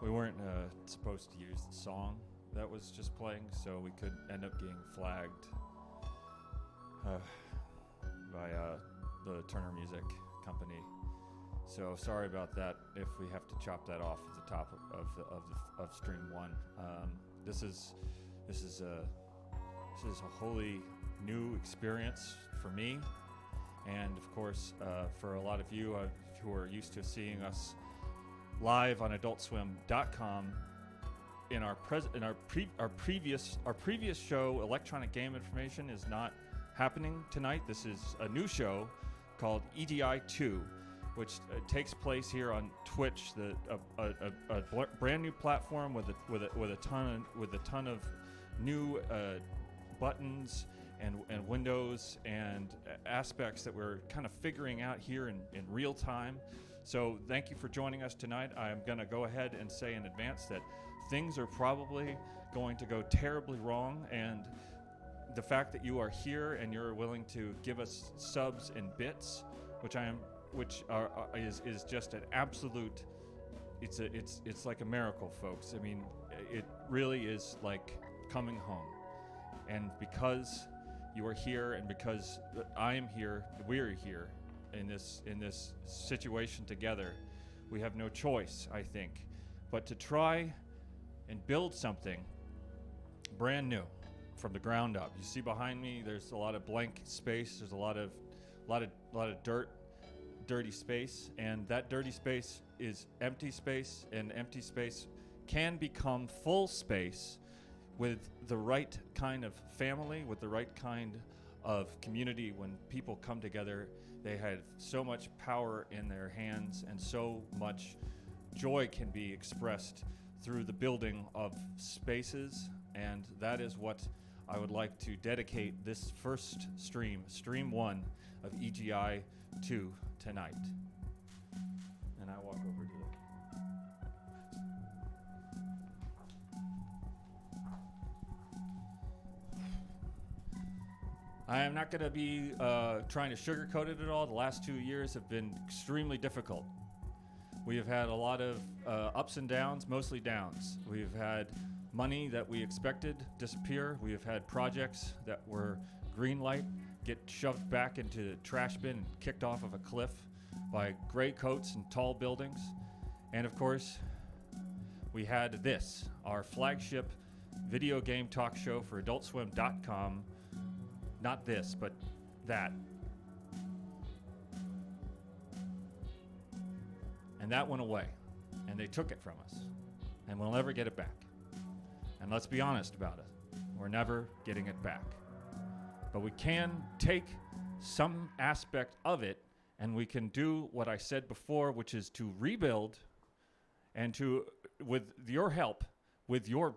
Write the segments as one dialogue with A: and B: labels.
A: We weren't supposed to use the song that was just playing, so we could end up getting flagged by the Turner Music Company. So sorry about that if we have to chop that off at the top of stream one. This is a wholly new experience for me, and of course for a lot of you who are used to seeing us live on AdultSwim.com. In our previous show, Electronic Game Information, is not happening tonight. This is a new show called EGI 2, which takes place here on Twitch, a brand new platform with a ton of new buttons and windows and aspects that we're kind of figuring out here in real time. So thank you for joining us tonight. I'm going to go ahead and say in advance that things are probably going to go terribly wrong, and the fact that you are here and you're willing to give us subs and bits, is just an absolute. It's like a miracle, folks. I mean, it really is like coming home, and because you are here, and because I am here, we're here in this situation together. We have no choice, I think, but to try and build something brand new from the ground up. You see behind me, there's a lot of blank space. There's a lot of dirty space, and that dirty space is empty space, and empty space can become full space with the right kind of family, with the right kind of community. When people come together, they have so much power in their hands, and so much joy can be expressed through the building of spaces, and that is what I would like to dedicate this first stream 1 of EGI 2 tonight. And I walk over to I am not going to be trying to sugarcoat it at all. The last 2 years have been extremely difficult. We have had a lot of ups and downs, mostly downs. We've had money that we expected disappear. We have had projects that were green light get shoved back into the trash bin and kicked off of a cliff by gray coats and tall buildings. And of course, we had this, our flagship video game talk show for AdultSwim.com. Not this, but that. And that went away, and they took it from us, and we'll never get it back. And let's be honest about it. We're never getting it back. But we can take some aspect of it, and we can do what I said before, which is to rebuild, and to, with your help, with your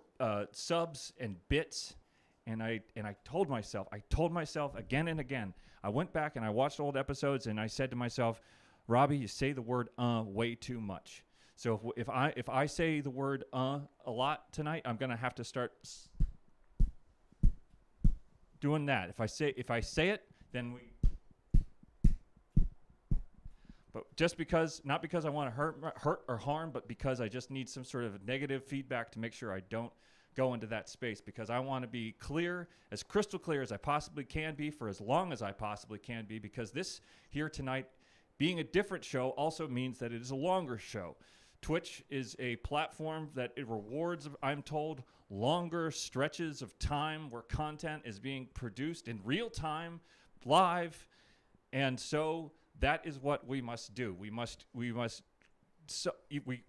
A: subs and bits. And I told myself again and again. I went back and I watched old episodes, and I said to myself, Robbie, you say the word way too much. So if I say the word a lot tonight, I'm gonna have to start doing that. If I say it, then we. But just because, not because I want to hurt or harm, but because I just need some sort of negative feedback to make sure I don't go into that space, because I want to be clear, as crystal clear as I possibly can be, for as long as I possibly can be, because this here tonight, being a different show, also means that it is a longer show. Twitch is a platform that it rewards, I'm told, longer stretches of time where content is being produced in real time, live, and so that is what we must do. We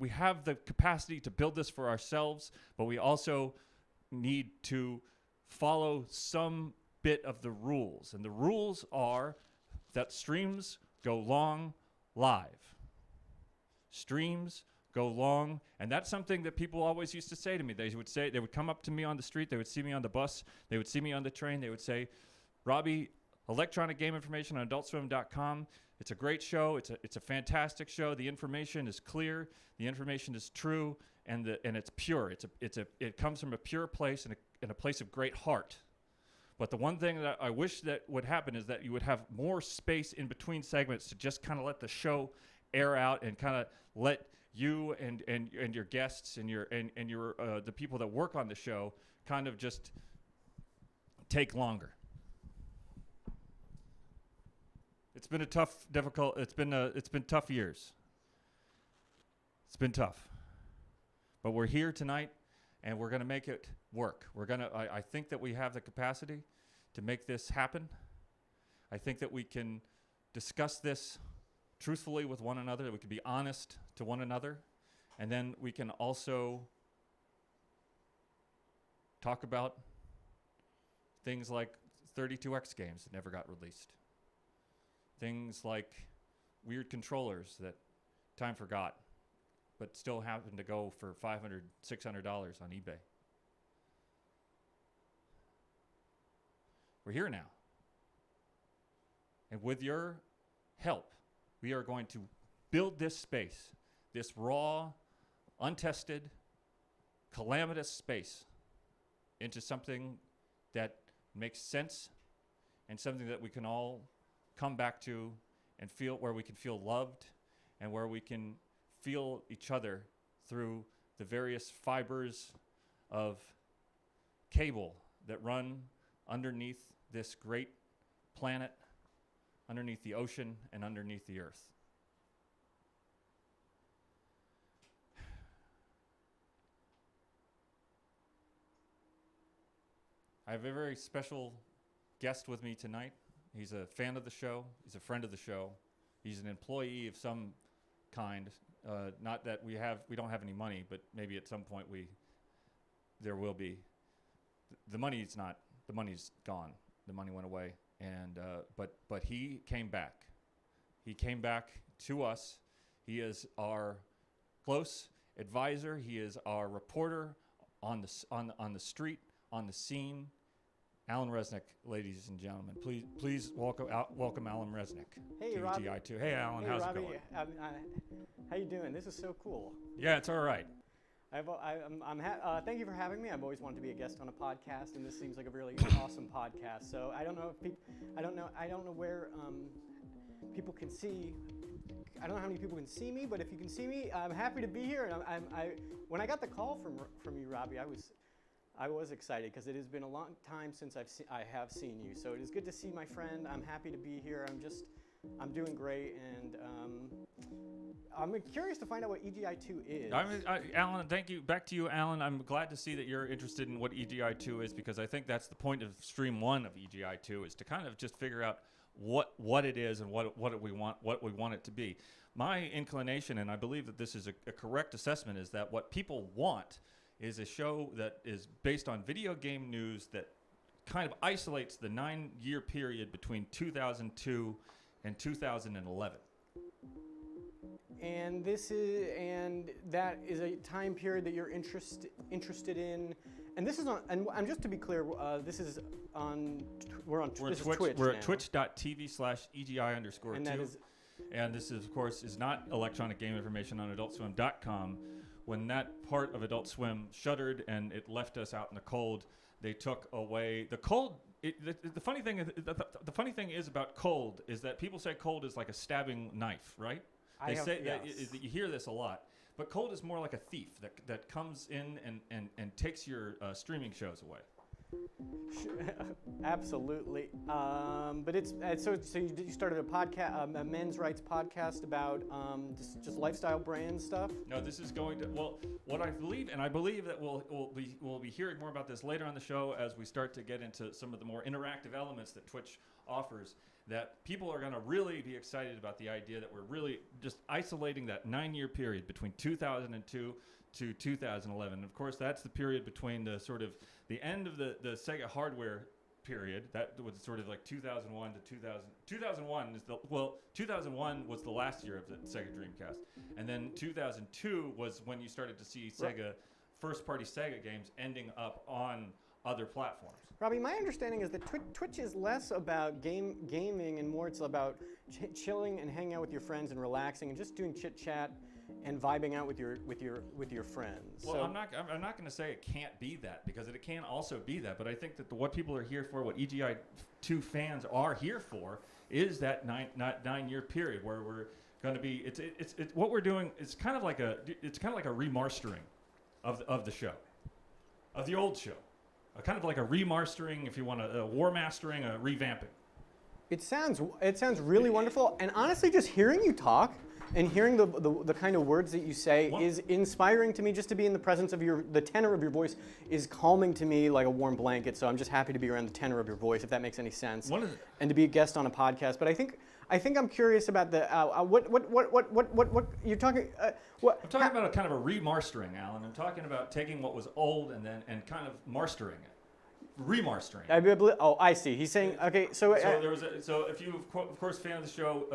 A: have the capacity to build this for ourselves, but we also need to follow some bit of the rules. And the rules are that streams go long live. Streams go long, and that's something that people always used to say to me. They would come up to me on the street, they would see me on the bus, they would see me on the train, they would say, Robbie, Electronic Game Information on AdultSwim.com. It's a great show. It's a fantastic show. The information is clear. The information is true, and it's pure. It comes from a pure place and a place of great heart. But the one thing that I wish that would happen is that you would have more space in between segments to just kind of let the show air out and kind of let you and your guests and your the people that work on the show kind of just take longer. It's been it's been tough years. It's been tough. But we're here tonight, and we're going to make it work. I think that we have the capacity to make this happen. I think that we can discuss this truthfully with one another, that we can be honest to one another, and then we can also talk about things like 32X games that never got released. Things like weird controllers that time forgot, but still happen to go for $500, $600 on eBay. We're here now. And with your help, we are going to build this space, this raw, untested, calamitous space, into something that makes sense and something that we can all come back to and feel, where we can feel loved and where we can feel each other through the various fibers of cable that run underneath this great planet, underneath the ocean, and underneath the earth. I have a very special guest with me tonight. He's a fan of the show. He's a friend of the show. He's an employee of some kind. Not that we don't have any money, but maybe at some point there will be. The money's gone. The money went away, and but he came back. He came back to us. He is our close advisor. He is our reporter on the street, on the scene. Allan Resnick, ladies and gentlemen, please welcome Allan Resnick.
B: Hey,
A: to
B: Robbie.
A: EGI2. Hey, Allan,
B: hey,
A: how's
B: Robbie.
A: it going?
B: How you doing? This is so cool.
A: Yeah, it's all right.
B: Thank you for having me. I've always wanted to be a guest on a podcast, and this seems like a really awesome podcast. So I don't know where people can see. I don't know how many people can see me, but if you can see me, I'm happy to be here. And when I got the call from you, Robbie, I was excited because it has been a long time since I have seen you. So it is good to see my friend. I'm happy to be here. I'm doing great, and I'm curious to find out what EGI2 is.
A: Allan, thank you. Back to you, Allan. I'm glad to see that you're interested in what EGI2 is, because I think that's the point of Stream 1 of EGI2, is to kind of just figure out what it is and what we want it to be. My inclination, and I believe that this is a correct assessment, is that what people want is a show that is based on video game news that kind of isolates the 9-year period between 2002 and 2011.
B: And that is a time period that you're interested in. And this is on. And just to be clear, this is on. We're on Twitch.
A: We're
B: now.
A: at twitch.tv/EGI_2. And this is, of course, is not electronic game information on AdultSwim.com. When that part of Adult Swim shuttered and it left us out in the cold, they took away the cold. The funny thing is about cold is that people say cold is like a stabbing knife, right? They say that you hear this a lot, but cold is more like a thief that comes in and takes your streaming shows away.
B: Absolutely, but it's so you started a podcast, a men's rights podcast about just lifestyle brand stuff.
A: No, this is going to what I believe, and I believe that we'll be hearing more about this later on the show as we start to get into some of the more interactive elements that Twitch offers. That people are going to really be excited about the idea that we're really just isolating that 9-year period between 2002 to 2011. And of course, that's the period between the sort of the end of the Sega hardware period. That was sort of like 2001 to 2000. 2001 was the last year of the Sega Dreamcast, and then 2002 was when you started to see first-party Sega games ending up on other platforms.
B: Robbie, my understanding is that Twitch is less about gaming and more it's about chilling and hanging out with your friends and relaxing and just doing chit chat and vibing out with your friends.
A: Well, I'm not going to say it can't be that, because it can also be that. But I think that what people are here for, what EGI2 fans are here for, is that 9-year period where we're going to be it's what we're doing. It's kind of like a remastering of the show, of the old show, kind of like a remastering, if you want a war mastering, a revamping.
B: It sounds really wonderful, and honestly, just hearing you talk and hearing the kind of words that you say is inspiring to me. Just to be in the presence of the tenor of your voice is calming to me like a warm blanket. So I'm just happy to be around the tenor of your voice, if that makes any sense. And to be a guest on a podcast. But I think I'm curious about the what you're talking.
A: I'm talking about a kind of a remastering, Alan. I'm talking about taking what was old and kind of mastering it, remastering.
B: I see. He's saying okay. So
A: if you of course fan of the show,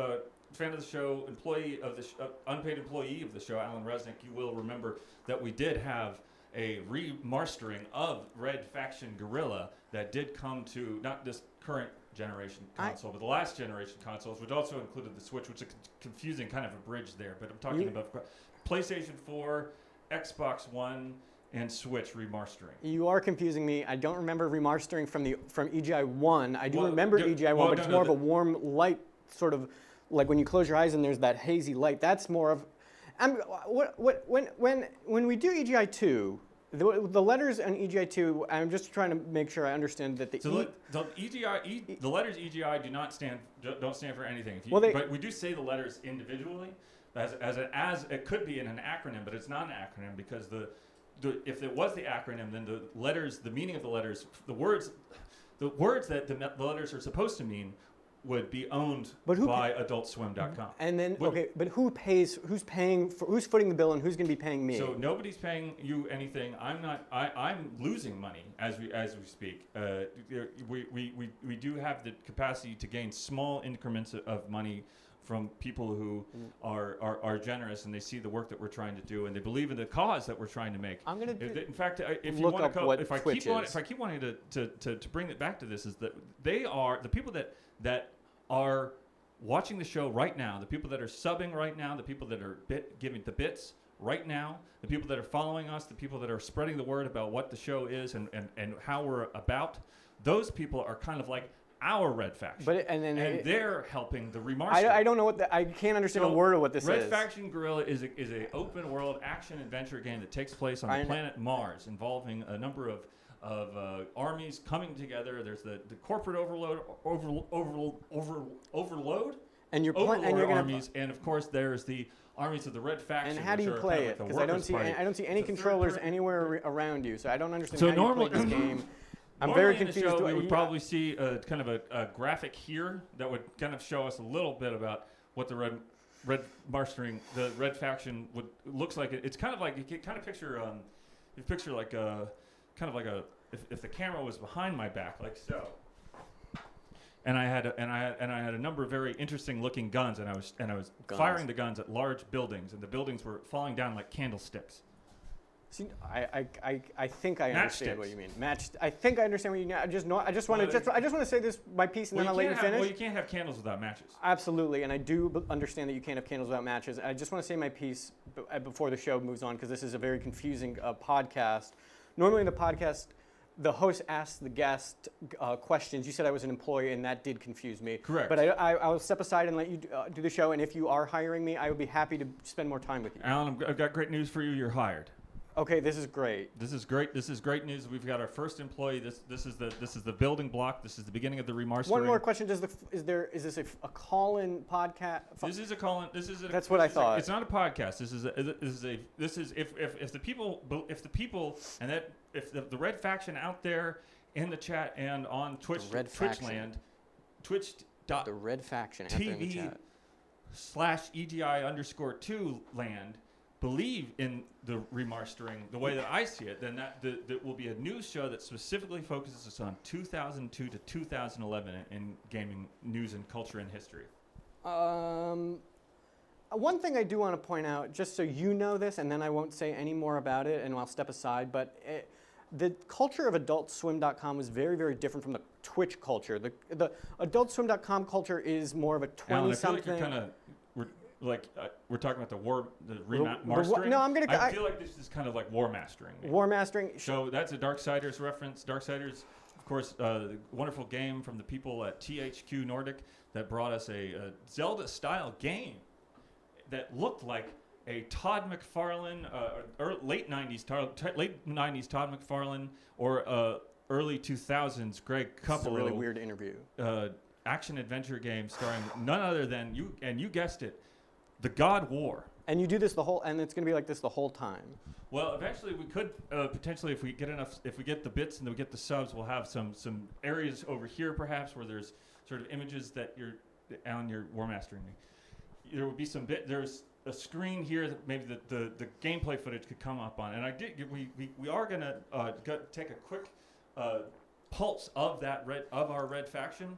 A: unpaid employee of the show, Allan Resnick, you will remember that we did have a remastering of Red Faction Guerrilla that did come to not this current generation console, but the last generation consoles, which also included the Switch, which is confusing, kind of a bridge there. But I'm talking about PlayStation 4, Xbox One, and Switch remastering.
B: You are confusing me. I don't remember remastering from EGI 1. I do remember EGI 1, but it's more of a warm light, sort of like when you close your eyes and there's that hazy light. That's more of when we do EGI 2. The letters on EGI 2, I'm just trying to make sure I understand that the
A: letters EGI don't stand for anything. But we do say the letters individually as it could be in an acronym, but it's not an acronym because if it was the acronym, then the meaning of the letters, the words that the letters are supposed to mean would be owned by AdultSwim.com.
B: And then, but who pays? Who's paying? Who's footing the bill, and who's going to be paying me?
A: So nobody's paying you anything. I'm not. I'm losing money as we speak. We do have the capacity to gain small increments of money from people who are generous, and they see the work that we're trying to do, and they believe in the cause that we're trying to make.
B: I'm going to.
A: In fact, if I keep wanting to bring it back to this, is that they are the people that are watching the show right now, the people that are subbing right now, the people that are giving the bits right now, the people that are following us, the people that are spreading the word about what the show is and how we're about. Those people are kind of like our Red Faction, and they're helping the remastering.
B: I don't know I can't understand a word of what this is.
A: Red Faction Guerrilla is a open world action adventure game that takes place on the planet Mars, involving a number of armies coming together. There's the corporate overload,
B: and you're going
A: armies, and of course there's the armies of the Red Faction.
B: And how do you play it? Because I don't see any controllers anywhere around you, so I don't understand how you play this game. I'm very confused.
A: In the show, we would probably see kind of a graphic here that would kind of show us a little bit about what the Red Faction looks like. It's kind of like you can kind of picture like kind of like if the camera was behind my back like so, and I had a number of very interesting looking guns, and I was firing the guns at large buildings, and the buildings were falling down like candlesticks.
B: See, I think I understand what you mean. I think I understand what you mean. I just want to say my piece, and then I'll let you finish.
A: Well, you can't have candles without matches.
B: Absolutely, and I do understand that you can't have candles without matches. I just want to say my piece before the show moves on, because this is a very confusing podcast. Normally in the podcast, the host asks the guest questions. You said I was an employee, and that did confuse me.
A: Correct.
B: But I will step aside and let you do the show, and if you are hiring me, I would be happy to spend more time with you.
A: Alan, I've got great news for you. You're hired.
B: Okay, this is great.
A: This is great. This is great news. We've got our first employee. This is the building block. This is the beginning of the remastering.
B: One more question: is this a call-in podcast?
A: This is a call-in.
B: That's what I thought.
A: It's not a podcast. This is if the people and if the Red Faction out there in the chat and on Twitch land, Twitch.tv
B: the Red Faction out there in the chat
A: /EGI_2 land. Believe in the remastering the way that I see it, then that will be a news show that specifically focuses on 2002 to 2011 in gaming news and culture and history.
B: One thing I do want to point out, just so you know this, and then I won't say any more about it, and I'll step aside, but the culture of AdultSwim.com was very, very different from the Twitch culture. The AdultSwim.com culture is more of a 20-something...
A: Alan, I feel like you're kind of... we're talking about the remastering.
B: No,
A: I feel like this is kind of like war mastering.
B: War mastering.
A: So that's a Darksiders reference. Darksiders, of course, wonderful game from the people at THQ Nordic that brought us a Zelda-style game that looked like a Todd McFarlane, late '90s Todd McFarlane, or early 2000s Greg Couple.
B: It's a really weird interview.
A: Action adventure game starring none other than you guessed it, the God War.
B: And you do this and it's going to be like this the whole time.
A: Well, eventually we could potentially, if we get the bits and we get the subs, we'll have some areas over here perhaps where there's sort of images that you're war mastering. There would be there's a screen here that maybe the gameplay footage could come up on, and we are gonna take a quick pulse of our red faction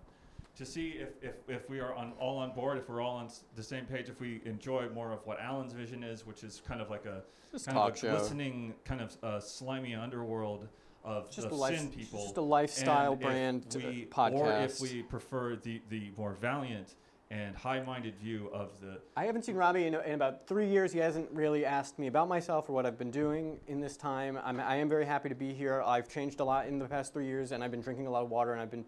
A: to see if we are all on board, if we're all on the same page, if we enjoy more of what Allan's vision is, which is kind of like a glistening, kind of slimy underworld of sin people.
B: Just a lifestyle brand podcast.
A: Or if we prefer the more valiant and high-minded view of the...
B: I haven't seen Robbie in about 3 years. He hasn't really asked me about myself or what I've been doing in this time. I am very happy to be here. I've changed a lot in the past 3 years, and I've been drinking a lot of water, and I've been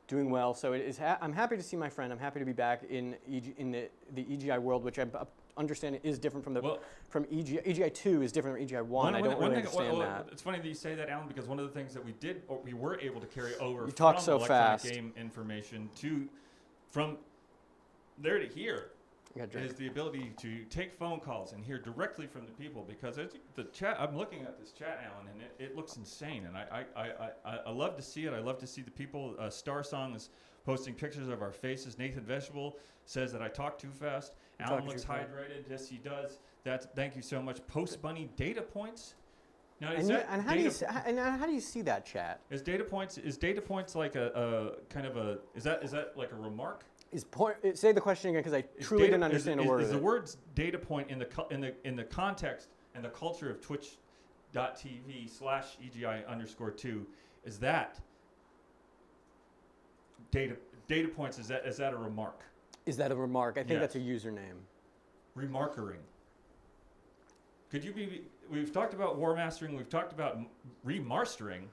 B: doing well. So I'm happy to see my friend. I'm happy to be back in the EGI world, which I understand is different from EGI. EGI 2 is different from EGI 1. I don't really understand that.
A: It's funny that you say that, Allan, because one of the things that we were able to carry over
B: from
A: electronic game information from there to here is the ability to take phone calls and hear directly from the people, because the chat, I'm looking at this chat, Allan, and it looks insane, and I love to see it. I love to see the people. Star Song is posting pictures of our faces. Nathan Vegetable says that I talk too fast. Allan looks hydrated. Yes, he does. Thank you so much. Post Bunny data points. Now,
B: how do you see that chat?
A: Is data points like a kind of a is that like a remark?
B: Say the question again, because I truly didn't understand a word of it.
A: Is the words data point in the context and the culture of twitch.tv/EGI_2, is that data points? Is that a remark?
B: Is that a remark? I think that's a username.
A: Remarkering. Could you be? We've talked about war mastering. We've talked about remastering.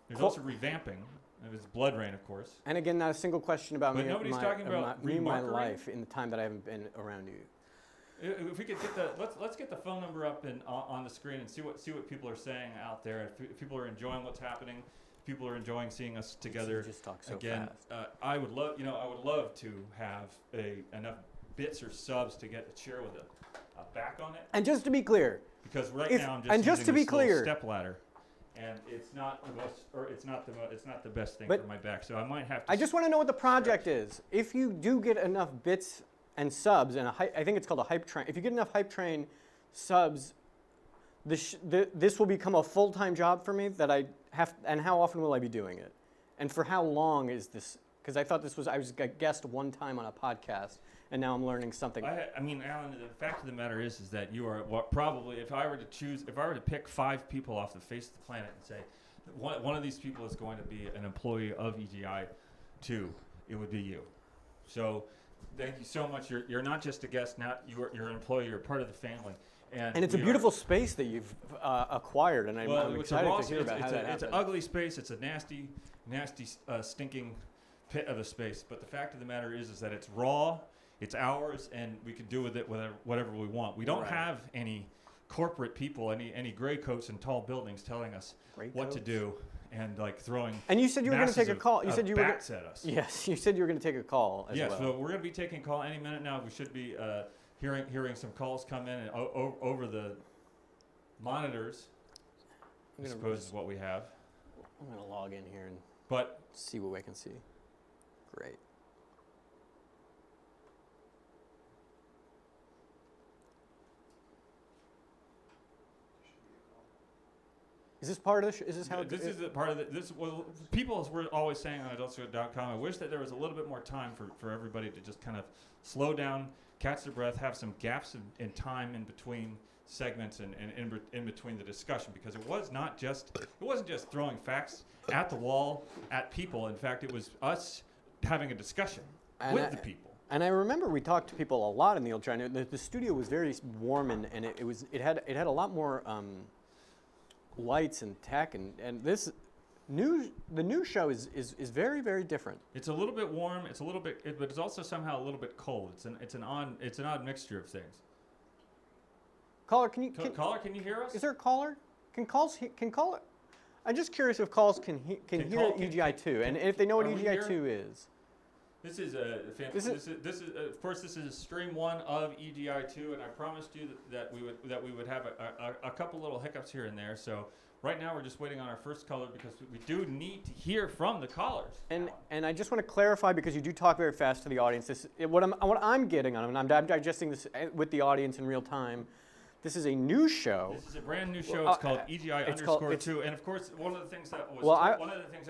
A: There's also revamping. It was Blood Rain, of course.
B: And again, not a single question about
A: me. But nobody's talking about
B: my life in the time that I haven't been around you.
A: If we could get let's get the phone number up on the screen and see what people are saying out there. If people are enjoying what's happening, if people are enjoying seeing us together.
B: You just talk so fast.
A: I would love to have enough bits or subs to get a chair with a back on it.
B: And just to be clear,
A: because now I'm just using this little step ladder. And it's not the best thing for my back, so I might have to.
B: I just want to know what the project is. If you do get enough bits and subs, and I think it's called a hype train. If you get enough hype train subs, this will become a full-time job for me that I have. And how often will I be doing it? And for how long is this? Because I thought I was a guest one time on a podcast, and now I'm learning something.
A: I mean, Allan, the fact of the matter is that you are probably, if I were to pick 5 people off the face of the planet and say, one of these people is going to be an employee of EGI 2, it would be you. So, thank you so much. You're not just a guest, now you're an employee. You're part of the family. And
B: it's a beautiful space that you've acquired, and I'm excited to hear about how that happened.
A: It's an ugly space. It's a nasty, stinking pit of a space. But the fact of the matter is that it's raw. It's ours, and we can do with it whatever we want. We don't have any corporate people, any gray coats in tall buildings telling us what to do and like throwing.
B: And you said you were going to take a call. You said you were
A: bats at us.
B: Yes, you said you were going to take a call as well.
A: Yes, so we're going to be taking a call any minute now. We should be hearing some calls come in and over the monitors. I suppose is what we have.
B: I'm going to log in here and see what I can see. Great. Is this part of the is this how
A: this is a part of this? Well, people, as we're always saying on adultshood.com, I wish that there was a little bit more time for everybody to just kind of slow down, catch their breath, have some gaps in time in between segments and in between the discussion, because it wasn't just throwing facts at the wall at people. In fact, it was us having a discussion with the people.
B: And I remember we talked to people a lot in the old China. The studio was very warm and it had a lot more lights and tech and the new show is very, very different.
A: It's a little bit warm. It's a little bit, but it's also somehow a little bit cold. It's an odd mixture of things.
B: Caller, can you?
A: Caller, can you hear us?
B: Is there a caller? Can caller? I'm just curious if calls can hear EGI2, and if they know what EGI2 is.
A: This is of course this is stream 1 of EGI2, and I promised you that we would have a couple little hiccups here and there. So right now we're just waiting on our first caller because we do need to hear from the callers.
B: And I just want to clarify, because you do talk very fast to the audience. What I'm getting on, and I'm digesting this with the audience in real time. This is a new show.
A: This is a brand new show. It's called EGI_2, and of course one of the things that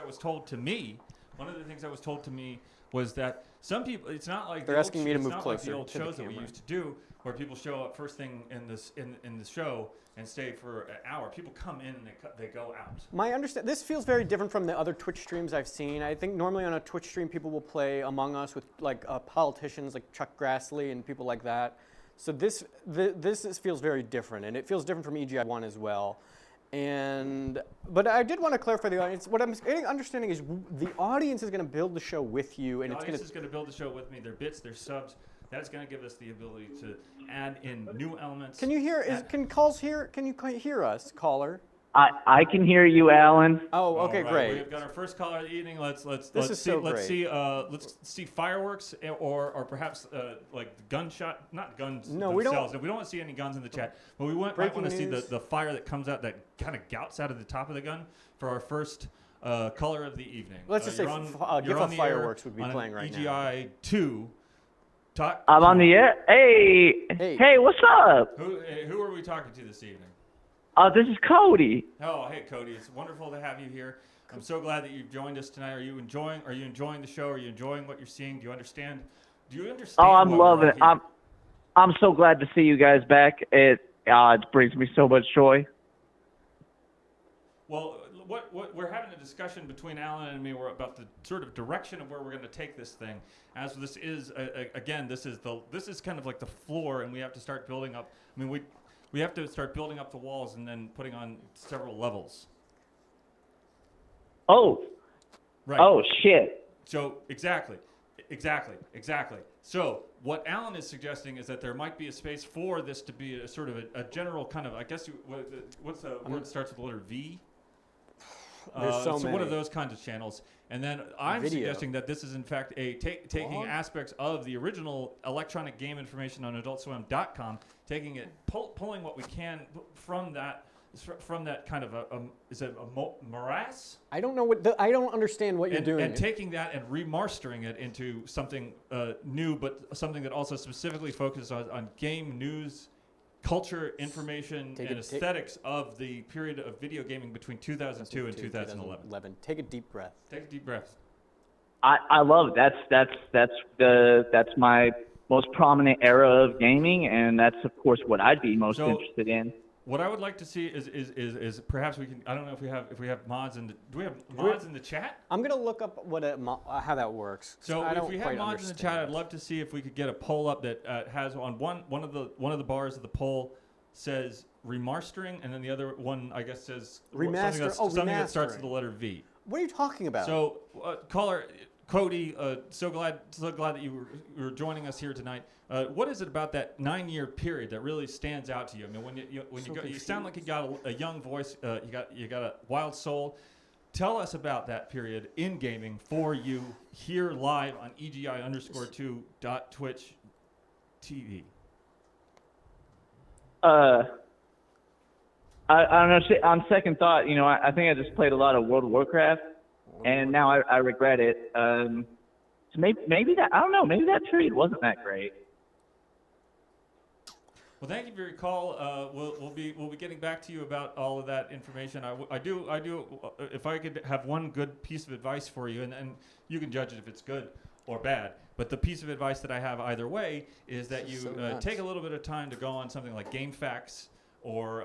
A: was told to me was that some people, it's not like
B: they're asking me to move
A: closer. Like the old
B: to
A: shows
B: the
A: that we used to do, where people show up first thing in the show and stay for an hour. People come in and they go out.
B: This feels very different from the other Twitch streams I've seen. I think normally on a Twitch stream people will play Among Us with like politicians like Chuck Grassley and people like that. So this feels very different, and it feels different from EGI1 as well. But I did want to clarify the audience. What I'm understanding is the audience is going to build the show with you, and
A: the audience is going to build the show with me. Their bits, their subs. That's going to give us the ability to add in new elements.
B: Can you hear? Can you hear us, caller?
C: I can hear you, Allan.
B: Oh, okay,
A: right.
B: great.
A: We've got our first caller of the evening. Let's see fireworks or perhaps like gunshot, not guns themselves.
B: We don't.
A: We don't want to see any guns in the chat, but we might want to see the fire that comes out, that kind of gouts out of the top of the gun for our first caller of the evening.
B: Let's just say GIF of fireworks would be playing right now.
A: EGI2.
C: I'm on the air. Hey, what's up?
A: Who are we talking to this evening?
C: This is Cody.
A: Oh, hey Cody, it's wonderful to have you here. I'm so glad that you've joined us tonight. Are you enjoying the show? Are you enjoying what you're seeing? Do you understand?
C: Oh, I'm loving it. I'm so glad to see you guys back. It brings me so much joy.
A: Well, what we're having a discussion between Allan and me. We're about the sort of direction of where we're going to take this thing. As this is this is kind of like the floor, and we have to start building up. I mean, we have to start building up the walls and then putting on several levels.
C: Oh.
A: Right.
C: Oh, shit.
A: So, exactly. So, what Allan is suggesting is that there might be a space for this to be a sort of a general kind of, I guess, what's the word that starts with the letter V?
B: There's so many.
A: One of those kinds of channels. And then I'm suggesting that this is, in fact, taking aspects of the original electronic game information on AdultSwim.com, taking it, pulling what we can from that kind of is it a morass?
B: I don't know I don't understand what you're doing.
A: And taking that and remastering it into something new, but something that also specifically focuses on game news, culture, information, and aesthetics of the period of video gaming between 2002 and 2011.
B: Take a deep breath.
A: Take a deep breath.
C: I love it. That's my most prominent era of gaming, and that's of course what I'd be most interested in.
A: What I would like to see is perhaps we can. I don't know if we have mods in. Do we have mods in the chat?
B: I'm gonna look up how that works.
A: So if we have mods in the chat, I'd love to see if we could get a poll up that has on one of the bars of the poll says remastering, and then the other one I guess says something that starts with the letter V.
B: What are you talking about?
A: So caller Cody, so glad that you were joining us here tonight. What is it about that 9-year period that really stands out to you? I mean, you sound like you got a young voice, you got a wild soul. Tell us about that period in gaming for you here live on EGI_2.Twitch TV.
C: I don't know. On second thought, I think I just played a lot of World of Warcraft, and now I regret it. So maybe that, I don't know. Maybe that period wasn't that great.
A: Well, thank you for your call. We'll be getting back to you about all of that information. I do. If I could have one good piece of advice for you, and you can judge it if it's good or bad. But the piece of advice that I have either way is that you take a little bit of time to go on something like GameFAQs or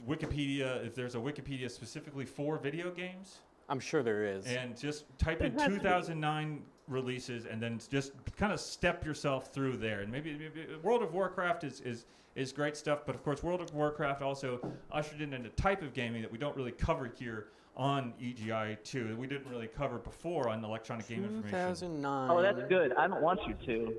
A: Wikipedia, if there's a Wikipedia specifically for video games.
B: I'm sure there is.
A: And just type in 2009 releases, and then just kind of step yourself through there. And maybe World of Warcraft is great stuff, but of course World of Warcraft also ushered in a type of gaming that we don't really cover here on EGI2. We didn't really cover before on electronic game information.
B: 2009.
C: Oh, that's good. I don't want you to.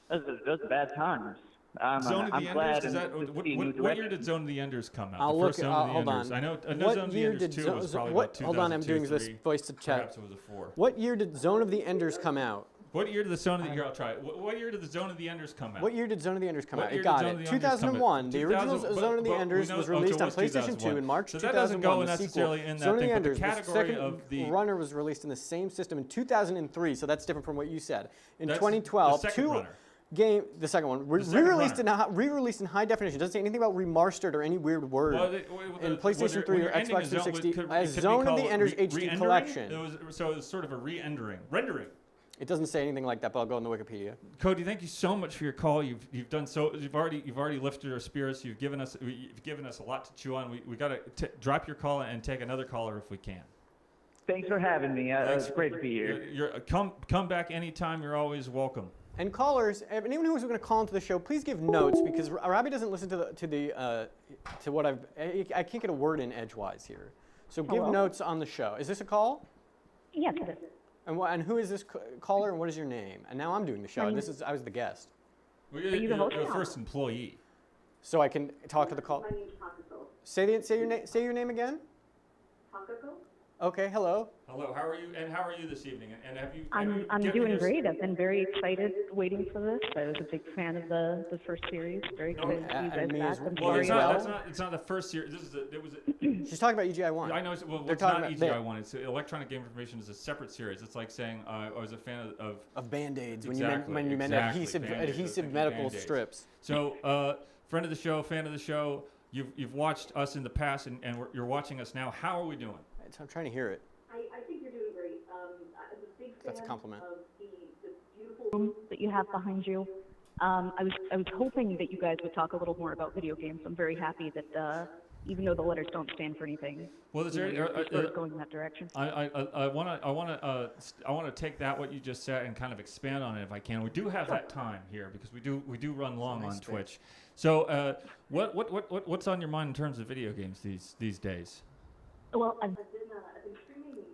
C: Those are bad times.
A: Zone of
C: I'm
A: the
C: glad
A: Enders, is that,
C: to
A: what
C: see a new
A: year
C: direction.
A: did Zone of the Enders come out?
B: I'll
A: The
B: look.
A: first Zone of the
B: Hold
A: Enders.
B: on.
A: I know Zone
B: What
A: of the
B: year
A: Enders
B: did
A: 2 was probably about 2002,
B: Hold on, I'm doing this
A: 3.
B: voice to check.
A: Perhaps it was a 4.
B: What year did Zone of the Enders come out?
A: What year did the Zone of the Here, I'll try it. What year did the Zone of the Enders come out?
B: What year did Zone of the Enders come
A: What
B: out?
A: year
B: It
A: did
B: got
A: Zone
B: it.
A: of the Enders come out?
B: 2001. The original
A: 2000
B: Zone of the
A: but we
B: Enders
A: know-
B: was
A: oh, so
B: released
A: it
B: on
A: was
B: PlayStation 2
A: 2001.
B: in March
A: So
B: 2001.
A: that doesn't go
B: the
A: necessarily
B: sequel,
A: in that
B: Zone of
A: thing,
B: the
A: but the
B: Enders,
A: category
B: second
A: of the-
B: runner was released in the same system in 2003, so that's different from what you said. In
A: That's
B: 2012,
A: the second runner.
B: The second one,
A: second
B: re-released in high definition. Doesn't say anything about remastered or any weird word. In PlayStation 3 or Xbox 360 as Zone of the Enders HD Collection.
A: So it was sort of a rendering.
B: It doesn't say anything like that, but I'll go on the Wikipedia.
A: Cody, thank you so much for your call. You've done so. You've already lifted our spirits. You've given us a lot to chew on. We got to drop your call and take another caller if we can.
C: Thanks for having me. It's great to be here.
A: Come back anytime. You're always welcome.
B: And callers, anyone who's going to call into the show, please give notes because Robbie doesn't listen to what I can't get a word in edgewise here. So give notes on the show. Is this a call?
D: Yes, it is.
B: And who is this caller and what is your name? And now I'm doing the show. And I was the guest.
A: Well,
D: Are you the host?
A: You're the first employee.
B: So I can talk to the call.
D: My name's Takako.
B: Say your name again.
D: Takako?
B: Okay. Hello.
A: Hello. How are you? And how are you this evening? And have you?
D: I'm doing great. I've been very excited waiting for this. I was a big fan of the first series. Very excited to see you guys
B: me
D: back.
B: as well.
D: I'm
A: Well,
D: very
A: it's not the first series.
B: She's talking about EGI1.
A: I know. Well,
B: They're
A: it's
B: talking
A: not
B: about-
A: EGI1. It's Electronic Game Information is a separate series. It's like saying I was a fan of
B: Band-Aids
A: Exactly,
B: when you meant
A: exactly.
B: adhesive
A: Band-Aids,
B: adhesive
A: thinking
B: medical
A: Band-Aids.
B: strips.
A: So, friend of the show, fan of the show. You've watched us in the past, and you're watching us now. How are we doing?
B: I'm trying to hear it.
D: I think you're doing great. I'm a big fan
B: That's a compliment.
D: of the beautiful room that you have behind you. I was hoping that you guys would talk a little more about video games. I'm very happy that even though the letters don't stand for anything,
A: Well, is there?
D: you're sort of going in that direction.
A: I want to take that what you just said and kind of expand on it if I can. We do have that time here because we do run long on Twitch. So what's on your mind in terms of video games these days?
D: Well, I've been streaming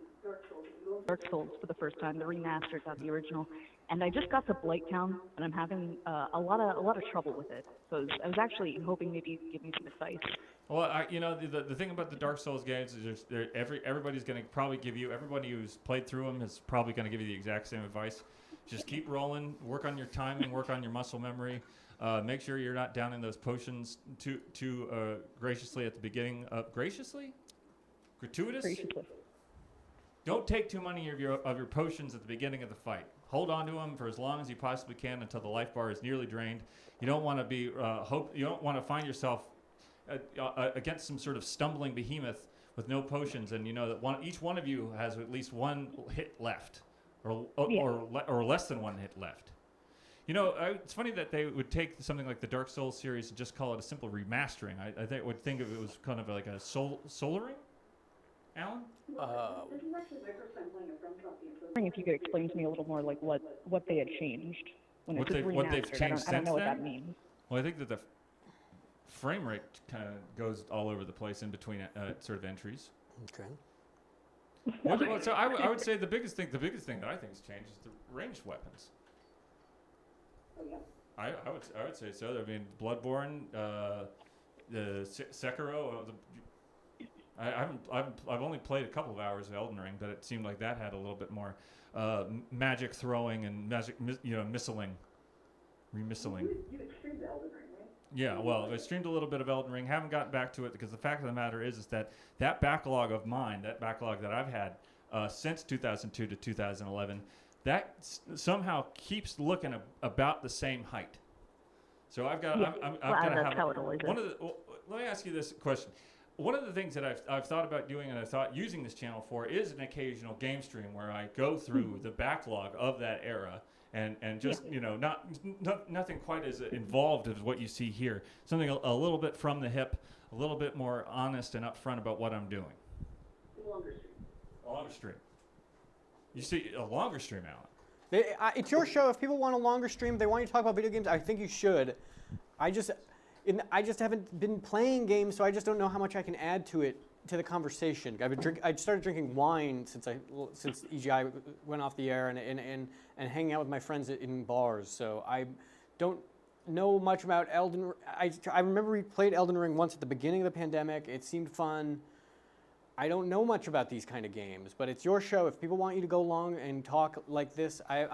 D: Dark Souls for the first time, the remastered, not the original, and I just got to Blighttown, and I'm having a lot of trouble with it. So I was actually hoping maybe you could give me some advice.
A: Well, the thing about the Dark Souls games is everybody's going to probably give you, everybody who's played through them is probably going to give you the exact same advice. Just keep rolling, work on your timing, work on your muscle memory. Make sure you're not downing those potions too graciously at the beginning. Graciously? Gratuitous?
D: Graciously.
A: Don't take too many of your potions at the beginning of the fight. Hold on to them for as long as you possibly can until the life bar is nearly drained. You don't want to be You don't want to find yourself against some sort of stumbling behemoth with no potions, and you know that each one of you has at least one hit left, or less than one hit left. You know, it's funny that they would take something like the Dark Souls series and just call it a simple remastering. I would think of it was kind of like a solaring. Allan?
D: This is actually my first time playing a friend's copy. I'm wondering if you could explain to me a little more like what they had changed when
A: What
D: it was
A: what they've
D: remastered.
A: changed
D: I don't
A: since
D: know what
A: then?
D: that means.
A: Well, I think that the frame rate kind of goes all over the place in between sort of entries.
B: Okay.
A: So I would say the biggest thing that I think has changed is the ranged weapons.
D: Oh yeah.
A: I would say so. I mean, Bloodborne, the Sekiro. I've only played a couple of hours of Elden Ring, but it seemed like that had a little bit more magic throwing and magic, missiling, remissiling.
D: You streamed Elden Ring, right?
A: Yeah, well, I streamed a little bit of Elden Ring. Haven't gotten back to it because the fact of the matter is that backlog of mine, that backlog that I've had since 2002 to 2011, that somehow keeps looking about the same height. So I've got.
D: Yeah.
A: I've got to
D: that's
A: have
D: how it always
A: one
D: is.
A: of the. Well, let me ask you this question. One of the things that I've thought about doing and I thought using this channel for is an occasional game stream where I go through the backlog of that era and just nothing quite as involved as what you see here. Something a little bit from the hip, a little bit more honest and upfront about what I'm doing. A longer stream. You see a longer stream, Allan.
B: It's your show. If people want a longer stream, they want you to talk about video games, I think you should. I just haven't been playing games, so I just don't know how much I can add to the conversation. I started drinking wine since EGI went off the air and hanging out with my friends in bars. So I don't know much about Elden. I remember we played Elden Ring once at the beginning of the pandemic. It seemed fun. I don't know much about these kind of games, but it's your show. If people want you to go along and talk like this, I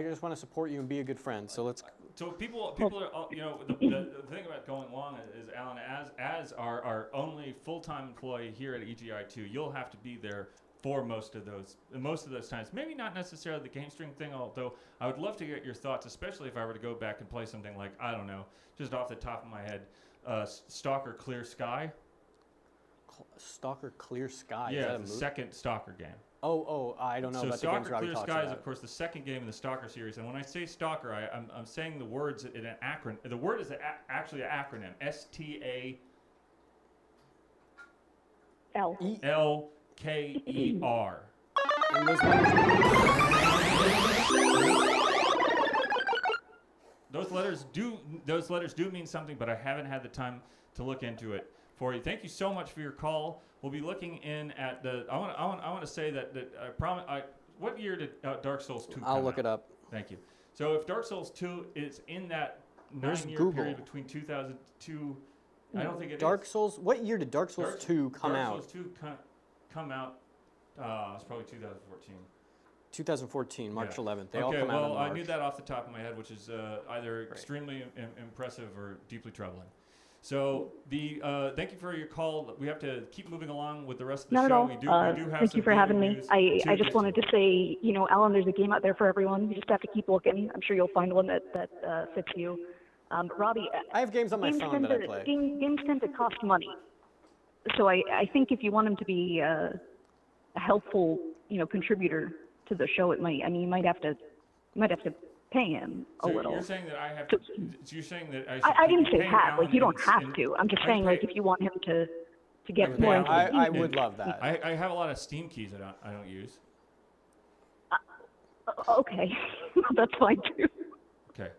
B: just want to support you and be a good friend. So let's.
A: So people are, the thing about going along is Allan, as our only full-time employee here at EGI2, you'll have to be there for most of those times. Maybe not necessarily the game stream thing, although I would love to get your thoughts, especially if I were to go back and play something like, I don't know, just off the top of my head, Stalker Clear Sky.
B: Stalker Clear Sky.
A: Yeah, the second Stalker game.
B: I don't know about the games Robbie talks about.
A: Stalker Clear Sky is, of course, the second game in the Stalker series. And when I say Stalker, I'm saying the words in an acronym. The word is actually an acronym. STALKER.
B: And
A: those letters do mean something, but I haven't had the time to look into it for you. Thank you so much for your call. We'll be looking in at the. I want to say that I promise. What year did Dark Souls 2 come out?
B: I'll look it up.
A: Thank you. So if Dark Souls 2 is in that 9-year period between 2002, I don't think it
B: Dark
A: is.
B: Souls. What year did Dark Souls 2 come out?
A: Dark Souls 2 come out. It's probably 2014.
B: 2014, March 11th. They all
A: Okay,
B: come out in
A: well,
B: March.
A: I knew that off the top of my head, which is either extremely impressive or deeply troubling. So thank you for your call. We have to keep moving along with the rest of the
D: Not
A: show.
D: at all.
A: We do have
D: Thank
A: some
D: you for having
A: gaming
D: me.
A: news
D: I just wanted to say, Allan, there's a game out there for everyone. You just have to keep looking. I'm sure you'll find one that fits you. Robbie,
B: I have games on my phone that I play.
D: Games tend to cost money. So I think if you want him to be a helpful, contributor to the show, you might have to pay him a little.
A: You're saying that I have to. You're saying that
D: I didn't say have.
A: Allan
D: You don't have to. I'm just saying, if you want him to get more into the
B: I would love that.
A: I have a lot of Steam keys that I don't use.
D: Okay, that's fine too.
A: Okay.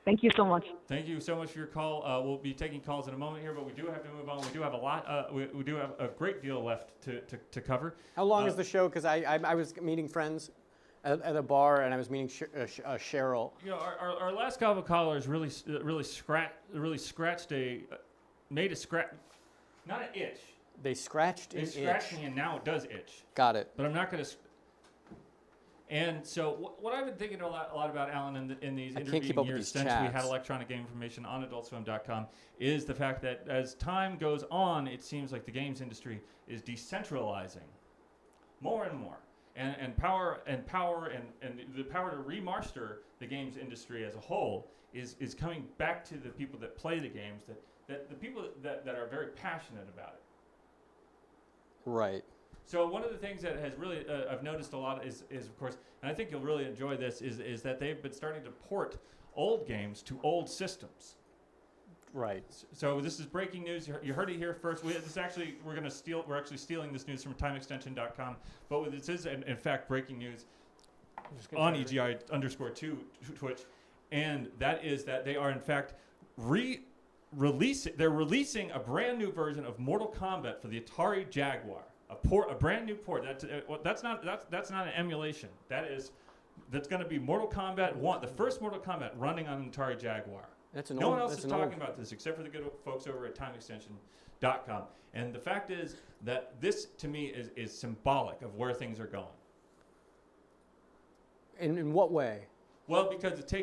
D: Thank you so much.
A: Thank you so much for your call. We'll be taking calls in a moment here, but we do have to move on. We do have a lot. We do have a great deal left to cover.
B: How long is the show? Because I was meeting friends at a bar, and I was meeting Cheryl.
A: Our last couple of callers really scratched made a scratch, not an itch.
B: They scratched an itch.
A: It's scratching, and now it does itch.
B: Got it.
A: But I'm not going to. And so what I've been thinking a lot about, Allan, in these intervening years since we had electronic game information on AdultSwim.com is the fact that as time goes on, it seems like the games industry is decentralizing more and more. And the power to remaster the games industry as a whole is coming back to the people that play the games, that the people that are very passionate about it.
B: Right.
A: So one of the things that has really I've noticed a lot is of course, and I think you'll really enjoy this, is that they've been starting to port old games to old systems.
B: Right.
A: So this is breaking news. You heard it here first. We're actually stealing this news from TimeExtension.com. But this is in fact breaking news on EGI_2 Twitch, and that is that they are in fact releasing a brand new version of Mortal Kombat for the Atari Jaguar. A brand new port. That's not an emulation. That's going to be Mortal Kombat 1, the first Mortal Kombat running on an Atari Jaguar. No one else is talking about this except for the good folks over at TimeExtension.com. And the fact is that this, to me, is symbolic of where things are going.
B: In what way?
A: Well, because it's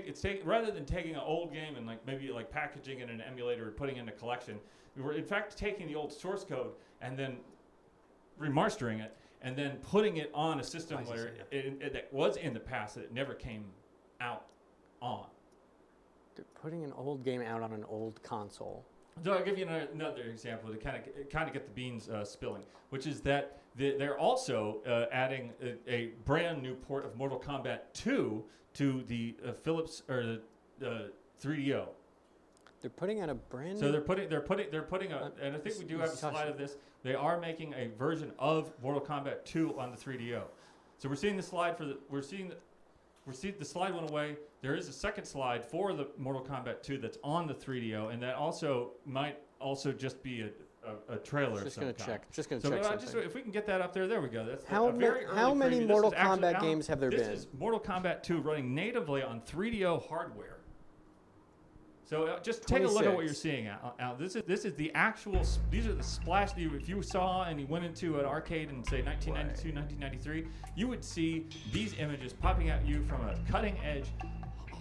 A: rather than taking an old game and maybe packaging it in an emulator or putting it in a collection, we're in fact taking the old source code and then remastering it and then putting it on a system that was in the past that it never came out on.
B: They're putting an old game out on an old console.
A: So I'll give you another example to kind of get the beans spilling, which is that they're also adding a brand new port of Mortal Kombat 2 to the Philips or the 3DO.
B: They're putting out a brand.
A: So they're putting and I think we do have a slide of this. They are making a version of Mortal Kombat 2 on the 3DO. So we're seeing the slide the slide went away. There is a second slide for the Mortal Kombat 2 that's on the 3DO, and that also might just be a trailer.
B: Just going to check.
A: If we can get that up there, there we go. That's
B: how many
A: preview.
B: Mortal Kombat games have there been?
A: This is Mortal Kombat 2 running natively on 3DO hardware. So just take a look at what
B: 26.
A: you're seeing, Al. This is the actual. These are the splash. If you saw and you went into an arcade in say 1992, 1993, you would see these images popping at you from a cutting edge,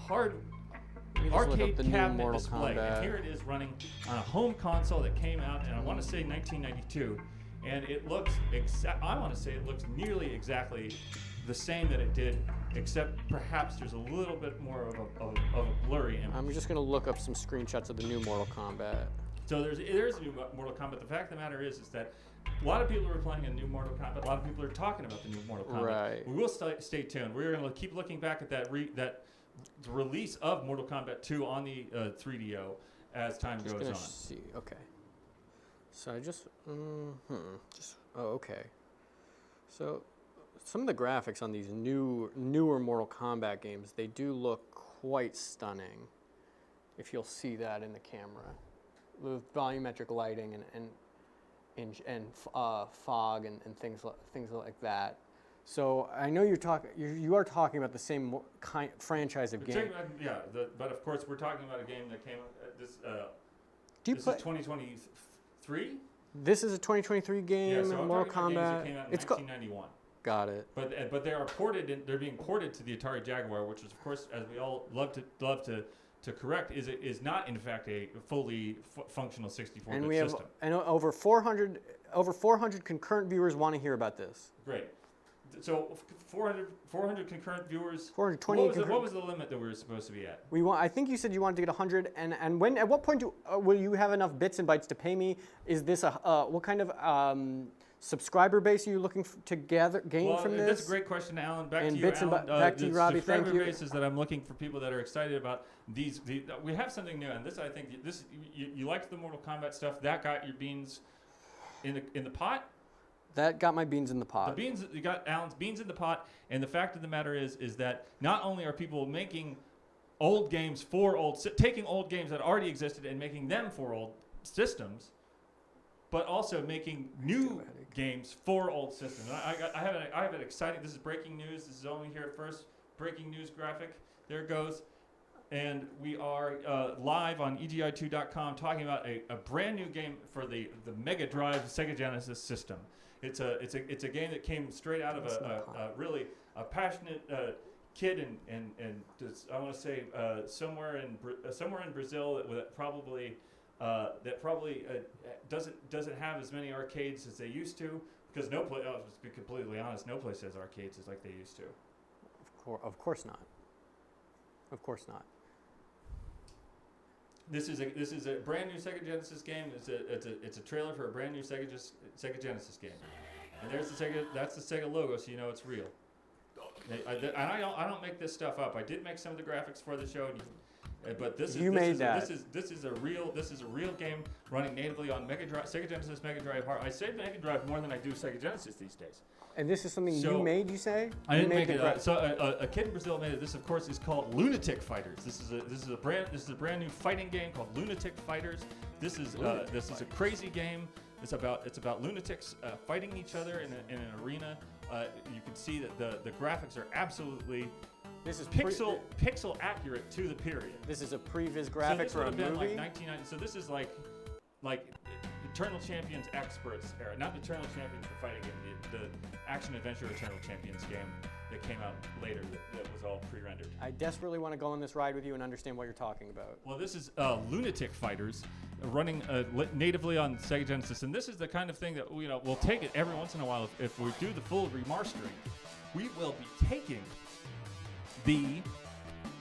A: hard
B: Let me just look up
A: arcade
B: the new
A: cabinet
B: Mortal
A: display.
B: Kombat.
A: And here it is running on a home console that came out, and I want to say 1992, and it looks I want to say it looks nearly exactly the same that it did, except perhaps there's a little bit more of a blurry image.
B: I'm just gonna look up some screenshots of the new Mortal Kombat.
A: So there's a new Mortal Kombat. The fact of the matter is that a lot of people are playing a new Mortal Kombat. A lot of people are talking about the new Mortal Kombat.
B: Right.
A: We will stay tuned. We're going to keep looking back at that release of Mortal Kombat 2 on the 3DO as time
B: Just
A: goes
B: gonna
A: on.
B: see. Okay. So I okay. So some of the graphics on these newer Mortal Kombat games, they do look quite stunning. If you'll see that in the camera, with volumetric lighting and fog and things like that. So I know you are talking about the same franchise of game.
A: But of course we're talking about a game that came this is 2023.
B: This is a 2023 game,
A: Yeah, so I'm
B: Mortal
A: talking about games that
B: Kombat.
A: came out in
B: It's
A: 1991.
B: Got it.
A: But they are they're being ported to the Atari Jaguar, which is of course, as we all love to correct, is not in fact a fully functional 64-bit system.
B: And we have over 400 concurrent viewers want to hear about this.
A: Great. So 400 concurrent viewers.
B: 420.
A: What was the limit that we were supposed to be at?
B: I think you said you wanted to get 100. And when? At what point will you have enough bits and bytes to pay me? Is this what kind of subscriber base are you looking to gain from this?
A: That's a great question, Alan. Back to you,
B: bits
A: Alan.
B: back to you, Robbie. Thank you.
A: Subscriber bases that I'm looking for people that are excited about these. We have something new, and this I think you liked the Mortal Kombat stuff. That got your beans in the pot.
B: That got my beans in the pot.
A: You got Alan's beans in the pot, and the fact of the matter is that not only are people making old games taking old games that already existed and making them for old systems, but also making new games for old systems. I have an exciting. This is breaking news. This is only here at first. Breaking news graphic. There it goes. And we are live on EGI2.com talking about a brand new game for the Mega Drive Sega Genesis system. It's a game that came straight out of a really passionate kid and I want to say somewhere in Brazil that probably doesn't have as many arcades as they used to, because to be completely honest, no place has arcades as like they used to.
B: Of course not. Of course not.
A: This is a brand new Sega Genesis game. It's a trailer for a brand new Sega Genesis game, and that's the Sega logo, so you know it's real. I don't make this stuff up. I did make some of the graphics for the show, but this is a real game running natively on Mega Drive, Sega Genesis Mega Drive hard. I say Mega Drive more than I do Sega Genesis these days.
B: And this is something you made, you say?
A: I didn't make it. A kid in Brazil made it. This, of course, is called Lunatic Fighters. This is a brand new fighting game called Lunatic Fighters. This is a crazy game. It's about lunatics fighting each other in an arena. You can see that the graphics are absolutely pixel accurate to the period.
B: This is a previs graphic for a movie.
A: Like 1990. So this is like Eternal Champions Experts era, not Eternal Champions for fighting game, the action adventure Eternal Champions game that came out later that was all pre-rendered.
B: I desperately want to go on this ride with you and understand what you're talking about.
A: Well, this is Lunatic Fighters running natively on Sega Genesis, and this is the kind of thing that we'll take it every once in a while. If we do the full remastering, we will be taking the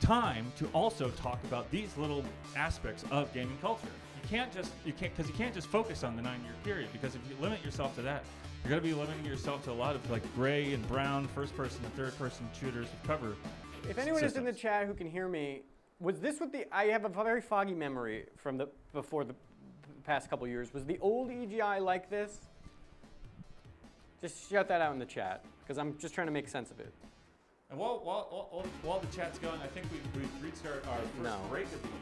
A: time to also talk about these little aspects of gaming culture. You can't just focus on the 9-year period, because if you limit yourself to that, you're going to be limiting yourself to a lot of like gray and brown first-person and third-person shooters with cover.
B: If anyone is in the chat who can hear me, was this I have a very foggy memory from before the past couple years. Was the old EGI like this? Just shout that out in the chat, because I'm just trying to make sense of it.
A: And while the chat's going, I think we've reached our first break of the evening.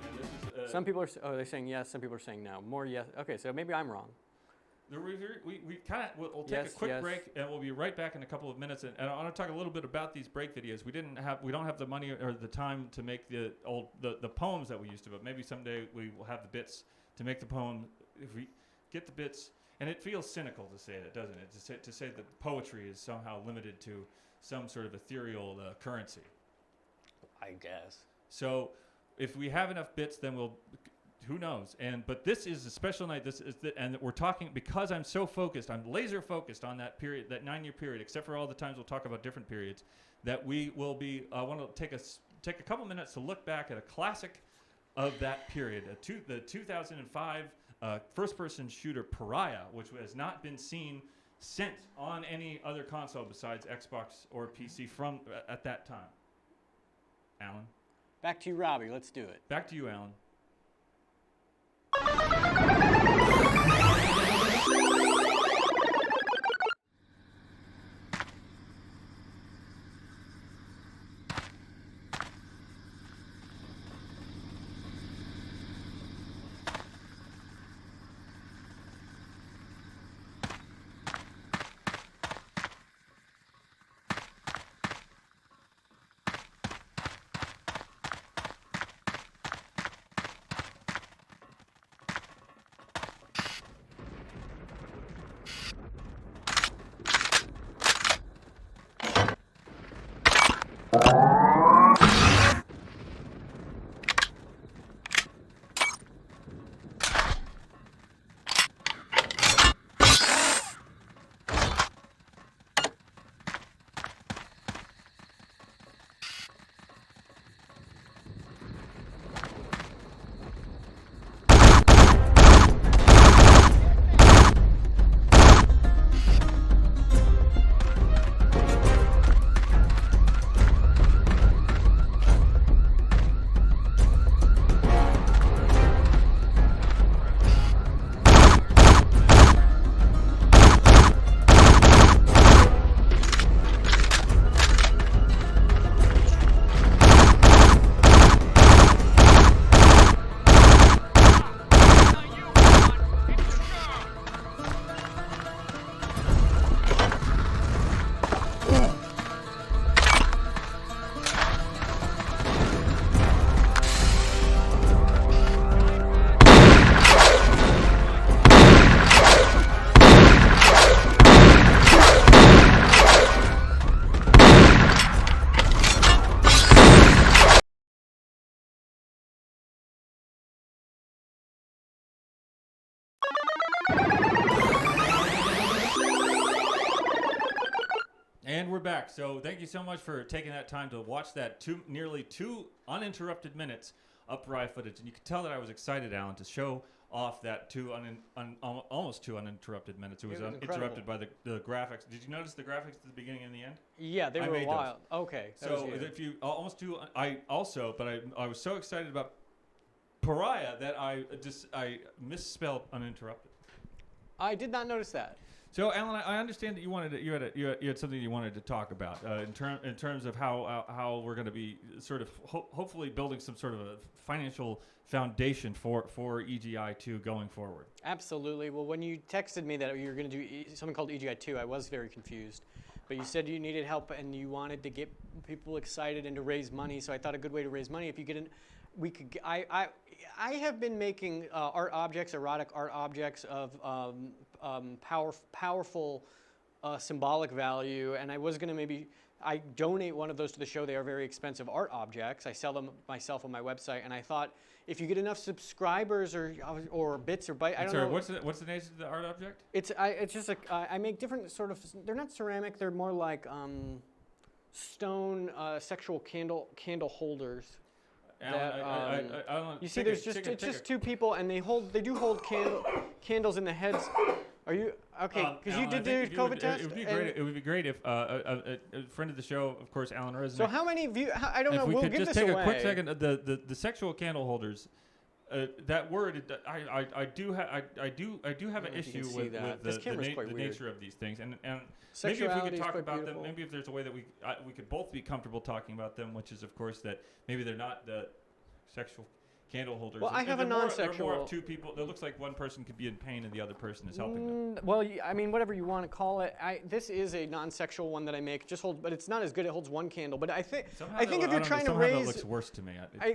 A: And this is,
B: some people are they're saying yes. Some people are saying no. More yes. Okay, so maybe I'm wrong.
A: We kind of we'll take a quick break, and we'll be right back in a couple of minutes. And I want to talk a little bit about these break videos. We don't have the money or the time to make the poems that we used to, but maybe someday we will have the bits to make the poem. If we get the bits, and it feels cynical to say that, doesn't it? To say that poetry is somehow limited to some sort of ethereal currency.
B: I guess.
A: So if we have enough bits, then we'll. Who knows? But this is a special night. And we're talking because I'm so focused. I'm laser focused on that period, that 9-year period. Except for all the times we'll talk about different periods. That we will be. I want to take a couple minutes to look back at a classic of that period. The 2005 first-person shooter Pariah, which has not been seen since on any other console besides Xbox or PC from at that time. Allan.
B: Back to you, Robbie. Let's do it.
A: Back to you, Allan. And we're back. So thank you so much for taking that time to watch that nearly two uninterrupted minutes of Pariah footage. And you could tell that I was excited, Allan, to show off that almost two uninterrupted minutes. It was interrupted by the graphics. Did you notice the graphics at the beginning and the end?
B: Yeah, they were wild. Okay.
A: So if you almost two, I was so excited about Pariah that I misspelled uninterrupted.
B: I did not notice that.
A: So, Allan, I understand that you had something you wanted to talk about in terms of how we're going to be sort of hopefully building some sort of a financial foundation for EGI 2 going forward.
B: Absolutely. Well, when you texted me that you were going to do something called EGI 2, I was very confused. But you said you needed help and you wanted to get people excited and to raise money. So I thought a good way to raise money, if you get in, I have been making art objects, erotic art objects of powerful symbolic value, and I was going to I donate one of those to the show. They are very expensive art objects. I sell them myself on my website, and I thought if you get enough subscribers or bits or bytes, I don't know.
A: What's the name of the art object?
B: It's just I make different sort of. They're not ceramic. They're more like stone sexual candle holders.
A: Allan,
B: you see, there's just two people, and they do hold candles in the heads. Are you okay? Because you did the COVID test.
A: It would be great if a friend of the show, of course, Allan Resnick.
B: So how many views? I don't know. We'll give this away. If we could just take a quick second. The sexual candle holders. That word, I do have an issue with the nature of these things, and maybe if we could talk about them, maybe if there's a way that we could both be comfortable talking about them, which is of course that maybe they're not the sexual
A: candle holders.
B: Well, I have a
A: They're more
B: non-sexual.
A: of two people. It looks like one person could be in pain and the other person is helping them.
B: Well, I mean, whatever you want to call it. This is a non-sexual one that I make. But it's not as good. It holds one candle. But I think if you're trying to raise,
A: that looks worse to me.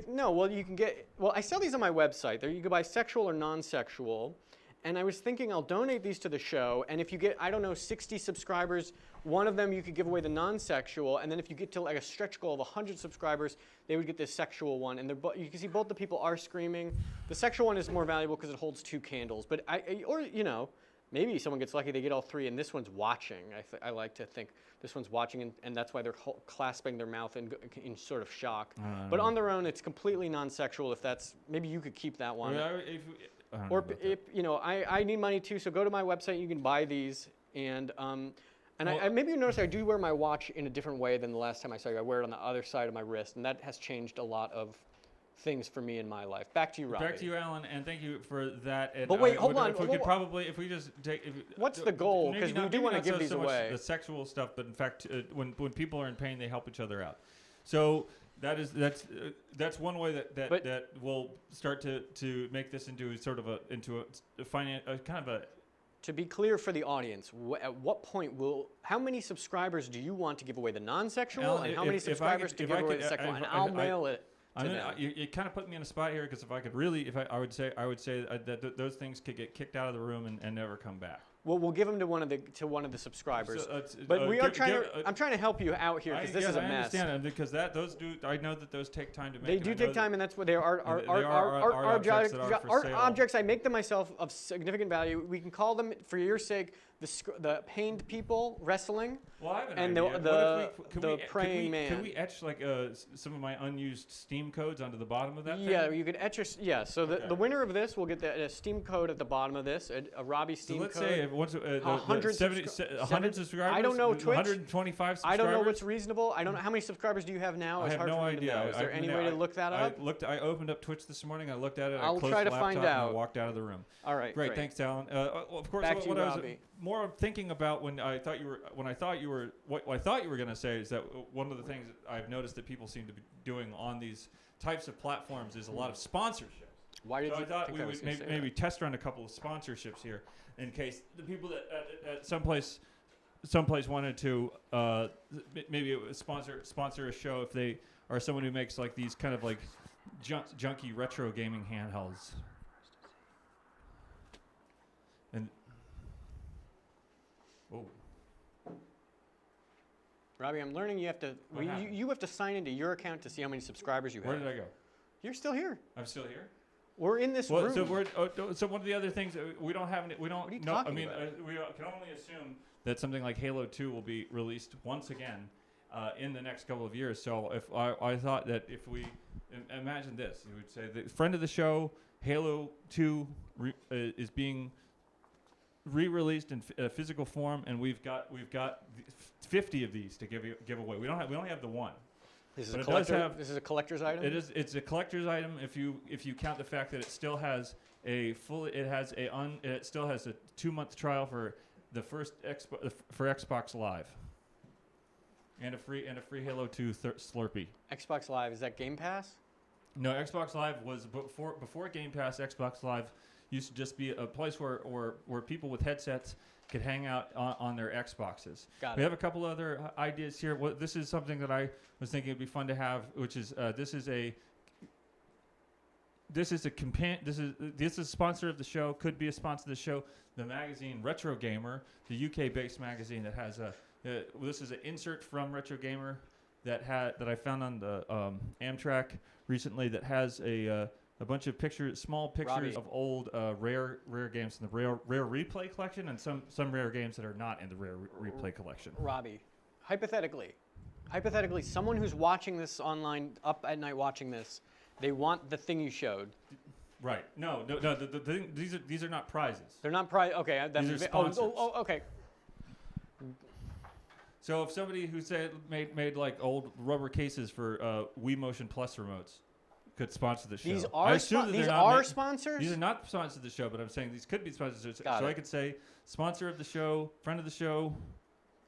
B: No. Well, you can get. Well, I sell these on my website. There, you can buy sexual or non-sexual. And I was thinking I'll donate these to the show. And if you get, I don't know, 60 subscribers, one of them you could give away the non-sexual. And then if you get to like a stretch goal of 100 subscribers, they would get this sexual one. And you can see both the people are screaming. The sexual one is more valuable because it holds 2 candles. But maybe someone gets lucky, they get all 3, and this one's watching. I like to think this one's watching, and that's why they're clasping their mouth in sort of shock. But on their own, it's completely non-sexual. If that's, maybe you could keep that one. I need money too, so go to my website. You can buy these, and maybe you notice I do wear my watch in a different way than the last time I saw you. I wear it on the other side of my wrist, and that has changed a lot of things for me in my life. Back to you, Robbie.
A: Back to you, Allan, and thank you for that. And
B: but wait, hold on.
A: If we just take.
B: What's the goal? Because we do want to give these away.
A: The sexual stuff, but in fact, when people are in pain, they help each other out. So that's one way that will start to make this into sort of a kind of a.
B: To be clear for the audience, at what point how many subscribers do you want to give away the non-sexual,
A: Allan,
B: and how many subscribers to give away the sexual? And I'll mail it.
A: You kind of put me in a spot here because if I could really, I would say that those things could get kicked out of the room and never come back.
B: Well, we'll give them to one of the subscribers. But we are I'm trying to help you out here because this is a mess.
A: I understand because I know that those take time to make.
B: They do take time, and that's what they are. Art objects. I make them myself of significant value. We can call them, for your sake, the pained people wrestling.
A: Well, I have an
B: and
A: idea.
B: the praying man.
A: Can we etch like some of my unused Steam codes onto the bottom of that thing?
B: Yeah, you could etch So the winner of this will get a Steam code at the bottom of this, a Robbie Steam code.
A: So let's say if 100 subscribers.
B: I don't know Twitch.
A: 125 subscribers.
B: I don't know what's reasonable. I don't know how many subscribers do you have now.
A: I have no idea.
B: Is there any way to look that up?
A: I opened up Twitch this morning. I looked at it.
B: I'll try to find out.
A: And I walked out of the room.
B: All right.
A: Great. Thanks, Allan. Of course,
B: Back to you,
A: what I was
B: Robbie.
A: more thinking about what I thought you were going to say is that one of the things that I've noticed that people seem to be doing on these types of platforms is a lot of sponsorships.
B: Why did you
A: I thought
B: think
A: we
B: I was
A: would maybe test run a couple of sponsorships here in case the people that at someplace wanted to maybe sponsor a show if they are someone who makes like these kind of like junky retro gaming handhelds. And
B: Robbie, I'm learning you have to you have to sign into your account to see how many subscribers you have.
A: Where did I go?
B: You're still here.
A: I'm still here.
B: We're in this room.
A: So one of the other things we don't have. We don't.
B: What are you
A: know,
B: talking
A: I mean,
B: about?
A: we can only assume that something like Halo 2 will be released once again in the next couple of years. So if I thought that if we imagine this, you would say the friend of the show, Halo 2 is being re-released in physical form, and we've got 50 of these to give away. We only have the one.
B: This is a collector. This is a collector's item.
A: It's a collector's item if you count the fact that it still has a 2-month trial for the first for Xbox Live, and a free Halo 2 Slurpee.
B: Xbox Live, is that Game Pass?
A: No, Xbox Live was before Game Pass. Xbox Live used to just be a place where people with headsets could hang out on their Xboxes. We have a couple other ideas here. This is something that I was thinking it'd be fun to have, which is this is a sponsor of the show. Could be a sponsor of the show. The magazine Retro Gamer, the UK-based magazine that has this is an insert from Retro Gamer that I found on the Amtrak recently that has a bunch of small pictures
B: Robbie.
A: of old rare games in the rare replay collection, and some rare games that are not in the rare replay collection.
B: Robbie, hypothetically, someone who's watching this online, up at night watching this, they want the thing you showed.
A: Right. No. These are not prizes.
B: They're not prizes. Okay.
A: These are sponsors.
B: Okay.
A: So if somebody who made like old rubber cases for Wii Motion Plus remotes could sponsor the show.
B: These are sponsors?
A: These are not sponsors of the show, but I'm saying these could be sponsors.
B: Got it.
A: I could say sponsor of the show, friend of the show.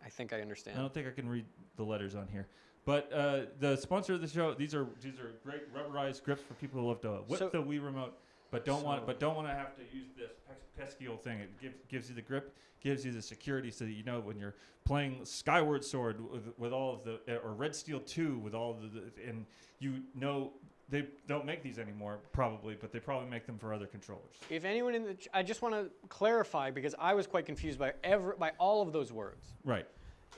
B: I think I understand.
A: I don't think I can read the letters on here. But the sponsor of the show, these are great rubberized grips for people who love to whip the Wii remote, but don't want to have to use this pesky old thing. It gives you the grip, gives you the security, so that you know when you're playing Skyward Sword with all of the or Red Steel 2 with all of the and you know. They don't make these anymore, probably, but they probably make them for other controllers.
B: If anyone in the, I just want to clarify because I was quite confused by all of those words.
A: Right.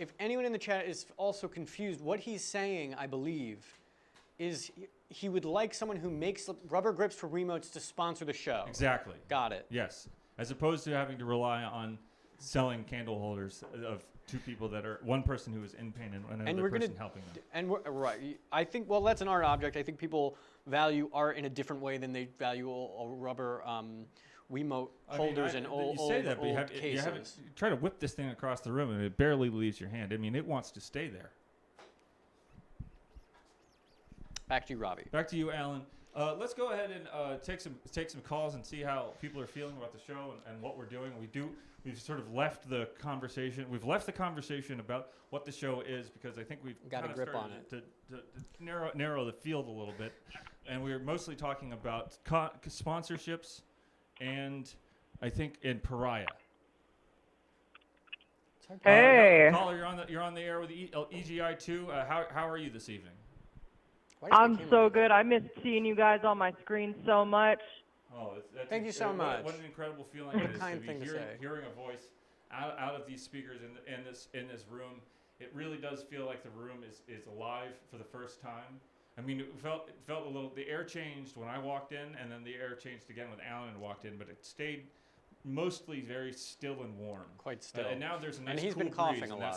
B: If anyone in the chat is also confused, what he's saying, I believe, is he would like someone who makes rubber grips for remotes to sponsor the show.
A: Exactly.
B: Got it.
A: Yes. As opposed to having to rely on selling candle holders of two people that are one person who is in pain and another person helping them.
B: And right. I think, well, that's an art object. I think people value art in a different way than they value a rubber Wiimote holders and old cases.
A: You try to whip this thing across the room and it barely leaves your hand. I mean, it wants to stay there.
B: Back to you, Robbie.
A: Back to you, Allan. Let's go ahead and take some calls and see how people are feeling about the show and what we're doing. We've sort of left the conversation. We've left the conversation about what the show is because I think we've
B: got a grip on it
A: to narrow the field a little bit, and we're mostly talking about sponsorships, and I think in Pariah.
E: Hey,
A: caller, you're on the air with EGI2. How are you this evening?
E: I'm so good. I missed seeing you guys on my screen so much.
A: Oh,
B: thank you so much.
A: What an incredible feeling it is
B: kind
A: to
B: thing
A: be
B: to say.
A: hearing a voice out of these speakers in this room. It really does feel like the room is alive for the first time. I mean, it felt a little. The air changed when I walked in, and then the air changed again when Allan walked in, but it stayed mostly very still and warm.
B: Quite still.
A: And now there's a nice
B: and he's
A: cool
B: been coughing
A: breeze,
B: a
A: and
B: lot.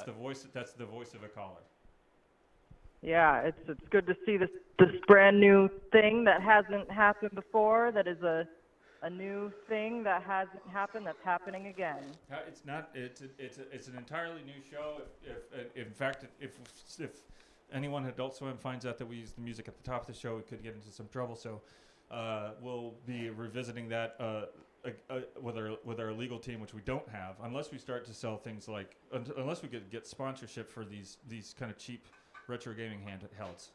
A: That's the voice of a caller.
E: Yeah, it's good to see this brand new thing that hasn't happened before. That is a new thing that hasn't happened. That's happening again.
A: It's not. It's an entirely new show. If in fact, if anyone at Adult Swim finds out that we use the music at the top of the show, we could get into some trouble. So we'll be revisiting that with our legal team, which we don't have, unless we start to sell things like unless we get sponsorship for these kind of cheap retro gaming handhelds.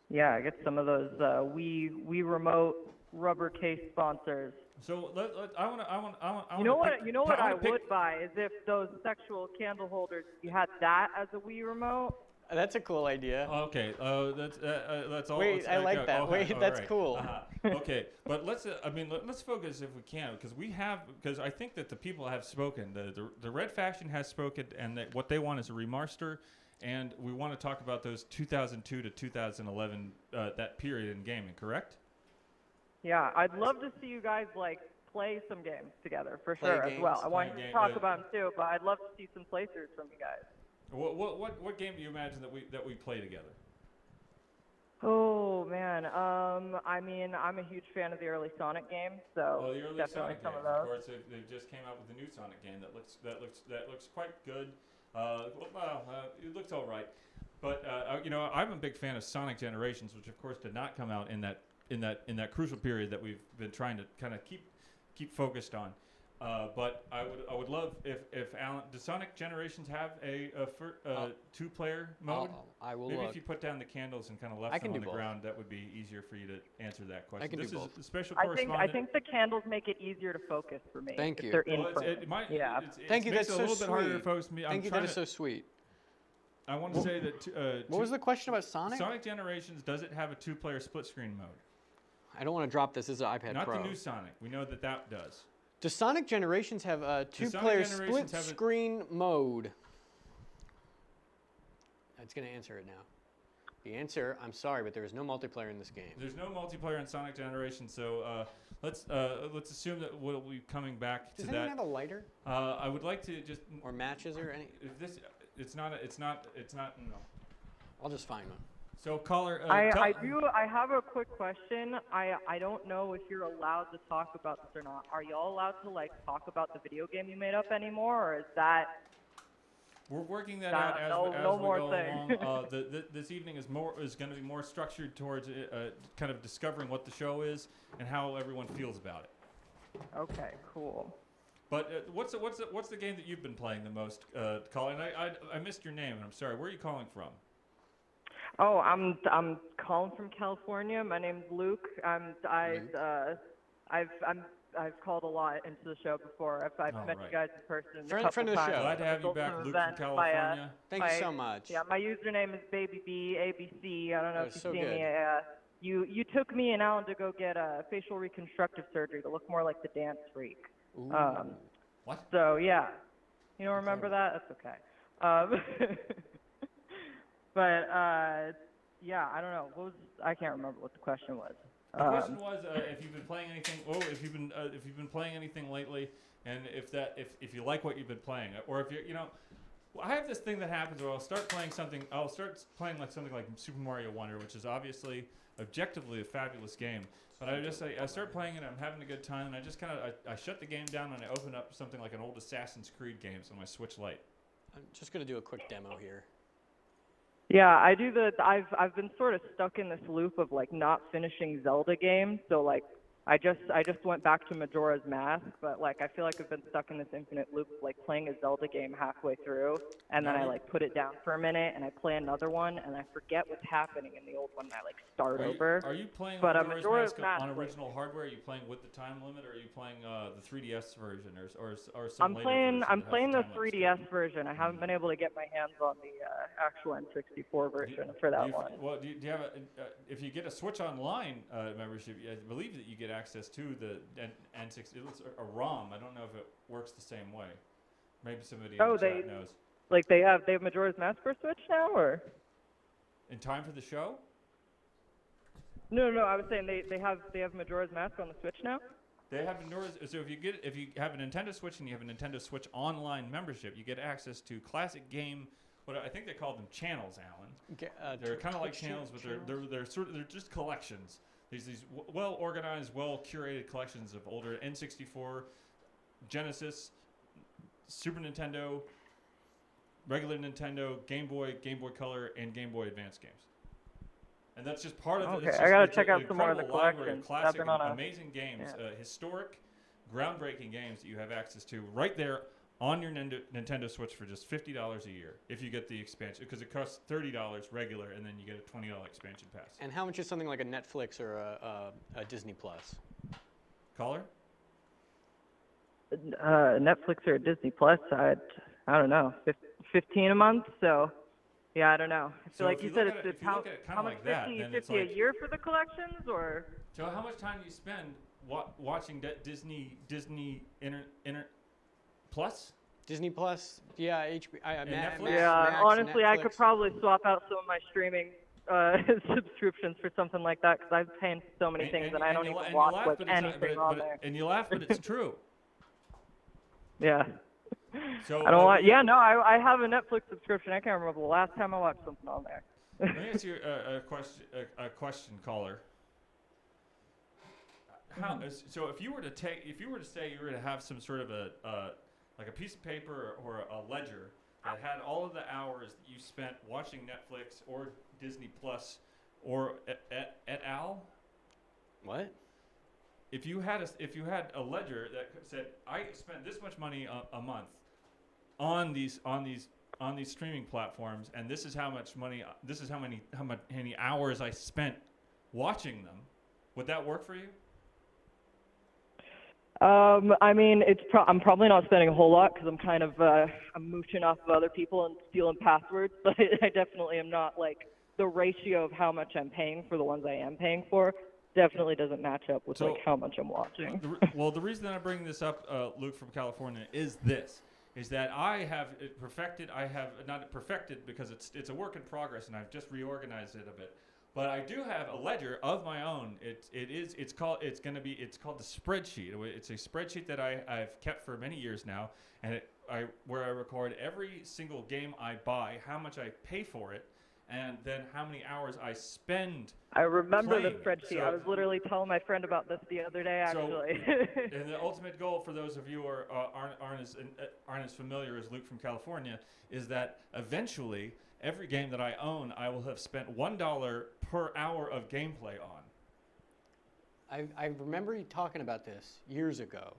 E: Yeah, get some of those Wii remote rubber case sponsors.
A: So I want.
E: You know what I would buy is if those sexual candle holders, you had that as a Wii remote.
B: That's a cool idea.
A: Okay, that's all.
B: Wait, I like that. Wait, that's
A: right.
B: cool.
A: Okay, but let's focus if we can, because I think that the people have spoken. The Red Faction has spoken, and that what they want is a remaster, and we want to talk about those 2002 to 2011 that period in gaming. Correct?
E: Yeah, I'd love to see you guys play some games together for sure as well. I want you to talk about them too, but I'd love to see some playthroughs from you guys.
A: What game do you imagine that we play together?
E: Oh man, I mean, I'm a huge fan of the early Sonic games, so
A: the early
E: definitely
A: Sonic
E: some
A: games.
E: of those.
A: Of course, they just came out with a new Sonic game that looks quite good. It looks all right, but I'm a big fan of Sonic Generations, which of course did not come out in that crucial period that we've been trying to kind of keep focused on. But I would love if Allan, does Sonic Generations have a two-player mode?
B: I will.
A: Maybe if you put down the candles and kind of left them on the ground, that would be easier for you to answer that question.
B: I can
A: this
B: do
A: is
B: both.
A: a special
E: I
A: correspondent.
E: think the candles make it easier to focus for me.
B: Thank
E: if
B: you.
E: They're in
A: Well,
E: frame.
A: yeah.
B: Thank you.
A: Makes
B: That's
A: it a little
B: so
A: bit harder to
B: sweet.
A: focus me.
B: Thank you. That is so sweet.
A: I want to say that.
B: What was the question about Sonic?
A: Sonic Generations, does it have a two-player split-screen mode?
B: I don't want to drop this. This is an iPad
A: Not
B: Pro.
A: the new Sonic. We know that does.
B: Does Sonic Generations have a two-player split-screen mode? It's going to answer it now. The answer, I'm sorry, but there is no multiplayer in this game.
A: There's no multiplayer in Sonic Generations, so let's assume that we'll be coming back to that.
B: Does anyone have a lighter?
A: I would like to just
B: or matches or any.
A: If this, it's not. No.
B: I'll just find one.
A: So caller,
E: I have a quick question. I don't know if you're allowed to talk about this or not. Are y'all allowed to talk about the video game you made up anymore, or is that?
A: We're working that out as we go along. This evening is going to be more structured towards kind of discovering what the show is and how everyone feels about it.
E: Okay, cool.
A: But what's the game that you've been playing the most, caller? And I missed your name, and I'm sorry. Where are you calling from?
E: Oh, I'm calling from California. My name's Luke. I've called a lot into the show before. I've
A: Oh,
E: met
A: right.
E: you guys in person
B: Friend
E: a couple
B: of the
E: times.
B: show.
A: Glad to have you
E: Results
A: back,
E: of
A: Luke from
E: events.
A: California.
B: Thank you so much.
E: Yeah, my username is BabyBABC. I don't know
B: Oh,
E: if you've
B: so
E: seen
B: good.
E: me. You took me and Allan to go get a facial reconstructive surgery to look more like the dance freak.
B: Ooh.
A: What?
E: So yeah, you don't remember that? That's okay. But yeah, I don't know. I can't remember what the question was.
A: The question was if you've been playing anything. Oh, if you've been playing anything lately, and if you like what you've been playing, or if you know. I have this thing that happens where I'll start playing something like something like Super Mario Wonder, which is obviously objectively a fabulous game. But I start playing it, I'm having a good time, and I just kind of I shut the game down and I open up something like an old Assassin's Creed games on my Switch Lite.
B: I'm just gonna do a quick demo here.
E: Yeah, I've been sort of stuck in this loop of like not finishing Zelda games. So like I just went back to Majora's Mask, but like I feel like I've been stuck in this infinite loop of like playing a Zelda game halfway through, and then I like put it down for a minute and I play another one and I forget what's happening in the old one and I like start over.
A: Are you playing
E: But,
A: Majora's
E: Majora's
A: Mask on
E: Mask,
A: original hardware? Are you playing with the time limit, or are you playing the 3DS version, or some
E: I'm
A: later
E: playing
A: version
E: I'm
A: that has
E: playing the
A: time limit
E: 3DS version. I haven't been able to get my hands on the actual N64 version for that one.
A: Well, do you have if you get a Switch Online membership, I believe that you get access to the N60. It's a ROM. I don't know if it works the same way. Maybe somebody in the chat knows.
E: Like they have Majora's Mask for Switch now, or?
A: In time for the show?
E: No, I was saying they have Majora's Mask on the Switch now.
A: They have so if you have a Nintendo Switch and you have a Nintendo Switch Online membership, you get access to classic game. What I think they call them channels, Allan. They're kind of like channels, but they're just collections. These well organized, well curated collections of older N64, Genesis, Super Nintendo, regular Nintendo, Game Boy Color, and Game Boy Advance games. And that's just part of it.
E: Okay, I gotta check out some more of the collections.
A: Classic, amazing games, historic, groundbreaking games that you have access to right there on your Nintendo Switch for just $50 a year if you get the expansion, because it costs $30 regular, and then you get a $20 expansion pass.
B: And how much is something like a Netflix or a Disney Plus?
A: Caller?
E: Netflix or Disney Plus, I don't know, 15 a month. So, yeah, I don't know. I feel like you said it's how much,
A: like that,
E: 50 a year for the collections, or?
A: So how much time do you spend watching Disney Plus?
B: Disney Plus, yeah, HBO,
A: Netflix?
E: Yeah, honestly,
B: Netflix.
E: I could probably swap out some of my streaming subscriptions for something like that, because I've paying so many things and I don't even watch like anything on there.
A: And you laugh, but it's true.
E: Yeah.
A: So
E: I don't want. Yeah, no, I have a Netflix subscription. I can't remember the last time I watched something on there.
A: Let me ask you a question, caller. So if you were to say you were to have some sort of like a piece of paper or a ledger that had all of the hours that you spent watching Netflix or Disney Plus or et al.
B: What?
A: If you had a ledger that said I spent this much money a month on these streaming platforms, and this is how much money, this is how many hours I spent watching them, would that work for you?
E: I mean, I'm probably not spending a whole lot because I'm kind of I'm mooching off of other people and stealing passwords, but I definitely am not like the ratio of how much I'm paying for the ones I am paying for definitely doesn't match up with like how much I'm watching.
A: The reason that I'm bringing this up, Luke from California, is that I have perfected. I have not perfected because it's a work in progress, and I've just reorganized it a bit. But I do have a ledger of my own. It's called the Spreadsheet. It's a spreadsheet that I've kept for many years now, and where I record every single game I buy, how much I pay for it, and then how many hours I spend.
E: I remember the
A: playing.
E: spreadsheet. I was literally telling my friend about this the other day, actually.
A: And the ultimate goal for those of you who aren't as familiar as Luke from California is that eventually every game that I own, I will have spent $1 per hour of gameplay on.
B: I remember you talking about this years ago.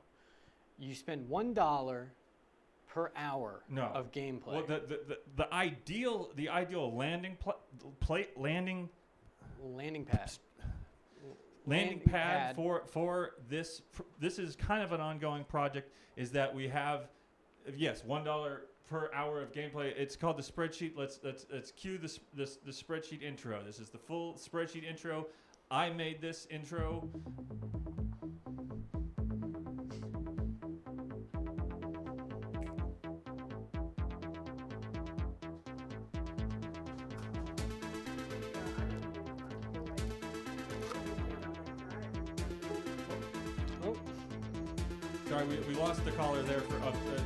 B: You spend $1 per hour
A: No.
B: of gameplay.
A: Well, the ideal landing landing
B: pad.
A: landing pad for this is kind of an ongoing project, is that we have $1 per hour of gameplay. It's called the spreadsheet. Let's cue the spreadsheet intro. This is the full spreadsheet intro. I made this intro. Sorry, we lost the caller there.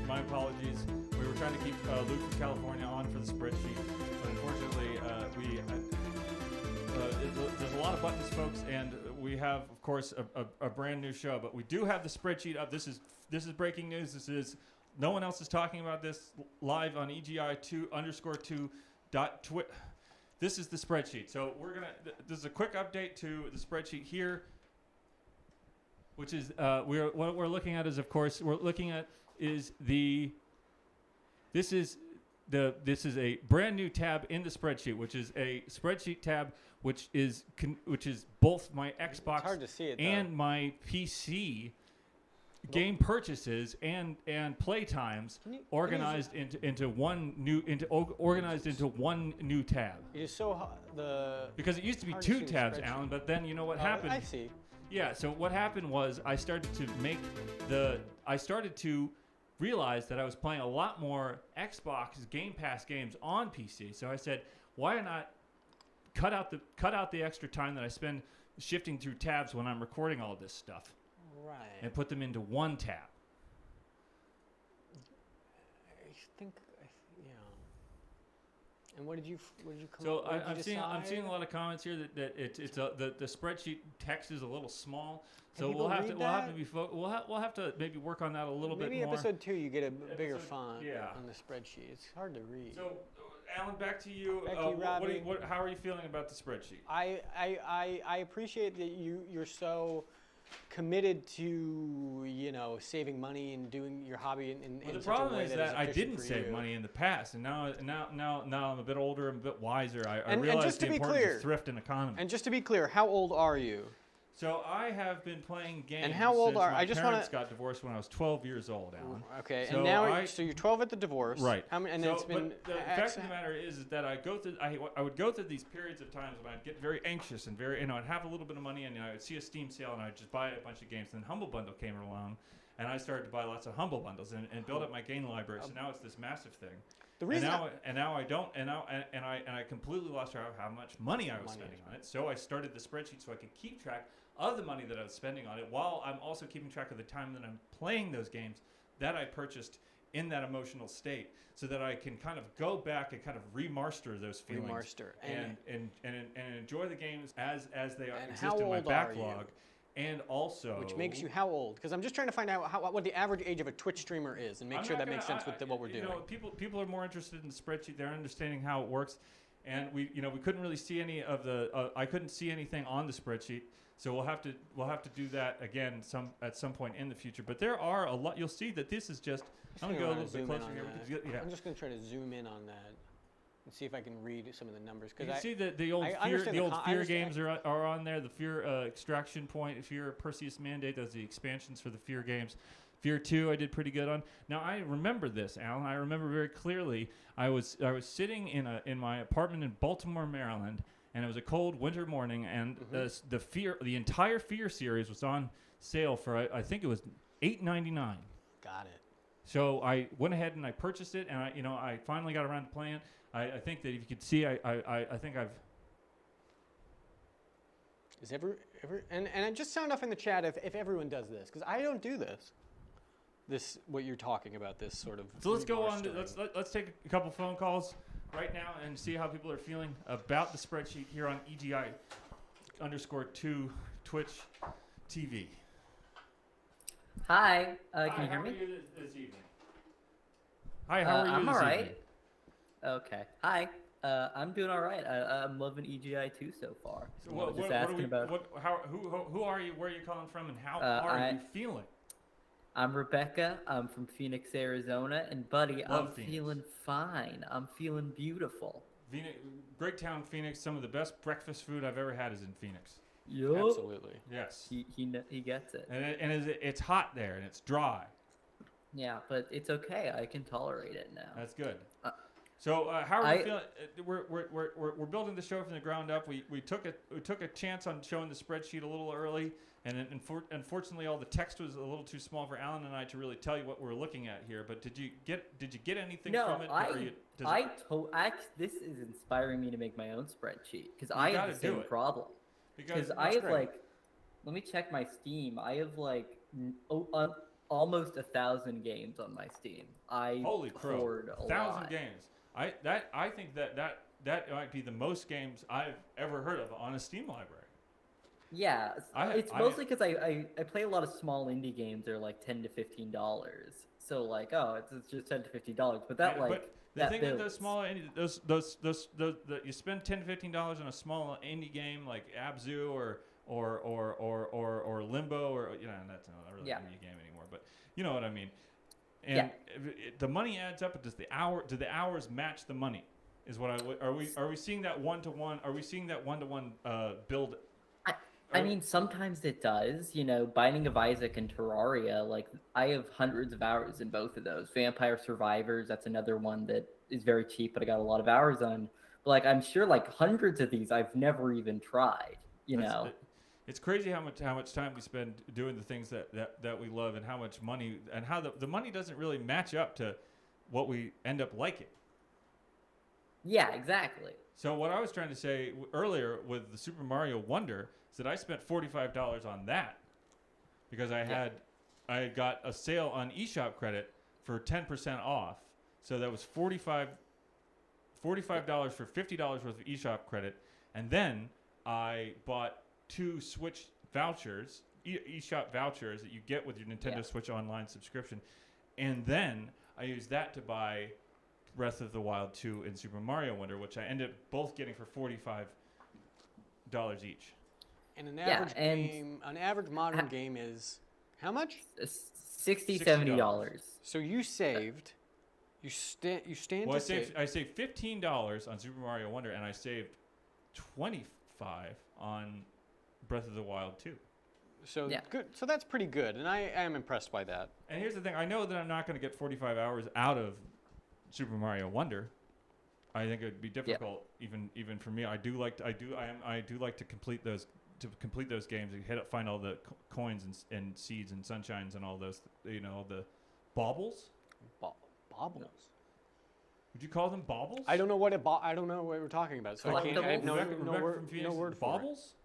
A: My apologies. We were trying to keep Luke from California on for the spreadsheet, but unfortunately, there's a lot of buttons, folks, and we have, of course, a brand new show. But we do have the spreadsheet up. This is breaking news. No one else is talking about this live on EGI2_2. This is the spreadsheet. So this is a quick update to the spreadsheet here, which is what we're looking at is, of course, this is a brand new tab in the spreadsheet, which is a spreadsheet tab, which is both my Xbox
B: It's hard to see it,
A: and my PC game purchases and play times organized into one new tab.
B: It is so
A: Because it used to be
B: hard
A: two
B: see the
A: tabs,
B: spreadsheet.
A: Alan, but then you know what happened?
B: I see.
A: Yeah, so what happened was I started to realize that I was playing a lot more Xbox Game Pass games on PC. So I said, why not cut out the extra time that I spend shifting through tabs when I'm recording all this stuff,
B: Right.
A: and put them into one tab.
B: I think, yeah. And what did you come
A: So
B: up with?
A: I'm seeing a lot of comments here that the spreadsheet text is a little small. So
B: people read that?
A: we'll have to maybe work on that a little bit
B: Maybe
A: more.
B: episode 2 you get a bigger font
A: yeah.
B: on the spreadsheet. It's hard to read.
A: So, Alan, back to you.
B: Back to you, Robbie.
A: How are you feeling about the spreadsheet?
B: I appreciate that you're so committed to saving money and doing your hobby in
A: Well, the
B: such a
A: problem
B: way
A: is
B: that
A: that I
B: efficient
A: didn't
B: for
A: save
B: you.
A: money in the past, and now I'm a bit older, I'm a bit wiser. I
B: And
A: realize
B: just
A: the
B: to be
A: importance
B: clear-
A: of thrift and economy.
B: And just to be clear, how old are you?
A: So I have been playing games
B: And how old
A: since
B: are-
A: my
B: I just
A: parents
B: wanna-
A: got divorced when I was 12 years old, Alan.
B: Okay,
A: So
B: and now
A: I-
B: so you're 12 at the divorce.
A: Right.
B: How many? And then it's been.
A: But the fact of the matter is that I would go through these periods of times when I'd get very anxious and very, I'd have a little bit of money and I would see a Steam sale and I'd just buy a bunch of games. Then Humble Bundle came along, and I started to buy lots of Humble Bundles and build up my game library. So now it's this massive thing.
B: The reason
A: Now I completely lost track of how much money I was spending on it. So I started the spreadsheet so I could keep track of the money that I was spending on it, while I'm also keeping track of the time that I'm playing those games that I purchased in that emotional state, so that I can kind of go back and kind of remaster those feelings and enjoy the games as they exist in my backlog. And also,
B: which makes you how old? Because I'm just trying to find out what the average age of a Twitch streamer is, and make sure that makes sense with what we're doing.
A: People are more interested in the spreadsheet. They're understanding how it works, and we couldn't really see any of the. I couldn't see anything on the spreadsheet, so we'll have to do that again at some point in the future. But there are a lot. You'll see that this is just. I'm gonna go a little bit closer here. Yeah.
B: I'm just gonna try to zoom in on that and see if I can read some of the numbers.
A: You can see that the old Fear games are on there. The Fear Extraction Point, Fear Perseus Mandate. Those are the expansions for the Fear games. Fear 2 I did pretty good on. Now I remember this, Alan. I remember very clearly. I was sitting in my apartment in Baltimore, Maryland, and it was a cold winter morning, and the entire Fear series was on sale for I think it was $8.99.
B: Got it.
A: So I went ahead and I purchased it, and I finally got around to playing it. I think that if you could see, I think I've.
B: Is and just sound off in the chat if everyone does this, because I don't do this. This what you're talking about, this sort of.
A: So let's go on. Let's take a couple phone calls right now and see how people are feeling about the spreadsheet here on EGI_2 Twitch TV.
F: Hi, can you hear me?
A: How are you this evening? Hi, how are you
F: I'm
A: this
F: all
A: evening?
F: right. Okay. Hi. I'm doing all right. I'm loving EGI 2 so far.
A: So
F: I was just asking about.
A: who are you? Where are you calling from? And how are you feeling?
F: I'm Rebecca. I'm from Phoenix, Arizona, and buddy,
A: Love
F: I'm
A: Phoenix.
F: feeling fine. I'm feeling beautiful.
A: Phoenix, great town, Phoenix. Some of the best breakfast food I've ever had is in Phoenix.
F: Yup.
B: Absolutely.
A: Yes.
F: He gets it.
A: And it's hot there and it's dry.
F: Yeah, but it's okay. I can tolerate it now.
A: That's good.
F: Uh,
A: So how are we feeling? We're building the show from the ground up. We took a chance on showing the spreadsheet a little early, and unfortunately all the text was a little too small for Allan and I to really tell you what we're looking at here. But did you get anything from it?
F: This is inspiring me to make my own spreadsheet because I have the same problem. Because I have let me check my Steam. I have almost 1,000 games on my Steam.
A: Holy crow!
F: poured a
A: 1,000
F: lot.
A: games. I think that might be the most games I've ever heard of on a Steam library.
F: Yeah, it's mostly because I play a lot of small indie games. They're like $10 to $15. So it's just $10 to $15. But that
A: thing that those small indie, those you spend $10 to $15 on a small indie game like Abzu or Limbo or that's not really an indie game anymore, but you know what I mean. And the money adds up. Does the hours match the money? Is what are we seeing that one-to-one? Are we seeing that one-to-one build?
F: I mean, sometimes it does. Binding of Isaac and Terraria. I have hundreds of hours in both of those. Vampire Survivors. That's another one that is very cheap, but I got a lot of hours on. But I'm sure hundreds of these I've never even tried.
A: It's crazy how much time we spend doing the things that we love, and how much money, and how the money doesn't really match up to what we end up liking.
F: Yeah, exactly.
A: So what I was trying to say earlier with the Super Mario Wonder is that I spent $45 on that because I got a sale on eShop credit for 10% off. So that was $45 for $50 worth of eShop credit, and then I bought 2 Switch vouchers, eShop vouchers that you get with your Nintendo Switch Online subscription, and then I used that to buy Breath of the Wild 2 and Super Mario Wonder, which I ended up both getting for $45 each.
B: And an average modern game is how much?
F: $60, $70.
B: So you saved. You stand
A: Well,
B: to save.
A: I saved $15 on Super Mario Wonder, and I saved $25 on Breath of the Wild 2.
B: So good. So that's pretty good, and I am impressed by that.
A: And here's the thing: I know that I'm not going to get 45 hours out of Super Mario Wonder. I think it would be difficult, even for me. I do like to complete those games and find all the coins and seeds and sunshines and all those, the baubles.
B: Baubles.
A: Would you call them baubles?
B: I don't know what I don't know what we're talking about. So I have no word for
A: baubles.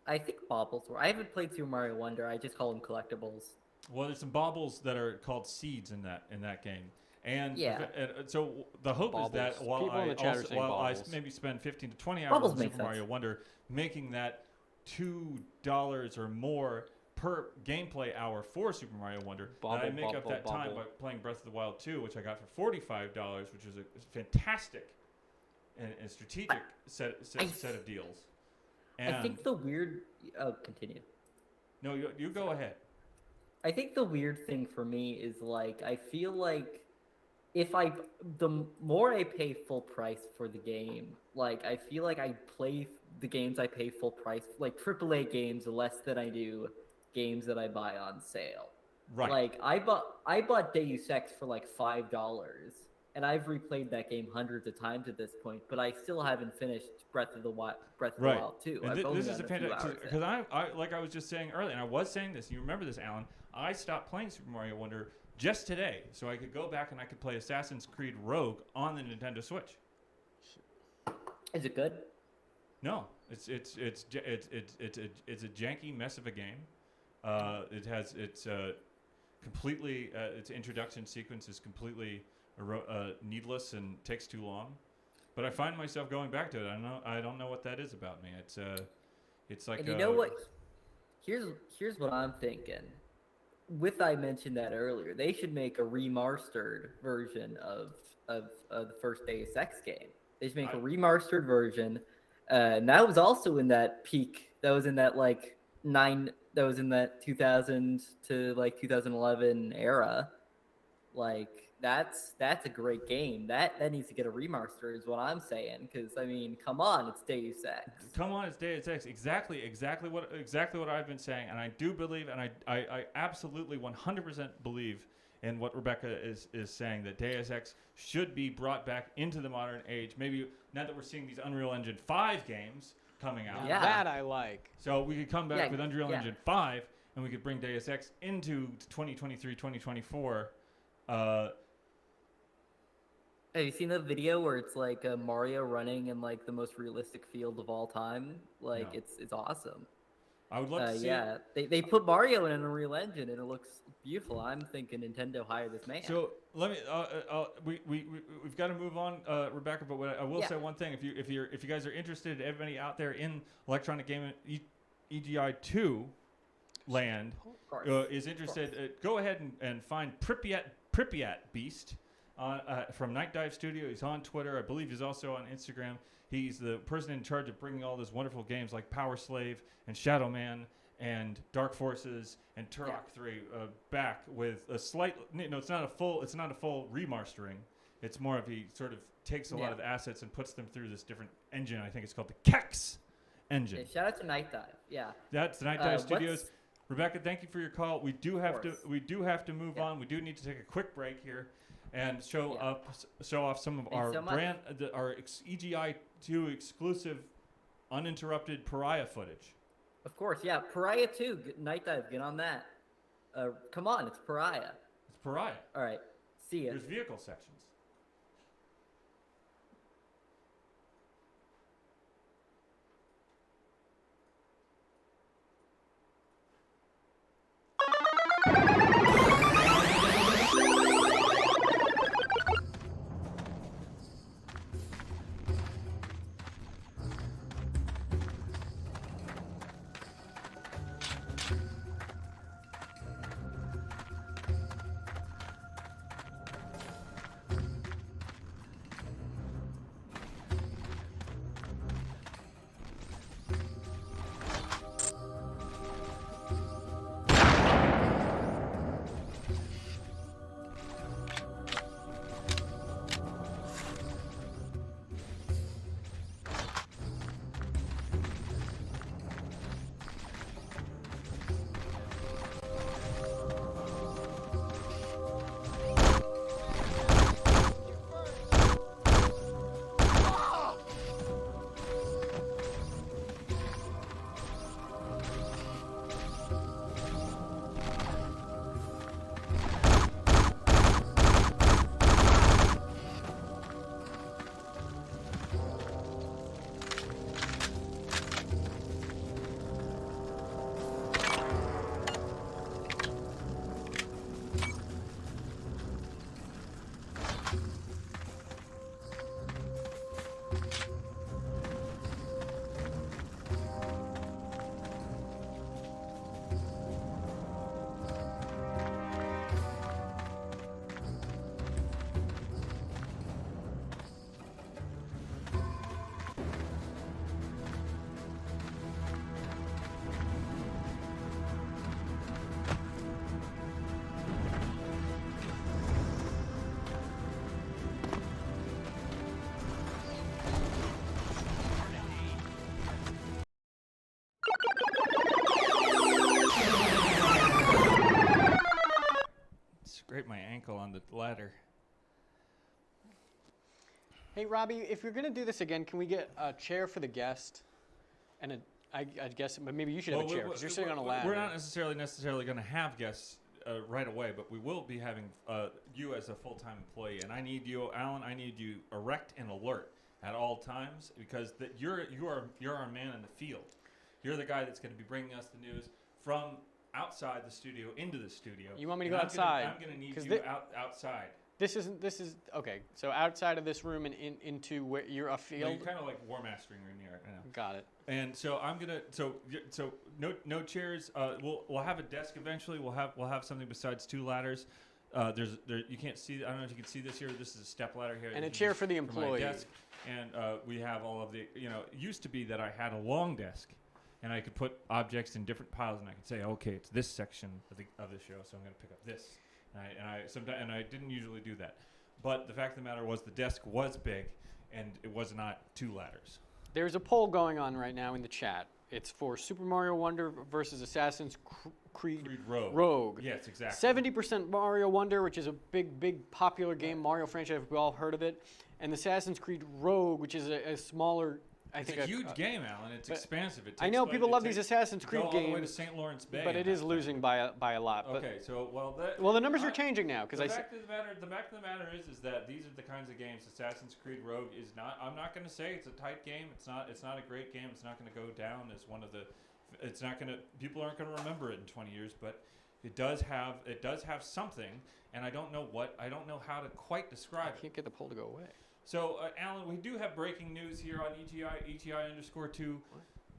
F: I think baubles were. I haven't played Super Mario Wonder. I just call them collectibles.
A: Well, there's some baubles that are called seeds in that game. And so the hope
B: Baubles.
A: is that while I maybe spend 15 to 20 hours
F: Baubles
A: on
F: make
A: Super Mario Wonder, making that $2 or more per gameplay hour for Super Mario Wonder, I make up that time by playing Breath of the Wild 2, which I got for $45, which is a fantastic and strategic set of deals. And
F: I think the weird... Oh, continue.
A: No, you go ahead.
F: I think the weird thing for me is I feel like the more I pay full price for the game, I feel like I play the games I pay full price, AAA games, less than I do games that I buy on sale.
A: Right.
F: I bought Deus Ex for $5, and I've replayed that game hundreds of times at this point, but I still haven't finished Breath of the Wild 2.
A: And this is a fantastic, because I was just saying earlier, and I was saying this, you remember this, Allan, I stopped playing Super Mario Wonder just today, so I could go back and I could play Assassin's Creed Rogue on the Nintendo Switch.
F: Is it good?
A: No, it's a janky mess of a game. Its introduction sequence is completely needless and takes too long. But I find myself going back to it. I don't know what that is about me. It's like.
F: And you know what? Here's what I'm thinking. I mentioned that earlier. They should make a remastered version of the first Deus Ex game. They should make a remastered version, and that was also in that peak. That was in that 9 that was in that 2000 to like 2011 era. Like that's a great game. That needs to get a remaster is what I'm saying. Because I mean, come on, it's Deus Ex.
A: Come on, it's Deus Ex. Exactly what I've been saying, and I do believe, and I absolutely 100% believe in what Rebecca is saying, that Deus Ex should be brought back into the modern age. Maybe now that we're seeing these Unreal Engine 5 games coming out.
B: Now that I like.
A: So we could come back with Unreal Engine 5, and we could bring Deus Ex into 2023, 2024.
F: Have you seen the video where it's like Mario running in like the most realistic field of all time? Like
A: No.
F: it's awesome.
A: I would love to see it.
F: They put Mario in an Unreal Engine and it looks beautiful. I'm thinking Nintendo hire this man.
A: So let me we've got to move on, Rebecca. But what I will say one thing: if you guys are interested, everybody out there in electronic gaming EGI 2 land is interested, go ahead and find Pripyat Beast from Night Dive Studio. He's on Twitter. I believe he's also on Instagram. He's the person in charge of bringing all those wonderful games like Power Slave and Shadow Man and Dark Forces and Turok 3 back with a slight. It's not a full remastering. It's more of he sort of takes a lot of the assets and puts them through this different engine. I think it's called the Kex engine.
F: Yeah, shout out to Night Dive. Yeah.
A: That's Night Dive Studios. Rebecca, thank you for your call. We do have to move on. We do need to take a quick break here and show off some of our EGI 2 exclusive uninterrupted Pariah footage.
F: Of course, yeah. Pariah 2, Night Dive, get on that. Come on, it's Pariah.
A: It's Pariah.
F: All right, see ya.
A: There's vehicle sections. Scrape my ankle on the ladder.
B: Hey, Robbie, if you're going to do this again, can we get a chair for the guest? And I guess, but maybe you should have a chair because you're sitting on a ladder.
A: We're not necessarily going to have guests right away, but we will be having you as a full-time employee. And I need you, Allan. I need you erect and alert at all times because you're our man in the field. You're the guy that's going to be bringing us the news from outside the studio into the studio.
B: You want me to go outside?
A: I'm going to need you outside.
B: This is okay. So outside of this room and into where you're a field.
A: Well, you're kind of like War Mastering room here. I know.
B: Got it.
A: And so I'm gonna so no chairs. We'll have a desk eventually. We'll have something besides two ladders. You can't see. I don't know if you can see this here. This is a step ladder here.
B: And a chair for the employee.
A: My desk. And we have all of the. It used to be that I had a long desk, and I could put objects in different piles, and I could say, okay, it's this section of the show, so I'm going to pick up this. And I didn't usually do that. But the fact of the matter was the desk was big, and it was not 2 ladders.
B: There's a poll going on right now in the chat. It's for Super Mario Wonder versus Assassin's Creed Rogue.
A: Yes, exactly.
B: 70% Mario Wonder, which is a big popular game, Mario franchise. We've all heard of it. And the Assassin's Creed Rogue, which is a smaller.
A: It's a huge game, Alan. It's expansive.
B: I know people love these Assassin's Creed games.
A: All the way to St. Lawrence Bay.
B: But it is losing by a lot.
A: Okay, so
B: the numbers are changing now because
A: the fact of the matter is that these are the kinds of games Assassin's Creed Rogue is not. I'm not going to say it's a tight game. It's not a great game. It's not going to go down as one of the. It's not going to. People aren't going to remember it in 20 years, but it does have something, and I don't know how to quite describe it.
B: I can't get the poll to go away.
A: So, Alan, we do have breaking news here on ETI_2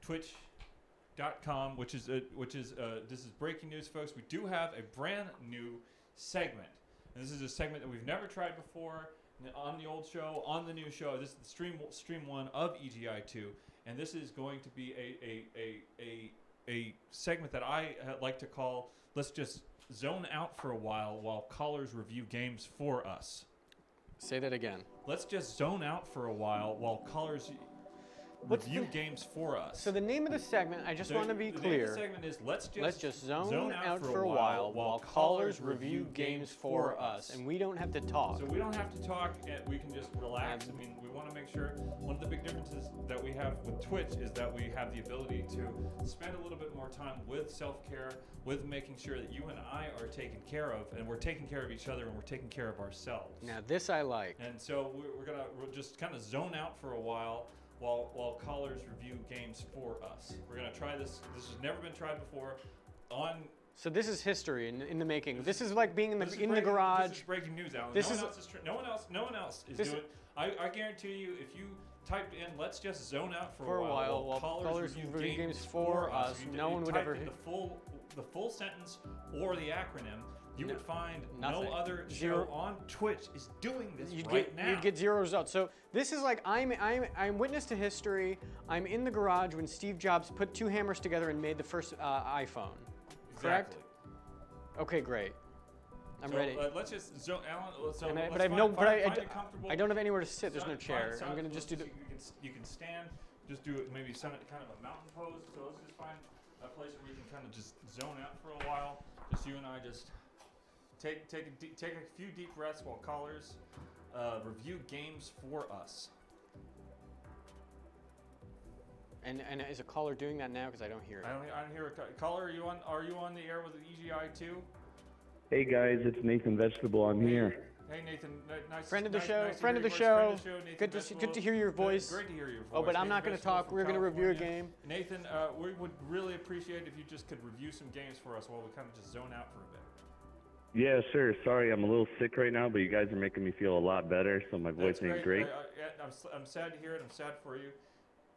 A: Twitch.com, which is this is breaking news, folks. We do have a brand new segment, and this is a segment that we've never tried before on the old show, on the new show. This is the stream 1 of ETI2, and this is going to be a segment that I like to call "Let's Just Zone Out for a while callers review games for us."
B: Say that again.
A: Let's just zone out for a while callers review games for us.
B: So the name of the segment, I just want to be clear.
A: The name of the segment is Let's just
B: zone out for a while callers review games for us. And we don't have to talk.
A: So we don't have to talk. We can just relax. I mean, we want to make sure one of the big differences that we have with Twitch is that we have the ability to spend a little bit more time with self-care, with making sure that you and I are taken care of, and we're taking care of each other, and we're taking care of ourselves.
B: Now this I like.
A: And so we'll just kind of zone out for a while callers review games for us. We're gonna try this. This has never been tried before.
B: So this is history in the making. This is like being in the garage.
A: This is breaking news, Alan. No one else is doing it. I guarantee you, if you typed in "Let's just zone out for a while callers review games for us," no one would ever hit the full sentence or the acronym. You would find
B: nothing.
A: No other show on Twitch is doing this now.
B: You'd get 0 results. So this is like I'm witness to history. I'm in the garage when Steve Jobs put 2 hammers together and made the first iPhone. Correct?
A: Exactly.
B: Okay, great. I'm ready.
A: Let's just zone, Alan. So
B: I don't have anywhere to sit. There's no chair. I'm gonna just do the.
A: You can stand. Just do it. Maybe kind of a mountain pose. So let's just find a place where we can kind of just zone out for a while. Just you and I just. Take a few deep breaths while callers review games for us.
B: And is a caller doing that now? Because I don't hear it.
A: I don't hear a caller. Are you on the air with EGI2?
G: Hey guys, it's Nathan Vegetable. I'm here.
A: Hey Nathan, nice.
B: Friend of the show.
A: Nice
B: Friend of the show. Good to hear your voice.
A: Great to hear your voice.
B: Oh, but I'm not going to talk. We're going to review a game.
A: Nathan, we would really appreciate if you just could review some games for us while we kind of just zone out for a bit.
G: Yeah, sure. Sorry, I'm a little sick right now, but you guys are making me feel a lot better, so my voice ain't great.
A: I'm sad to hear it. I'm sad for you.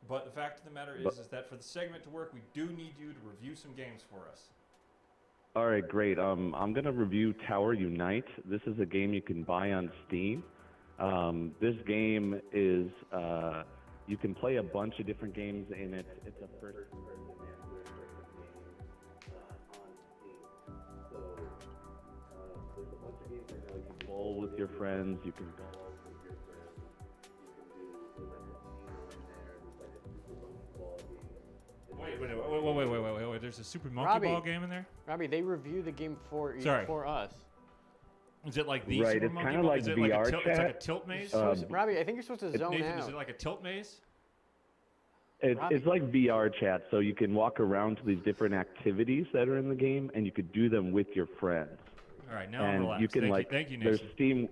A: But the fact of the matter is that for the segment to work, we do need you to review some games for us.
G: All right, great. I'm going to review Tower Unite. This is a game you can buy on Steam. This game is, you can play a bunch of different games in it. It's a first-person bowl with your friends. You can golf with your friends. You can do like a casino in there. There's like a super monkey ball game.
A: Wait. There's a Super Monkey Ball game in there?
B: Robbie, they review the game for us.
A: Is it like the
G: Right,
A: Super
G: it's
A: Monkey
G: kind of
A: Ball?
G: like
A: Is it
G: VR
A: like
G: chat.
A: It's like a tilt maze?
B: Robbie, I think you're supposed to zone
A: Nathan,
B: out.
A: is it like a tilt maze?
G: It's like VR chat, so you can walk around to these different activities that are in the game, and you could do them with your friends.
A: All right, now I'm relaxed.
G: You can
A: Thank you, Nathan.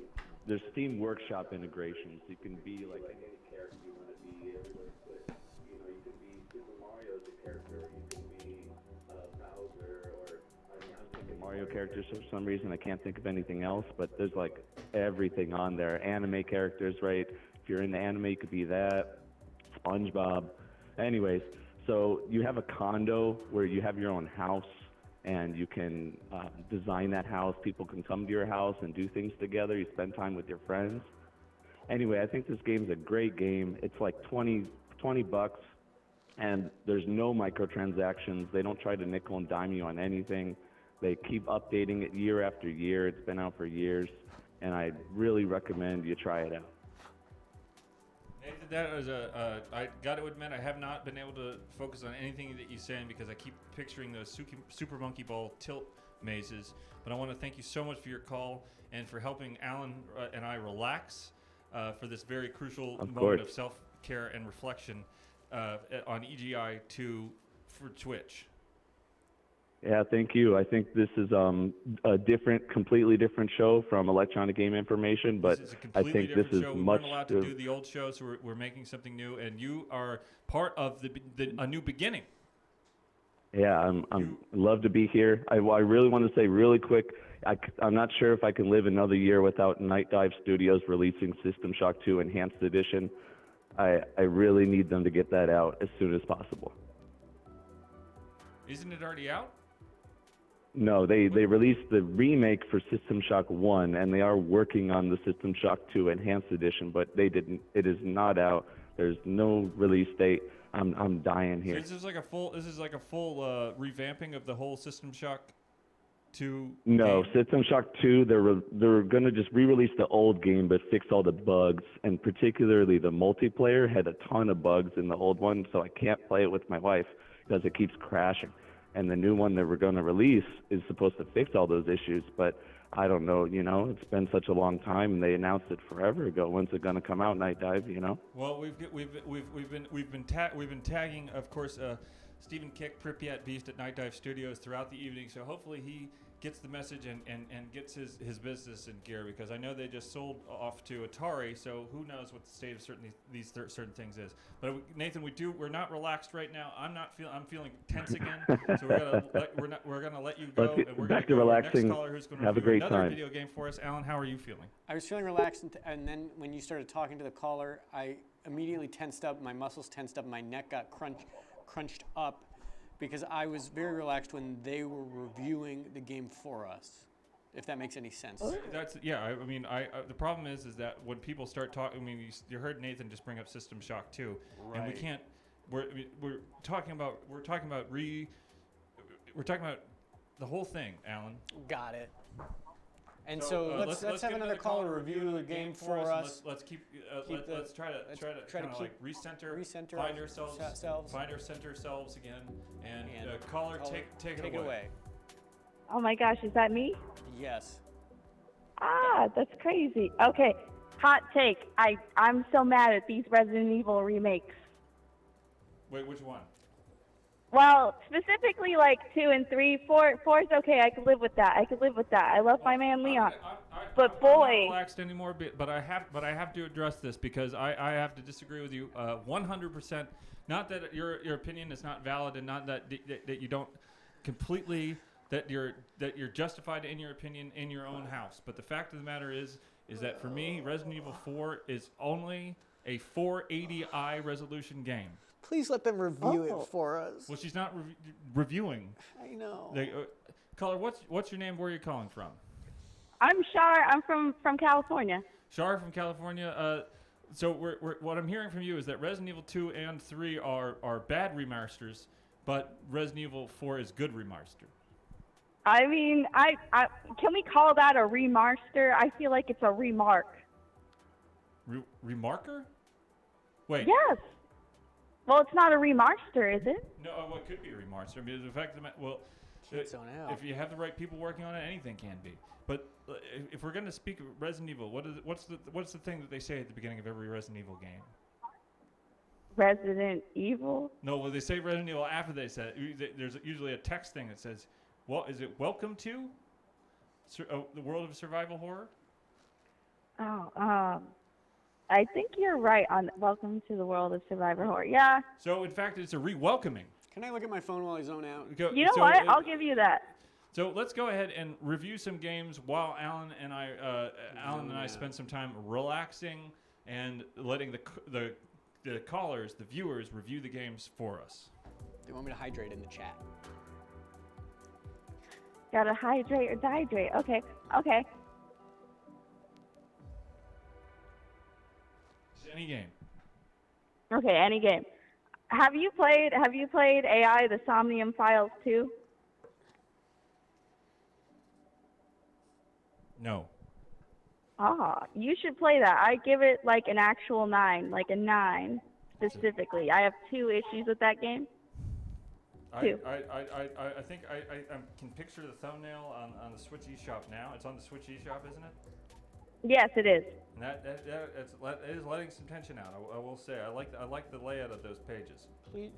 G: there's Steam Workshop integrations. You can be like any character you want to be. Everybody put, you can be Super Mario as a character, or you can be Bowser, or I'm thinking Mario characters for some reason. I can't think of anything else, but there's like everything on there. Anime characters, right? If you're into anime, you could be that. SpongeBob. Anyways, so you have a condo where you have your own house, and you can design that house. People can come to your house and do things together. You spend time with your friends. Anyway, I think this game's a great game. It's like $20. and there's no microtransactions. They don't try to nickel and dime you on anything. They keep updating it year after year. It's been out for years, and I really recommend you try it out.
A: Nathan, that was I got to admit, I have not been able to focus on anything that you're saying because I keep picturing those Super Monkey Ball tilt mazes. But I want to thank you so much for your call and for helping Allan and I relax for this very crucial moment of self-care and reflection on EGI 2 for Twitch.
G: Yeah, thank you. I think this is a completely different show from Electronic Game Information, but
A: This is a
G: I
A: completely
G: think this
A: different
G: is
A: show. We
G: much.
A: weren't allowed to do the old show, so we're making something new, and you are part of a new beginning.
G: Yeah, I'm love to be here. I really want to say really quick, I'm not sure if I can live another year without Night Dive Studios releasing System Shock 2 Enhanced Edition. I really need them to get that out as soon as possible.
A: Isn't it already out?
G: No, they released the remake for System Shock 1, and they are working on the System Shock 2 Enhanced Edition, but they didn't. It is not out. There's no release date. I'm dying here.
A: So this is like a full revamping of the whole System Shock 2.
G: No,
A: game?
G: System Shock 2. They're gonna just re-release the old game, but fix all the bugs, and particularly the multiplayer had a ton of bugs in the old one, so I can't play it with my wife because it keeps crashing. And the new one that we're going to release is supposed to fix all those issues, but I don't know, it's been such a long time, and they announced it forever ago. When's it going to come out, Night Dive,
A: Well, we've been tagging, of course, Stephen Kick, Pripyat Beast at Night Dive Studios throughout the evening, so hopefully he gets the message and gets his business in gear, because I know they just sold off to Atari, so who knows what the state of these certain things is. But Nathan, we're not relaxed right now. I'm feeling tense again. So we're gonna let you go, and we're
G: back
A: gonna
G: to
A: go
G: relaxing.
A: To our next caller who's going to
G: Have a
A: review
G: great
A: another
G: time.
A: video game for us. Allan, how are you feeling?
B: I was feeling relaxed, and then when you started talking to the caller, I immediately tensed up. My muscles tensed up. My neck got crunched up, because I was very relaxed when they were reviewing the game for us, if that makes any sense.
A: The problem is that when people start talking, you heard Nathan just bring up System Shock 2,
B: right.
A: And we can't. We're talking about the whole thing, Allan.
B: Got it. And so let's have another caller review the game for us.
A: Let's try to recenter, find our center selves again, and caller, take it away.
H: Oh my gosh, is that me?
B: Yes.
H: Ah, that's crazy. Okay, hot take. I'm so mad at these Resident Evil remakes.
A: Wait, which one?
H: Well, specifically like 2 and 3. 4 is okay. I could live with that. I love my man Leon. But
A: I'm
H: boy,
A: not relaxed anymore. But I have to address this because I have to disagree with you 100%. Not that your opinion is not valid, and not that you don't completely that you're justified in your opinion in your own house. But the fact of the matter is that for me, Resident Evil 4 is only a 480i resolution game.
B: Please let them review it for us.
A: Well, she's not reviewing.
B: I know.
A: Caller, what's your name? Where are you calling from?
H: I'm Shar. I'm from California.
A: Shar from California. So what I'm hearing from you is that Resident Evil 2 and 3 are bad remasters, but Resident Evil 4 is good remaster.
H: I mean, I can we call that a remaster? I feel like it's a remark.
A: Remarker? Wait.
H: Yes. Well, it's not a remaster, is it?
A: No, it could be a remaster. I mean, the fact that if you have the right people working on it, anything can be. But if we're going to speak of Resident Evil, what's the thing that they say at the beginning of every Resident Evil game?
H: Resident Evil?
A: No, well, they say Resident Evil after they said it. There's usually a text thing that says, "Well, is it welcome to the world of survival horror?"
H: Oh, I think you're right on Welcome to the World of Survivor Horror. Yeah.
A: So, in fact, it's a re-welcoming.
B: Can I look at my phone while I zone out?
H: You know what? I'll give you that.
A: So let's go ahead and review some games while Allan and I spend some time relaxing and letting the callers, the viewers, review the games for us.
B: They want me to hydrate in the chat.
H: Gotta hydrate or dehydrate. Okay.
A: Any game.
H: Okay, any game. Have you played AI the Somnium Files 2?
A: No.
H: You should play that. I give it like an actual 9, like a 9 specifically. I have 2 issues with that game.
A: I think I can picture the thumbnail on the Switch eShop now. It's on the Switch eShop, isn't it?
H: Yes, it is.
A: And it is letting some tension out. I will say I like the layout of those pages.
B: Please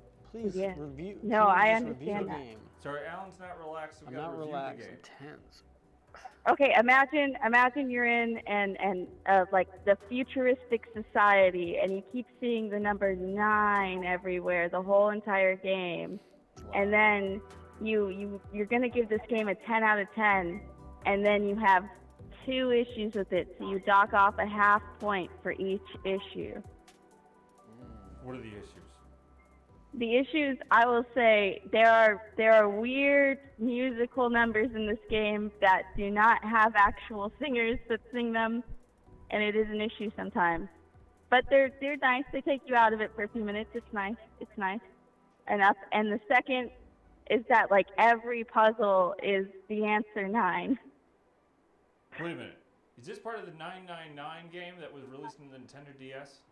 H: Yeah.
B: review.
H: No,
B: please
H: I
B: just review
H: understand
B: the
H: that.
B: game.
A: Sorry, Alan's not relaxed. So we
B: I'm
A: gotta
B: not
A: review
B: relaxed.
A: the game.
B: I'm tense.
H: Okay, imagine you're in and like the futuristic society, and you keep seeing the number 9 everywhere the whole entire game, and then you're gonna give this game a 10 out of 10, and then you have 2 issues with it, so you dock off a half point for each issue.
A: What are the issues?
H: The issues, I will say, there are weird musical numbers in this game that do not have actual singers that sing them, and it is an issue sometimes. But they're nice. They take you out of it for a few minutes. It's nice. It's nice. And the second is that like every puzzle is the answer 9.
A: Wait a minute. Is this part of the 999 game that was released in the Nintendo DS?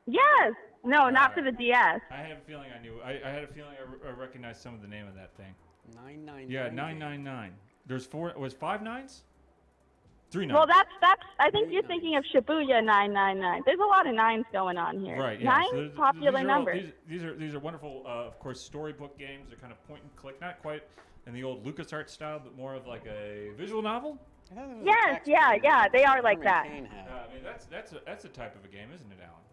H: Yes. No, not for the DS.
A: I have a feeling I knew. I had a feeling I recognized some of the name of that thing.
B: 999.
A: Yeah, 999. There's 4. Was 5 nines? 3 nines.
H: Well, that's. I think you're thinking of Shibuya 999. There's a lot of 9s going on here.
A: Right. Yeah.
H: 9
A: So
H: is popular number.
A: These are wonderful. Of course, storybook games. They're kind of point and click, not quite in the old LucasArts style, but more of like a visual novel.
H: Yes. Yeah. They are like that.
A: I mean, that's a type of a game, isn't it, Alan?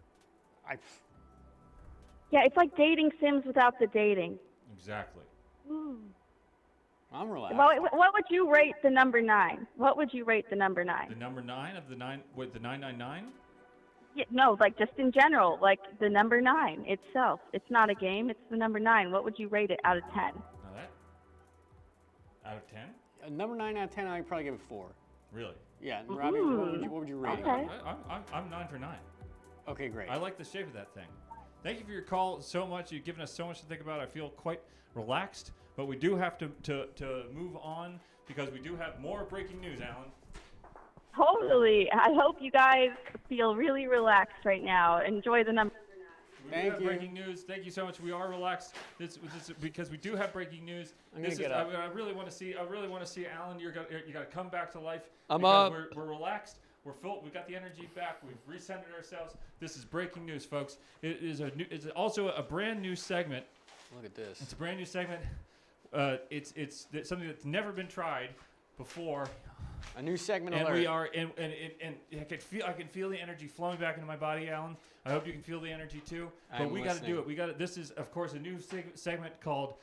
H: Yeah, it's like dating Sims without the dating.
A: Exactly.
B: I'm relaxed.
H: Well, what would you rate the number 9? What would you rate the number 9?
A: The number 9 of the 9 with the 999.
H: Yeah, no, like just in general, like the number 9 itself. It's not a game. It's the number 9. What would you rate it out of 10?
A: Now that out of 10.
B: Number 9 out of 10, I'd probably give it 4.
A: Really?
B: Yeah, Robbie, what would you rate it?
H: Okay.
A: I'm 9 for 9.
B: Okay, great.
A: I like the shape of that thing. Thank you for your call so much. You've given us so much to think about. I feel quite relaxed, but we do have to move on because we do have more breaking news, Alan.
H: Totally. I hope you guys feel really relaxed right now. Enjoy the number.
A: We do have breaking news. Thank you so much. We are relaxed. This because we do have breaking news.
B: I'm gonna get up.
A: I really want to see. Alan. You got to come back to life.
B: I'm
A: because
B: up.
A: We're relaxed. We're full. We got the energy back. We've recentered ourselves. This is breaking news, folks. It is it's also a brand new segment.
B: Look at this.
A: It's a brand new segment. It's something that's never been tried before.
B: A new segment
A: and
B: alert.
A: we are and I can feel the energy flowing back into my body, Alan. I hope you can feel the energy too. But we got to do it. This is of course a new segment called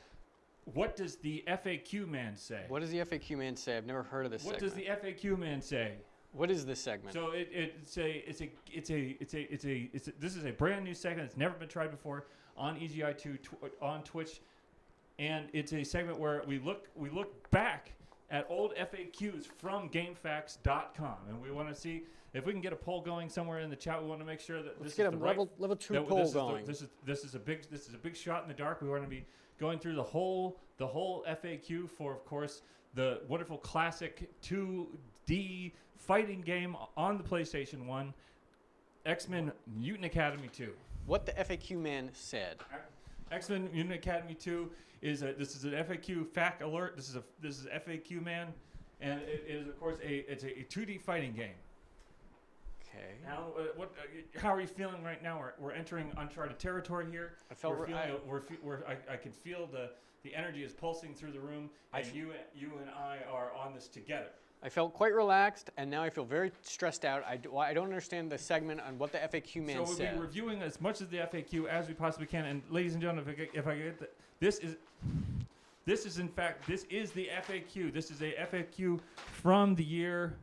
A: "What Does the FAQ Man Say?"
B: What does the FAQ man say? I've never heard of this segment.
A: What does the FAQ Man say?
B: What is this segment?
A: So this is a brand new segment that's never been tried before on EGI2 on Twitch, and it's a segment where we look back at old FAQs from GameFAQs.com, and we want to see if we can get a poll going somewhere in the chat. We want to make sure that
B: Let's get a level 2 poll going.
A: This is a big shot in the dark. We want to be going through the whole FAQ for, of course, the wonderful classic 2D fighting game on the PlayStation 1, X-Men Mutant Academy 2.
B: What the FAQ man said.
A: X-Men Mutant Academy 2 is an FAQ fact alert. This is FAQ man, and it is of course a 2D fighting game.
B: Okay.
A: Now, how are you feeling right now? We're entering uncharted territory here. I can feel the energy is pulsing through the room, and you and I are on this together.
B: I felt quite relaxed, and now I feel very stressed out. I don't understand the segment on what the FAQ man said.
A: So we'll be reviewing as much of the FAQ as we possibly can. And ladies and gentlemen, if I get this is the FAQ. This is a FAQ from the year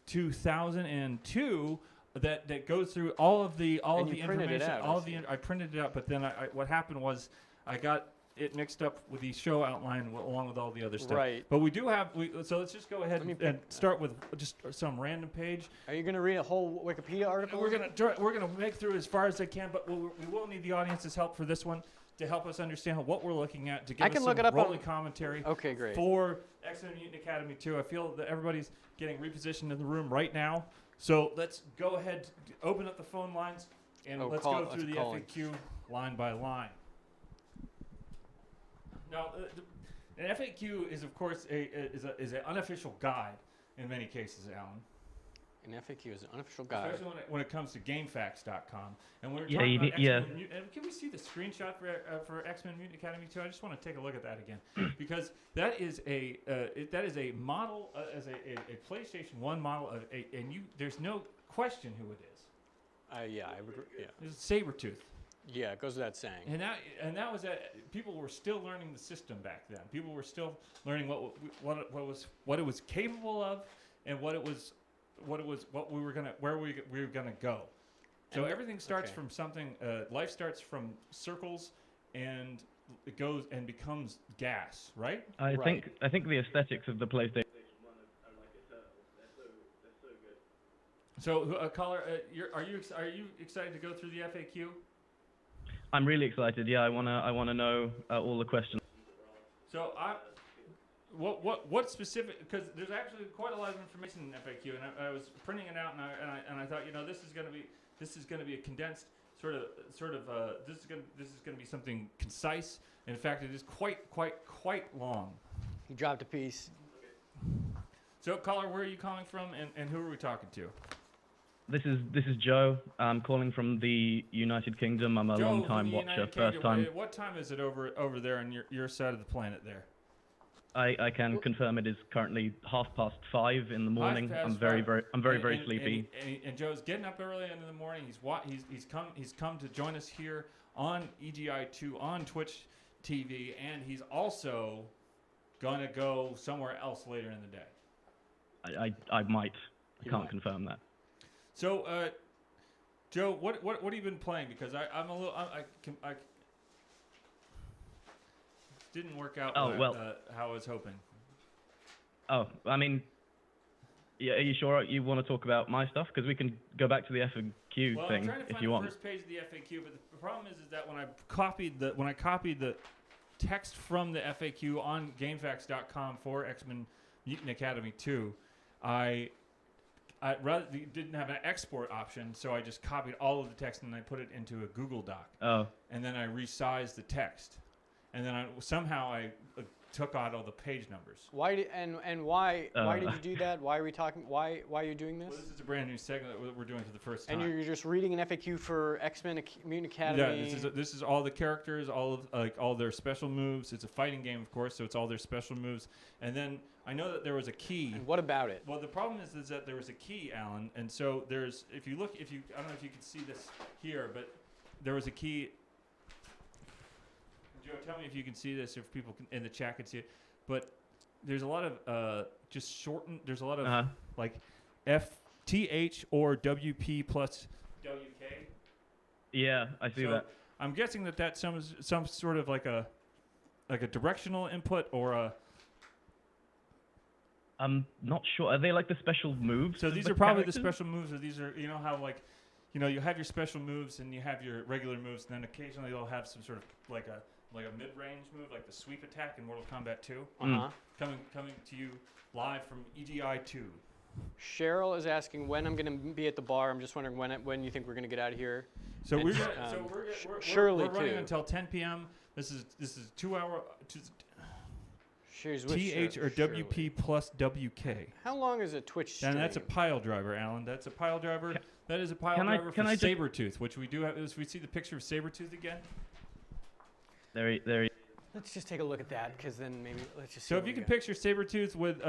A: 2002 that goes through all of the information.
B: I printed it out,
A: I printed it out, but then what happened was I got it mixed up with the show outline along with all the other stuff.
B: Right.
A: But we do have. So let's just go ahead
B: Let me
A: and start with just some random page.
B: Are you going to read a whole Wikipedia article?
A: We're gonna make through as far as I can, but we will need the audience's help for this one to help us understand what we're looking at, to give
B: I
A: us
B: can
A: some
B: look it up on-
A: rolling commentary.
B: Okay, great.
A: For X-Men Mutant Academy 2. I feel that everybody's getting repositioned in the room right now. So let's go ahead, open up the phone lines, and let's go through the FAQ line by line. Now, an FAQ is, of course, is an unofficial guide in many cases, Alan.
B: An FAQ is an unofficial guide.
A: Especially when it comes to GameFAQs.com. And when we're
I: Yeah,
A: talking
I: you
A: about
I: need-
A: X-Men Mutant, and can we see the screenshot for X-Men Mutant Academy 2? I just want to take a look at that again, because that is a model, as a PlayStation 1 model of there's no question who it is.
B: Yeah, I would. Yeah.
A: It's Sabretooth.
B: Yeah, it goes without saying.
A: And that was people were still learning the system back then. People were still learning what it was capable of, and where we were gonna go. So everything starts from something. Life starts from circles, and it goes and becomes gas, right?
I: I think the aesthetics of the PlayStation 1 are like eternal. They're so good.
A: So, caller, are you excited to go through the FAQ?
I: I'm really excited. Yeah, I wanna know all the questions.
A: So what specific? Because there's actually quite a lot of information in FAQ, and I was printing it out, and I thought, this is gonna be a condensed sort of this is gonna be something concise. And in fact, it is quite long.
B: He dropped a piece.
A: So, caller, where are you calling from, and who are we talking to?
I: This is Joe. I'm calling from the United Kingdom. I'm a
A: Joe,
I: long-time
A: from the
I: watcher.
A: United
I: First
A: Kingdom.
I: time.
A: What time is it over there on your side of the planet there?
I: I can confirm it is currently 5:30 in the morning. I'm
A: 5:30.
I: very sleepy.
A: And Joe's getting up early in the morning. He's come to join us here on EGI2 on Twitch TV, and he's also gonna go somewhere else later in the day.
I: I might. I can't confirm that.
A: So, Joe, what have you been playing? Because I'm a little I didn't work out how I was hoping.
I: Oh, I mean, yeah. Are you sure you want to talk about my stuff? Because we can go back to the FAQ
A: Well,
I: thing
A: I'm trying to
I: if
A: find
I: you
A: the
I: want.
A: first page of the FAQ, but the problem is that when I copied the text from the FAQ on GameFAQs.com for X-Men Mutant Academy 2, I rather didn't have an export option, so I just copied all of the text and I put it into a Google Doc.
I: Oh.
A: And then I resized the text, and then I took out all the page numbers.
B: Why did you do that? Why are we talking? Why are you doing this?
A: Well, this is a brand new segment that we're doing for the first time.
B: And you're just reading an FAQ for X-Men Mutant Academy.
A: Yeah, this is all the characters, all their special moves. It's a fighting game, of course, so it's all their special moves. And then I know that there was a key.
B: And what about it?
A: Well, the problem is that there was a key, Alan, and so there's I don't know if you can see this here, but there was a key. Joe, tell me if you can see this, if people in the chat can see it. But there's a lot of just shortened. There's a lot of like FTH or WP plus WK.
I: Yeah, I see that.
A: I'm guessing that's some sort of like a directional input or a.
I: I'm not sure. Are they like the special moves?
A: So these are probably the special moves, or these are how you have your special moves and you have your regular moves, and then occasionally they'll have some sort of like a mid-range move, like the sweep attack in Mortal Kombat 2. Coming to you live from EGI 2.
B: Cheryl is asking when I'm going to be at the bar. I'm just wondering when you think we're going to get out of here.
A: So we're running until 10 p.m. This is 2 hour. TH or WP plus WK.
B: How long is a Twitch stream?
A: And that's a pile driver, Alan. That's a pile driver. That is a pile driver for Sabretooth, which we do have. As we see the picture of Sabretooth again.
I: There.
B: Let's just take a look at that, because then maybe let's just.
A: So if you can picture Sabretooth with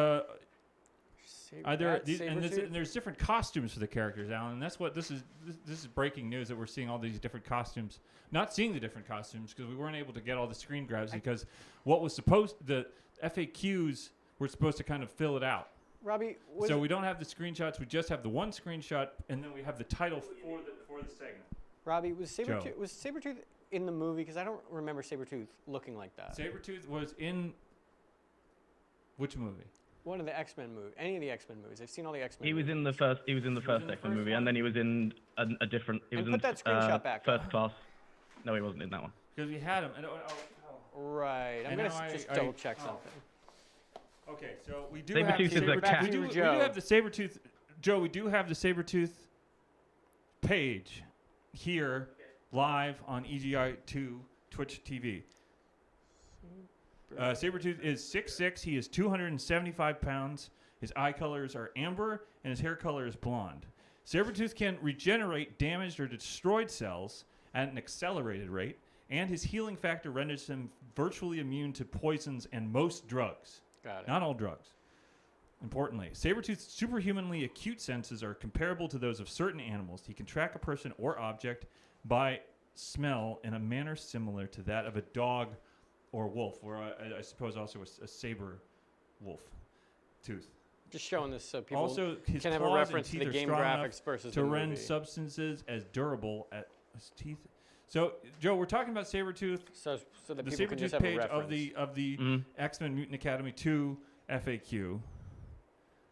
A: either these, and there's different costumes for the characters, Alan. And that's what this is. This is breaking news that we're seeing all these different costumes. Not seeing the different costumes because we weren't able to get all the screen grabs because what was the FAQs were supposed to kind of fill it out.
B: Robbie,
A: so we don't have the screenshots. We just have the one screenshot, and then we have the title for the segment.
B: Robbie, was Sabretooth in the movie? Because I don't remember Sabretooth looking like that.
A: Sabretooth was in which movie?
B: One of the X-Men movies. Any of the X-Men movies. I've seen all the X-Men
I: He was
B: movies.
I: in the first. He was in the first
A: the
I: X-Men
A: first
I: movie,
A: one?
I: and then he was in a different. He
B: And
I: was
B: put
I: in
B: that screenshot back up.
I: First Class. No, he wasn't in that one.
A: Because we had him.
B: Right. I'm
A: And
B: going
A: now
B: to just
A: I-
B: double check something.
A: Okay, so we do
I: Sabretooth
A: have
I: is a
A: Sabretooth.
I: cat.
A: We do
B: Joe.
A: have the Sabretooth. Joe, we do have the Sabretooth page here live on EGI2 Twitch TV. Sabretooth is 6'6". He is 275 pounds. His eye colors are amber, and his hair color is blonde. Sabretooth can regenerate damaged or destroyed cells at an accelerated rate, and his healing factor renders him virtually immune to poisons and most drugs.
B: Got it.
A: Not all drugs. Importantly, Sabretooth's superhumanly acute senses are comparable to those of certain animals. He can track a person or object by smell in a manner similar to that of a dog or wolf, or I suppose also a saber wolf tooth.
B: Just showing this so people
A: Also, his
B: can have a
A: claws and
B: reference to
A: teeth
B: the
A: are
B: game
A: strong enough
B: graphics versus
A: to
B: the
A: rend
B: movie.
A: substances as durable as his teeth. So, Joe, we're talking about Sabretooth,
B: So that
A: the
B: people can just
A: Sabretooth
B: have a
A: page
B: reference.
A: of the X-Men Mutant Academy 2 FAQ.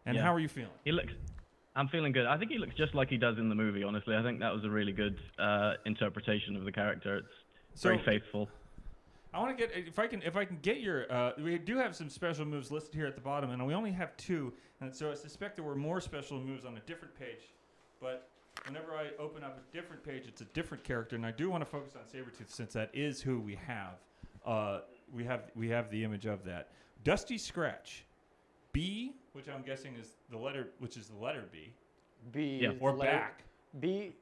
A: And
I: Yeah.
A: how are you feeling?
I: I'm feeling good. I think he looks just like he does in the movie. Honestly, I think that was a really good interpretation of the character. It's very faithful.
A: I want to get if I can get your. We do have some special moves listed here at the bottom, and we only have 2, and so I suspect there were more special moves on a different page. But whenever I open up a different page, it's a different character, and I do want to focus on Sabretooth since that is who we have. We have the image of that. Dusty Scratch, B, which I'm guessing is the letter B.
B: B.
I: Yeah.
B: is
A: Or
B: the letter-
A: back.
B: B.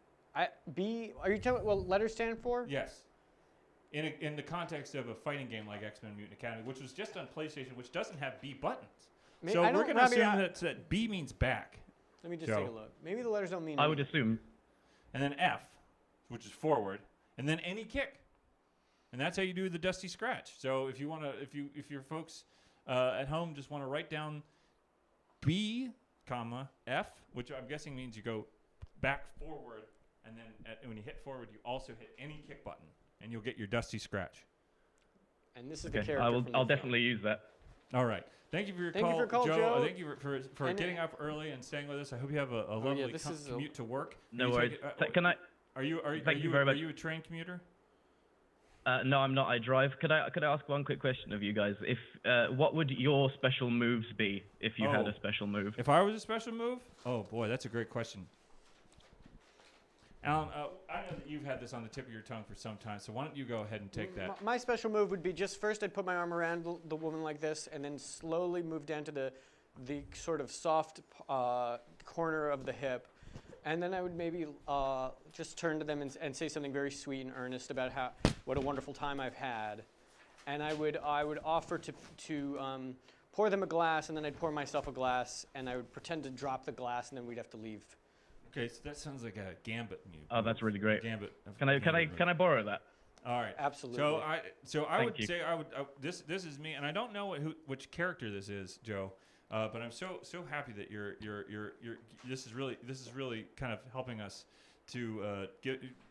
B: B. Are you telling what letters stand for?
A: Yes. In the context of a fighting game like X-Men Mutant Academy, which was just on PlayStation, which doesn't have B buttons. So
B: I
A: we're
B: don't-
A: going to
B: Robbie,
A: assume that B means back.
B: Let me just
A: Joe.
B: take a look. Maybe the letters don't mean.
I: I would
B: anything.
I: assume.
A: And then F, which is forward, and then any kick. And that's how you do the Dusty Scratch. So if you want to, if your folks at home just want to write down B, comma, F, which I'm guessing means you go back forward, and then when you hit forward, you also hit any kick button, and you'll get your Dusty Scratch.
B: And this is the
I: Okay,
B: character.
I: I'll
B: from the
I: definitely use that.
A: All right. Thank you for your
B: Thank you
A: call,
B: for your call, Joe.
A: Thank you for
B: And
A: getting up early and staying with us. I hope you have a lovely
B: this is a-
A: commute to work.
I: No
A: You
I: worries.
A: take it-
I: Can I?
A: Are you
I: Thank you very much.
A: Are you a train commuter?
I: No, I'm not. I drive. Could I ask one quick question of you guys? If what would your special moves be if you had
A: Oh.
I: a special move?
A: If I was a special move? Oh boy, that's a great question. Allan, I know that you've had this on the tip of your tongue for some time, so why don't you go ahead and take that?
B: My special move would be just first I'd put my arm around the woman like this, and then slowly move down to the sort of soft corner of the hip, and then I would maybe just turn to them and say something very sweet and earnest about what a wonderful time I've had, and I would offer to pour them a glass, and then I'd pour myself a glass, and I would pretend to drop the glass, and then we'd have to leave.
A: Okay, so that sounds like a gambit move.
I: Oh, that's really great.
A: Gambit.
I: Can I borrow that?
A: All right.
B: Absolutely.
A: So I
I: Thank
A: would
I: you.
A: say this is me, and I don't know which character this is, Joe, but I'm so happy that you're this is really kind of helping us to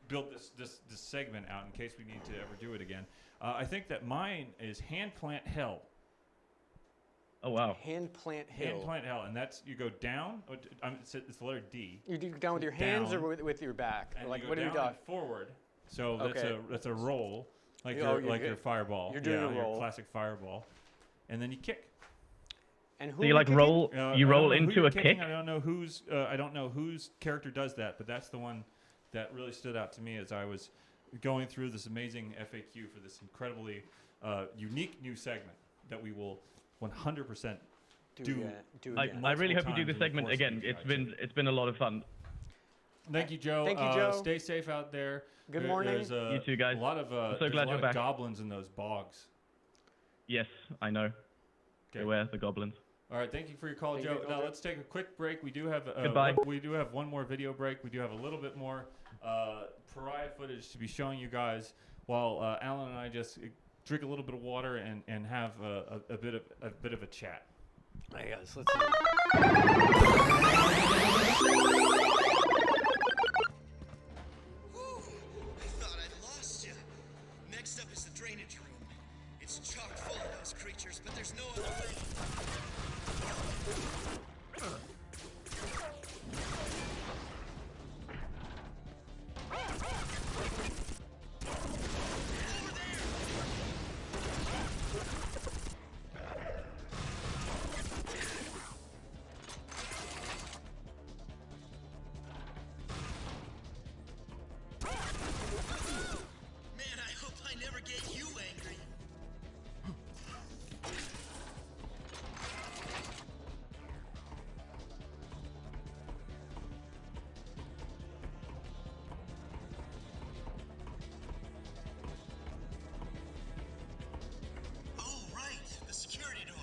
A: build this segment out in case we need to ever do it again. I think that mine is hand plant hell.
I: Oh wow.
B: Hand plant hill.
A: Hand plant hell, and that's you go down. It's the letter D.
B: You do down with your hands
A: Down.
B: or with your back?
A: And
B: Like
A: you go
B: what do you
A: down
B: do?
A: and forward. So
B: Okay.
A: that's a roll, like
B: Oh,
A: your fireball.
B: you're doing a
A: your
B: roll.
A: classic fireball, and then you kick.
B: And who
I: So you
B: are
I: like
B: kicking?
I: roll?
A: I
I: You
A: don't
I: roll
A: know who
I: into
A: you're
I: a
A: kicking.
I: kick?
A: I don't know whose character does that, but that's the one that really stood out to me as I was going through this amazing FAQ for this incredibly unique new segment that we will 100% do.
B: Do
I: I
B: again.
I: really hope you
A: multiple
I: do the
A: times in the
I: segment
A: course of
I: again.
A: the
I: It's been a lot of fun.
A: Thank you, Joe.
B: Thank you, Joe.
A: Stay safe out there.
B: Good morning.
A: There's
I: You too, guys.
A: A lot of
I: I'm so
A: there's
I: glad
A: a lot
I: you're
A: of
I: back.
A: goblins in those bogs.
I: Yes, I know.
A: Okay.
I: Beware the goblins.
A: All right, thank you for your call,
B: Thank you
A: Joe.
B: for your
A: Now
B: call, Joe.
A: let's take a quick break. We do have
I: Goodbye.
A: we do have one more video break. We do have a little bit more pariah footage to be showing you guys while Allan and I just drink a little bit of water and have a bit of a chat.
B: Yes, let's see.
J: I thought I'd lost you. those creatures, but there's no other way. Man, I hope I never get you angry. Oh, right, the security door.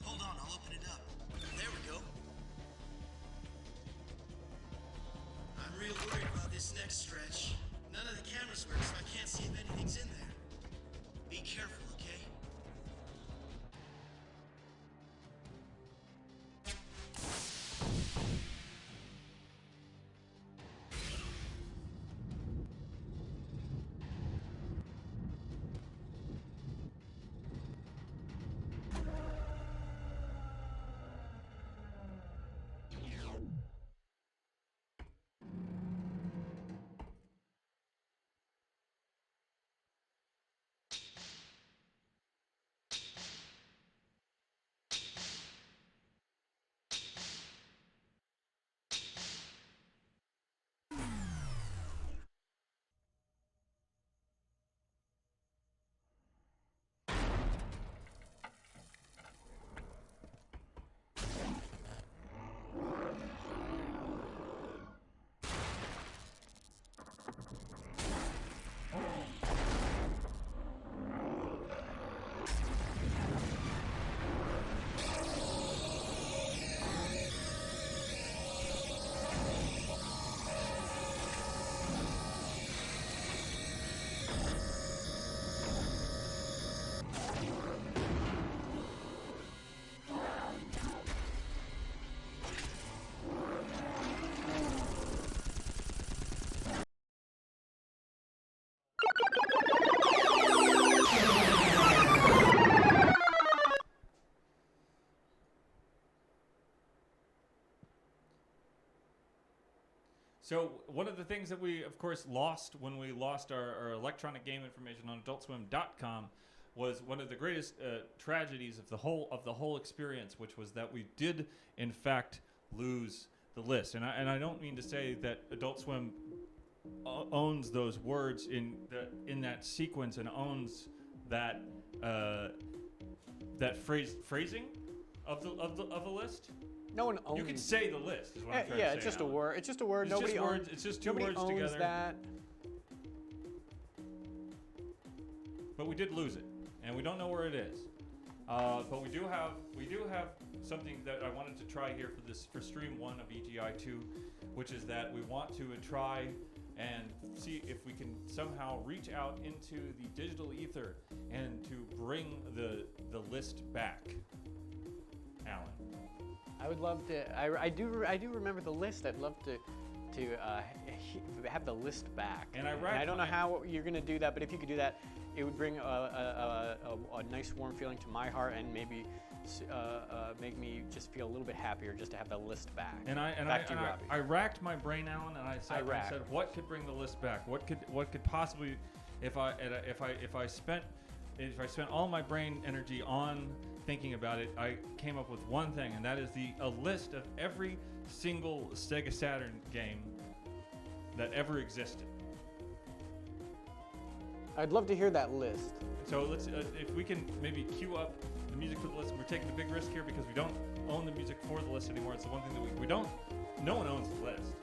J: Hold on, I'll open it up. There we go. I'm real worried about this next stretch. None of the cameras work, so I can't see if anything's in there. Be careful, okay?
A: So one of the things that we, of course, lost when we lost our electronic game information on AdultSwim.com was one of the greatest tragedies of the whole experience, which was that we did, in fact, lose the list. And I don't mean to say that Adult Swim owns those words in that sequence and owns that phrasing of a list.
B: No one owns.
A: You could say the list. Is what I'm trying
B: yeah,
A: to say,
B: it's just a
A: Allan.
B: word. It's just a word.
A: It's
B: Nobody
A: just
B: owns.
A: words. It's just two
B: Nobody
A: words
B: owns
A: together.
B: that.
A: But we did lose it, and we don't know where it is. But we do have something that I wanted to try here for stream 1 of EGI 2, which is that we want to try and see if we can somehow reach out into the digital ether and to bring the list back. Allan.
B: I would love to. I do remember the list. I'd love to have the list back.
A: And
B: I don't know how you're going to do that, but if you could do that, it would bring a nice warm feeling to my heart and maybe make me just feel a little bit happier just to have the list back.
A: And I racked my brain, Allan, and I said, what could bring the list back? What could possibly, if I spent all my brain energy on thinking about it, I came up with one thing, and that is a list of every single Sega Saturn game that ever existed.
B: I'd love to hear that list.
A: So let's, if we can maybe cue up the music for the list. We're taking a big risk here because we don't own the music for the list anymore. It's the one thing that we don't. No one owns the list.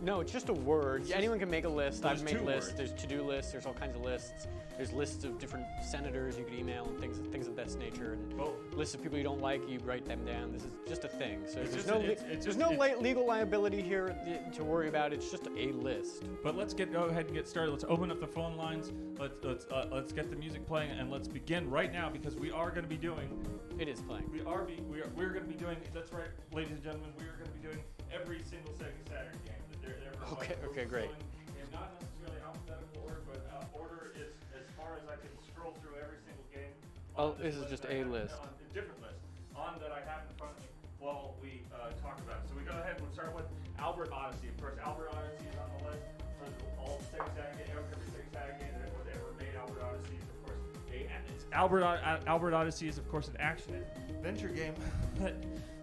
B: No, it's just a word. Anyone can make a list. I've made lists.
A: Words.
B: There's to-do lists. There's all kinds of lists. There's lists of different senators you could email and things of that nature. And lists of people you don't like, you write them down. This is just a thing. So there's no legal liability here to worry about. It's just a list.
A: But let's go ahead and get started. Let's open up the phone lines. Let's get the music playing, and let's begin right now because we are going to be doing.
B: It is playing.
A: We're going to be doing. That's right, ladies and gentlemen. We are going to be doing every single Sega Saturn game.
B: Okay, great.
A: In not necessarily alphabetical order, but order is as far as I can scroll through every single game.
B: Oh, this is just a list.
A: A different list on that I have in front of me while we talk about it. So we go ahead and we'll start with Albert Odyssey. Of course, Albert Odyssey is on the list for all Sega Saturn games, every Sega Saturn game that was ever made. Albert Odyssey is, of course, Albert Odyssey is, of course, an action adventure game that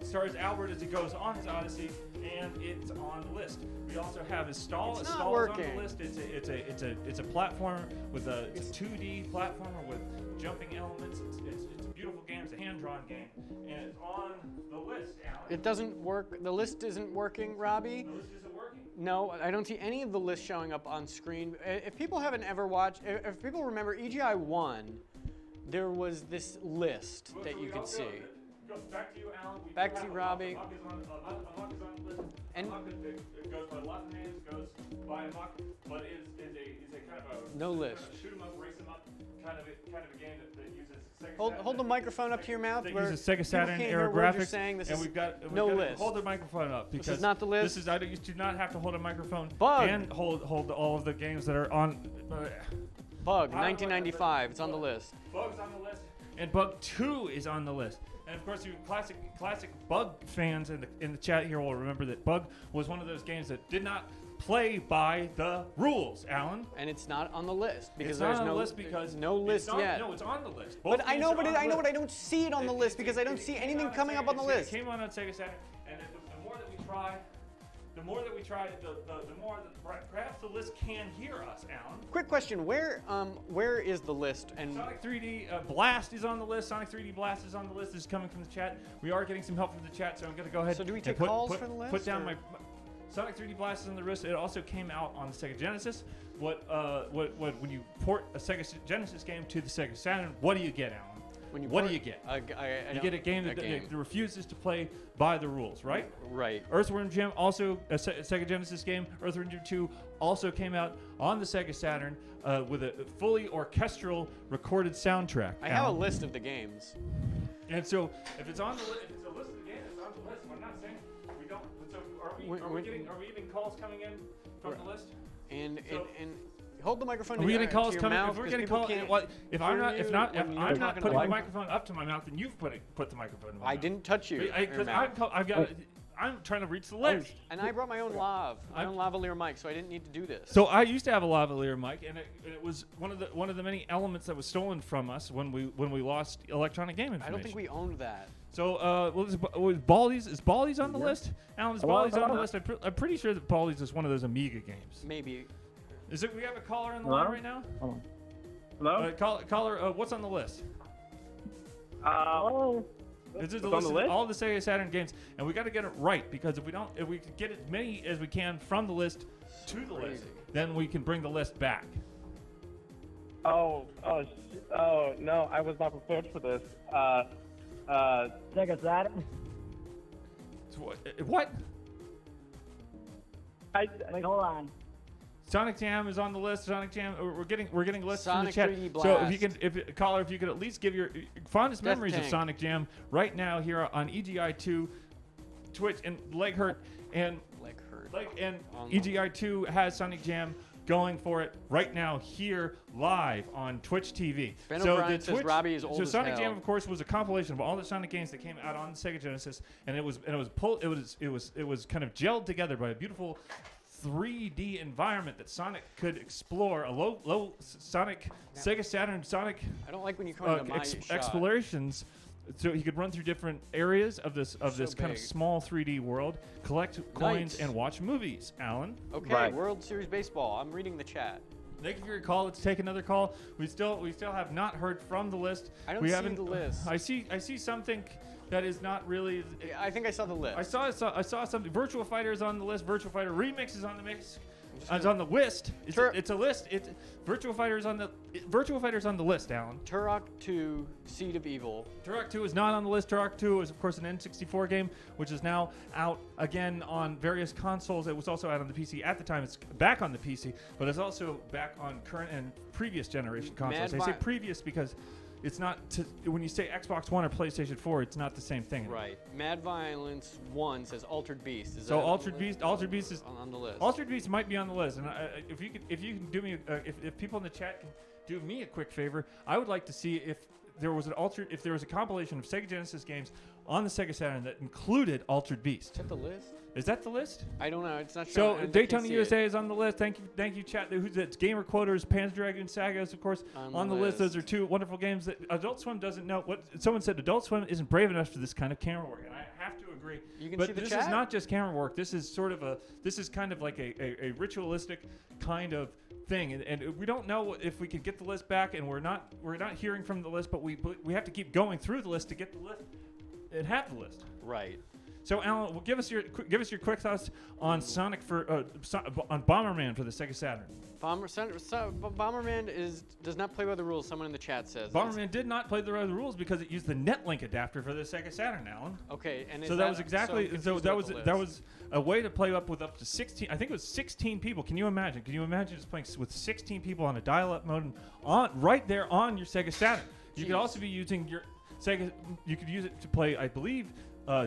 A: stars Albert as he goes on his Odyssey, and it's on the list. We also have Install.
B: It's
A: Install
B: not
A: is on
B: working.
A: the list. It's a platformer with it's a 2D platformer with jumping elements. It's a beautiful game. It's a hand-drawn game, and it's on the list, Alan.
B: It doesn't work. The list isn't working, Robbie.
A: The list isn't working.
B: No, I don't see any of the lists showing up on screen. If people haven't ever watched, if people remember EGI 1, there was this list that you could see.
A: Back to you, Alan.
B: Back to you, Robbie.
A: Amok is on the list.
B: And
A: it goes by lots of names, goes by Amok, but is a kind of a
B: no list.
A: Kind of a shoot 'em up, race 'em up kind of a game that uses Sega
B: Hold the microphone up to your mouth.
A: That
B: where
A: uses Sega Saturn
B: people can't
A: era
B: hear what you're
A: graphics,
B: saying. This
A: and
B: is
A: we've got
B: no
A: to
B: list.
A: hold the microphone up because
B: This is not the list.
A: This is you do not have to hold a microphone
B: Bug.
A: and hold all of the games that are on.
B: Bug 1995. It's on the list.
A: Bug's on the list, and Bug 2 is on the list. And of course, you classic Bug fans in the chat here will remember that Bug was one of those games that did not play by the rules, Alan.
B: And it's not on the list because
A: It's
B: there's
A: not on
B: no
A: the list because
B: no list yet.
A: No, it's on the list.
B: But I know, but I don't see it on the list because I don't see anything coming up on the list.
A: It came on Sega Saturn, and the more that we try, the more that perhaps the list can hear us, Alan.
B: Quick question: where is the list? And
A: Sonic 3D Blast is on the list. Sonic 3D Blast is on the list. This is coming from the chat. We are getting some help from the chat, so I'm going to go ahead.
B: So do we
A: and
B: take calls for the list?
A: Put down
B: or?
A: my Sonic 3D Blast is on the list. It also came out on the Sega Genesis. When you port a Sega Genesis game to the Sega Saturn, what do you get, Alan? What do you get? You get a game that refuses to play by the rules, right?
B: Right.
A: Earthworm Jim, also a Sega Genesis game. Earthworm Jim 2 also came out on the Sega Saturn with a fully orchestral recorded soundtrack.
B: I have a list of the games.
A: And so, if it's on the list, if it's a list of the games, it's on the list. I'm not saying we don't. So, are we getting calls coming in from the list?
B: And hold the microphone
A: Are we getting calls
B: to your
A: coming?
B: mouth
A: If we're
B: 'cause
A: getting
B: people
A: calls,
B: can't
A: if I'm not
B: hear
A: putting
B: you when you're
A: the
B: talking
A: microphone up to my mouth, then you've put the microphone in my mouth.
B: I didn't touch you.
A: Because I'm trying to reach the list.
B: And I brought my own lavalier mic, so I didn't need to do this.
A: So I used to have a lavalier mic, and it was one of the many elements that was stolen from us when we lost electronic game information.
B: I don't think we owned that.
A: So was Baldi's? Is Baldi's on the list? Alan, is Baldi's on the list? I'm pretty sure that Baldi's is one of those Amiga games.
B: Maybe.
A: Is it? We have a caller on the line right now.
K: Hello.
A: Caller, what's on the list?
K: Hello.
A: This is the list of all the Sega Saturn games, and we got to get it right because if we get as many as we can from the list to the list, then we can bring the list back.
K: Oh no, I was not prepared for this.
E: Sega Saturn.
A: What?
E: Wait, hold on.
A: Sonic Jam is on the list. Sonic Jam. We're getting lists
B: Sonic
A: from the chat.
B: 3D
A: So
B: Blast.
A: caller, if you could at least give your fondest
B: Death
A: memories
B: Tank.
A: of Sonic Jam right now here on EGI2, Twitch, and Leg Hurt, and EGI2 has Sonic Jam going for it right now here live on Twitch TV.
B: Ben
A: so
B: O'Brien
A: the
B: says
A: Twitch,
B: Robbie is old
A: so
B: as
A: Sonic
B: hell.
A: Jam, of course, was a compilation of all the Sonic games that came out on the Sega Genesis, and it was kind of gelled together by a beautiful 3D environment that Sonic could explore. A low Sonic Sega Saturn Sonic.
B: I don't like when you come into my shot.
A: Explorations. So he could run through different areas of this kind of
B: big.
A: small 3D world, collect coins, and watch movies. Alan.
B: Okay, World Series Baseball. I'm reading the chat.
A: Thank you for your call. Let's take another call. We still have not heard from the list.
B: I don't
A: we
B: see
A: haven't,
B: the list.
A: I see something that is not really.
B: I think I saw the list.
A: I saw something. Virtual Fighter is on the list. Virtual Fighter Remix is on the mix. It's on the list. It's a list. Virtual Fighter is on the list, Alan.
B: Turok 2: Seed of Evil.
A: Turok 2 is not on the list. Turok 2 is, of course, an N64 game, which is now out again on various consoles. It was also out on the PC at the time. It's back on the PC, but it's also back on current and previous generation consoles. I say previous because it's not when you say Xbox One or PlayStation 4, it's not the same thing.
B: Right. Mad Violence 1 says Altered Beast. Is
A: So
B: that
A: Altered Beast is
B: on the list.
A: Altered Beast might be on the list, and if you can do me, if people in the chat can do me a quick favor, I would like to see if there was if there was a compilation of Sega Genesis games on the Sega Saturn that included Altered Beast.
B: Is that the list?
A: Is that the list?
B: I don't know. It's not
A: So
B: showing. I
A: Daytona
B: can't see
A: USA
B: it.
A: is on the list. Thank you, chat. Who's that? Gamer Quoters, Panzer Dragoon Saga is of course on the list. Those are two wonderful games that Adult Swim doesn't know. What someone said, Adult Swim isn't brave enough for this kind of camera work, and I have to agree.
B: You can
A: but
B: see the
A: this
B: chat?
A: is not just camera work. This is sort of kind of like a ritualistic kind of thing, and we don't know if we could get the list back, and we're not hearing from the list, but we have to keep going through the list to get the list and have the list.
B: Right.
A: So Alan, well, give us your quick thoughts on Sonic on Bomberman for the Sega Saturn.
B: Bomberman does not play by the rules. Someone in the chat says.
A: Bomberman did not play the rules because it used the NetLink adapter for the Sega Saturn, Alan.
B: Okay, and
A: so that was exactly that was a way to play up with up to 16. I think it was 16 people. Can you imagine? Can you imagine just playing with 16 people on a dial-up mode right there on your Sega Saturn? You could also be using your Sega. You could use it to play, I believe,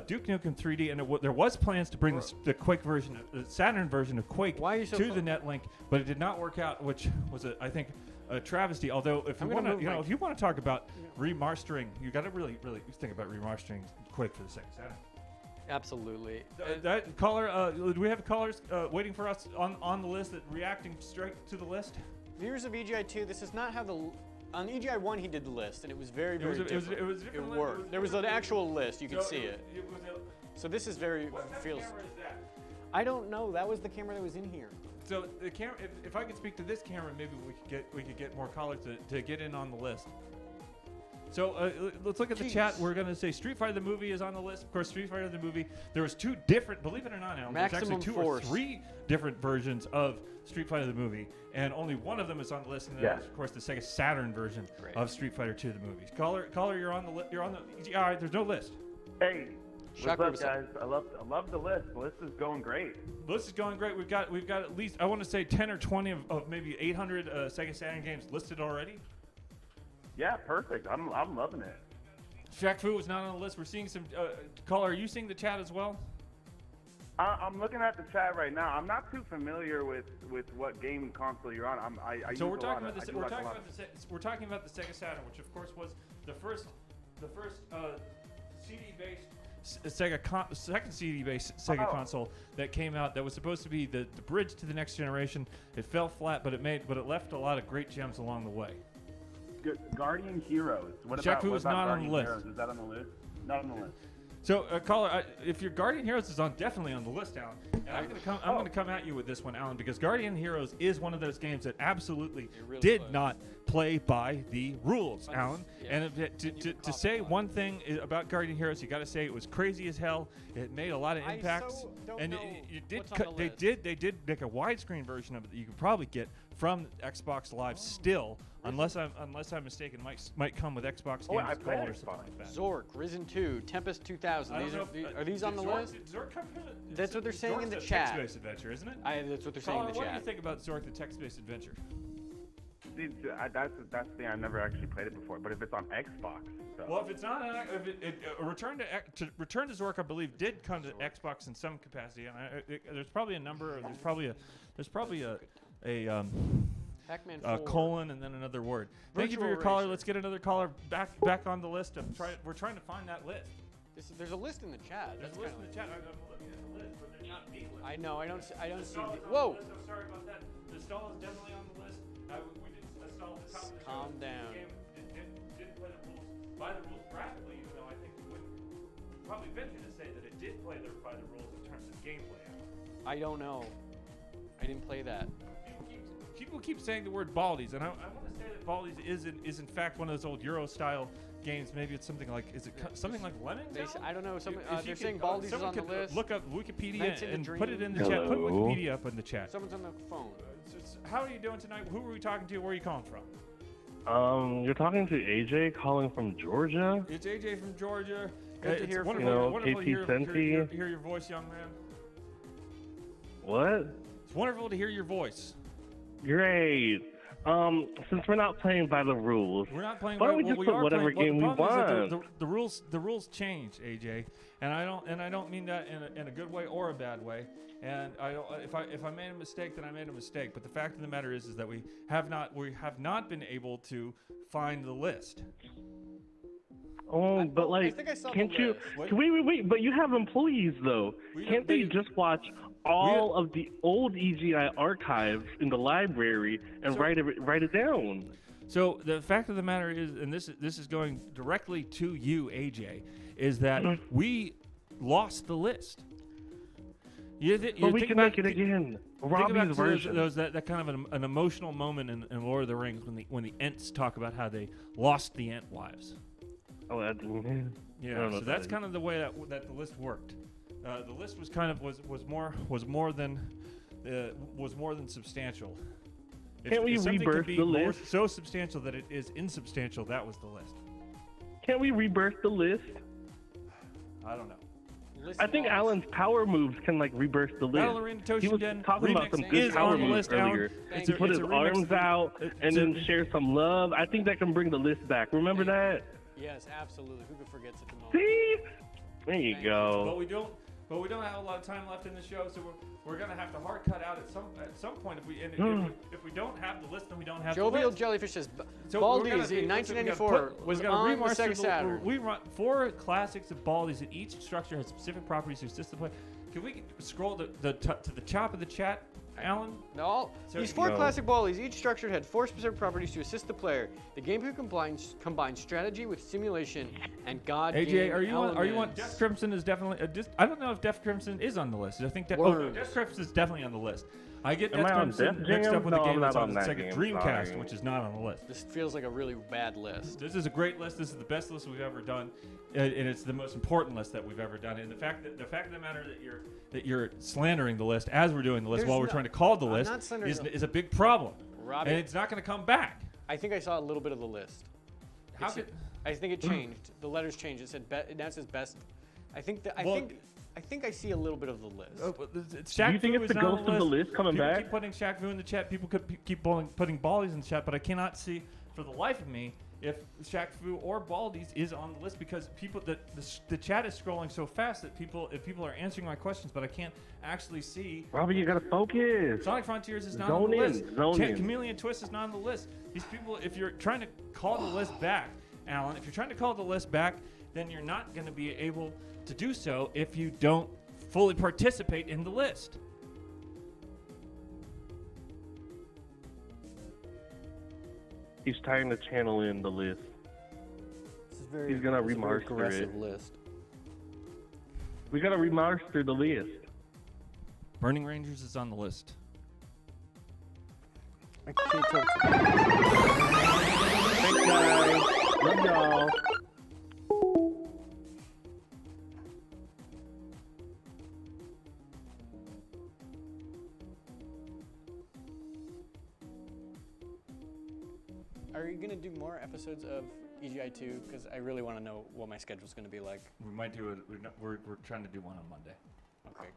A: Duke Nukem 3D, and there was plans to bring the Quake version, the Saturn version of Quake to the NetLink, but it did not work out, which was I think a travesty. Although if you want to talk about remastering, you got to really think about remastering Quake for the Sega Saturn.
B: Absolutely.
A: That caller, do we have callers waiting for us on the list that reacting straight to the list?
B: Viewers of EGI2, this is not how on EGI 1 he did the list, and it was very different. It worked. There was an actual list. You could see it. So this is very feels.
A: Camera is that?
B: I don't know. That was the camera that was in here.
A: So the camera. If I could speak to this camera, maybe we could get more callers to get in on the list. So let's look at the chat. We're going to say Street Fighter the movie is on the list. Of course, Street Fighter the movie. There was two different, believe it or not, Alan, there's actually two or three different versions of Street Fighter the movie, and only one of them is on the list, and that's, of course, the Sega Saturn version of Street Fighter 2 the movie. Caller, you're on the list. All right, there's no list.
K: Hey, what's up, guys? I love the list. The list is going great.
A: The list is going great. We've got at least, I want to say 10 or 20 of maybe 800 Sega Saturn games listed already.
K: Yeah, perfect. I'm loving it.
A: Shaq Fu is not on the list. We're seeing some. Caller, are you seeing the chat as well?
K: I'm looking at the chat right now. I'm not too familiar with what game console you're on.
A: We're talking about the Sega Saturn, which of course was the first CD-based second CD-based Sega console that came out. That was supposed to be the bridge to the next generation. It fell flat, but it left a lot of great gems along the way.
K: Guardian Heroes. What
A: Shaq Fu
K: about
A: is not on the list.
K: Heroes? Is that on the list? Not on the list.
A: So, caller, if your Guardian Heroes is definitely on the list, Alan. And I'm going to come at you with this one, Alan, because Guardian Heroes is one of those games that absolutely did not play by the rules, Alan. And to say one thing about Guardian Heroes, you got to say it was crazy as hell. It made a lot of impacts, and they did make a widescreen version of it that you could probably get from Xbox Live still. Unless I'm mistaken, might come with Xbox Games Gold or something like that.
B: Zork, Risen 2, Tempest 2000. Are these on the list?
A: Zork come from
B: that's what they're saying in the chat.
A: Text-based adventure, isn't it?
B: That's what they're saying in the chat.
A: What do you think about Zork, the text-based adventure?
K: See, that's the thing. I never actually played it before. But if it's on Xbox,
A: well, if it's not, Return to Zork, I believe, did come to Xbox in some capacity. And there's probably a number. There's probably a
B: Pac-Man
A: colon and then another word. Thank you for your caller. Let's get another caller back on the list. We're trying to find that list.
B: There's a list in the chat.
A: There's a list in the chat. I'm looking at the list, but there's not the list.
B: I know. I don't see. Whoa!
A: I'm sorry about that. The stall is definitely on the list. We did stall at the top of the show.
B: Calm down.
A: Didn't play the rules by the rules graphically, even though I think we would probably venture to say that it did play by the rules in terms of gameplay.
B: I don't know. I didn't play that.
A: People keep saying the word Baldies, and I want to say that Baldies is in fact one of those old Euro style games. Maybe it's something like something like Lemmings?
B: I don't know. They're saying Baldies is on the list.
A: Look up Wikipedia and put it in the chat. Put Wikipedia up in the chat.
B: Someone's on the phone.
A: How are you doing tonight? Who are we talking to? Where are you calling from?
L: You're talking to AJ calling from Georgia.
A: It's AJ from Georgia.
B: Good to hear from
A: you. Wonderful
L: KT
A: to hear your voice, young man.
L: What?
A: It's wonderful to hear your voice.
L: Great. Since we're not playing by the rules,
A: we're not playing.
L: Why don't we just put whatever game we want?
A: The rules change, AJ, and I don't mean that in a good way or a bad way. And if I made a mistake, then I made a mistake. But the fact of the matter is that we have not been able to find the list.
L: Oh, but like,
B: think I saw the
L: can't you?
B: list.
L: Wait. But you have employees though. Can't they just watch all of the old EGI archives in the library and write it down?
A: So the fact of the matter is, and this is going directly to you, AJ, is that we lost the list.
L: But we can make it again. Robbie's version.
A: That kind of an emotional moment in Lord of the Rings when the Ents talk about how they lost the Ent wives.
L: Oh, that didn't.
A: Yeah, so that's kind of the way that the list worked. The list was kind of was more than substantial.
L: Can't we rebirth the list?
A: So substantial that it is insubstantial. That was the list.
L: Can't we rebirth the list?
A: I don't know.
L: I think Allan's power moves can like rebirth the list. He was talking about some good power moves earlier. He put his arms out and then share some love. I think that can bring the list back. Remember that?
B: Yes, absolutely. Who could forget such a moment?
L: See? There you go.
A: But we don't have a lot of time left in the show, so we're gonna have to hard cut out at some point. If we don't have the list, then we don't have
B: Jovial
A: the list.
B: Jellyfish says
A: So
B: Baldi's in 1994 was on the Sega Saturn.
A: We run 4 classics of Baldi's, and each structure has specific properties to assist the player. Can we scroll to the top of the chat, Allan?
B: No. These 4 classic Baldi's, each structure had 4 specific properties to assist the player. The gameplay combines strategy with simulation and
A: AJ, are you on Death Crimson is definitely I don't know if Death Crimson is on the list. I think that Death Crimson is definitely on the list. I get Death Crimson mixed up with the game that's on the Sega Dreamcast, which is not on the list.
B: This feels like a really bad list.
A: This is a great list. This is the best list we've ever done, and it's the most important list that we've ever done. And the fact of the matter that you're slandering the list as we're doing the list while we're trying to call the list is a big problem.
B: Robbie,
A: and it's not going to come back.
B: I think I saw a little bit of the list. I think it changed. The letters changed. It said now it says best. I think I see a little bit of the list.
L: Do you think it's the ghost of the list coming back?
A: People keep putting Shaq Fu in the chat. People could keep putting Baldi's in the chat, but I cannot see for the life of me if Shaq Fu or Baldi's is on the list because the chat is scrolling so fast that people are answering my questions, but I can't actually see.
L: Robbie, you gotta focus.
A: Sonic Frontiers is not on the list. Chameleon Twist is not on the list. These people, if you're trying to call the list back, Allan, if you're trying to call the list back, then you're not going to be able to do so if you don't fully participate in the list.
L: He's trying to channel in the list. He's gonna remaster it.
B: List.
L: We gotta remaster the list.
A: Burning Rangers is on the list.
B: I can't talk to
L: Thanks, guys. Love y'all.
B: Are you gonna do more episodes of EGI 2? Because I really want to know what my schedule's gonna be like.
A: We might do it. We're trying to do one on Monday.
B: Okay.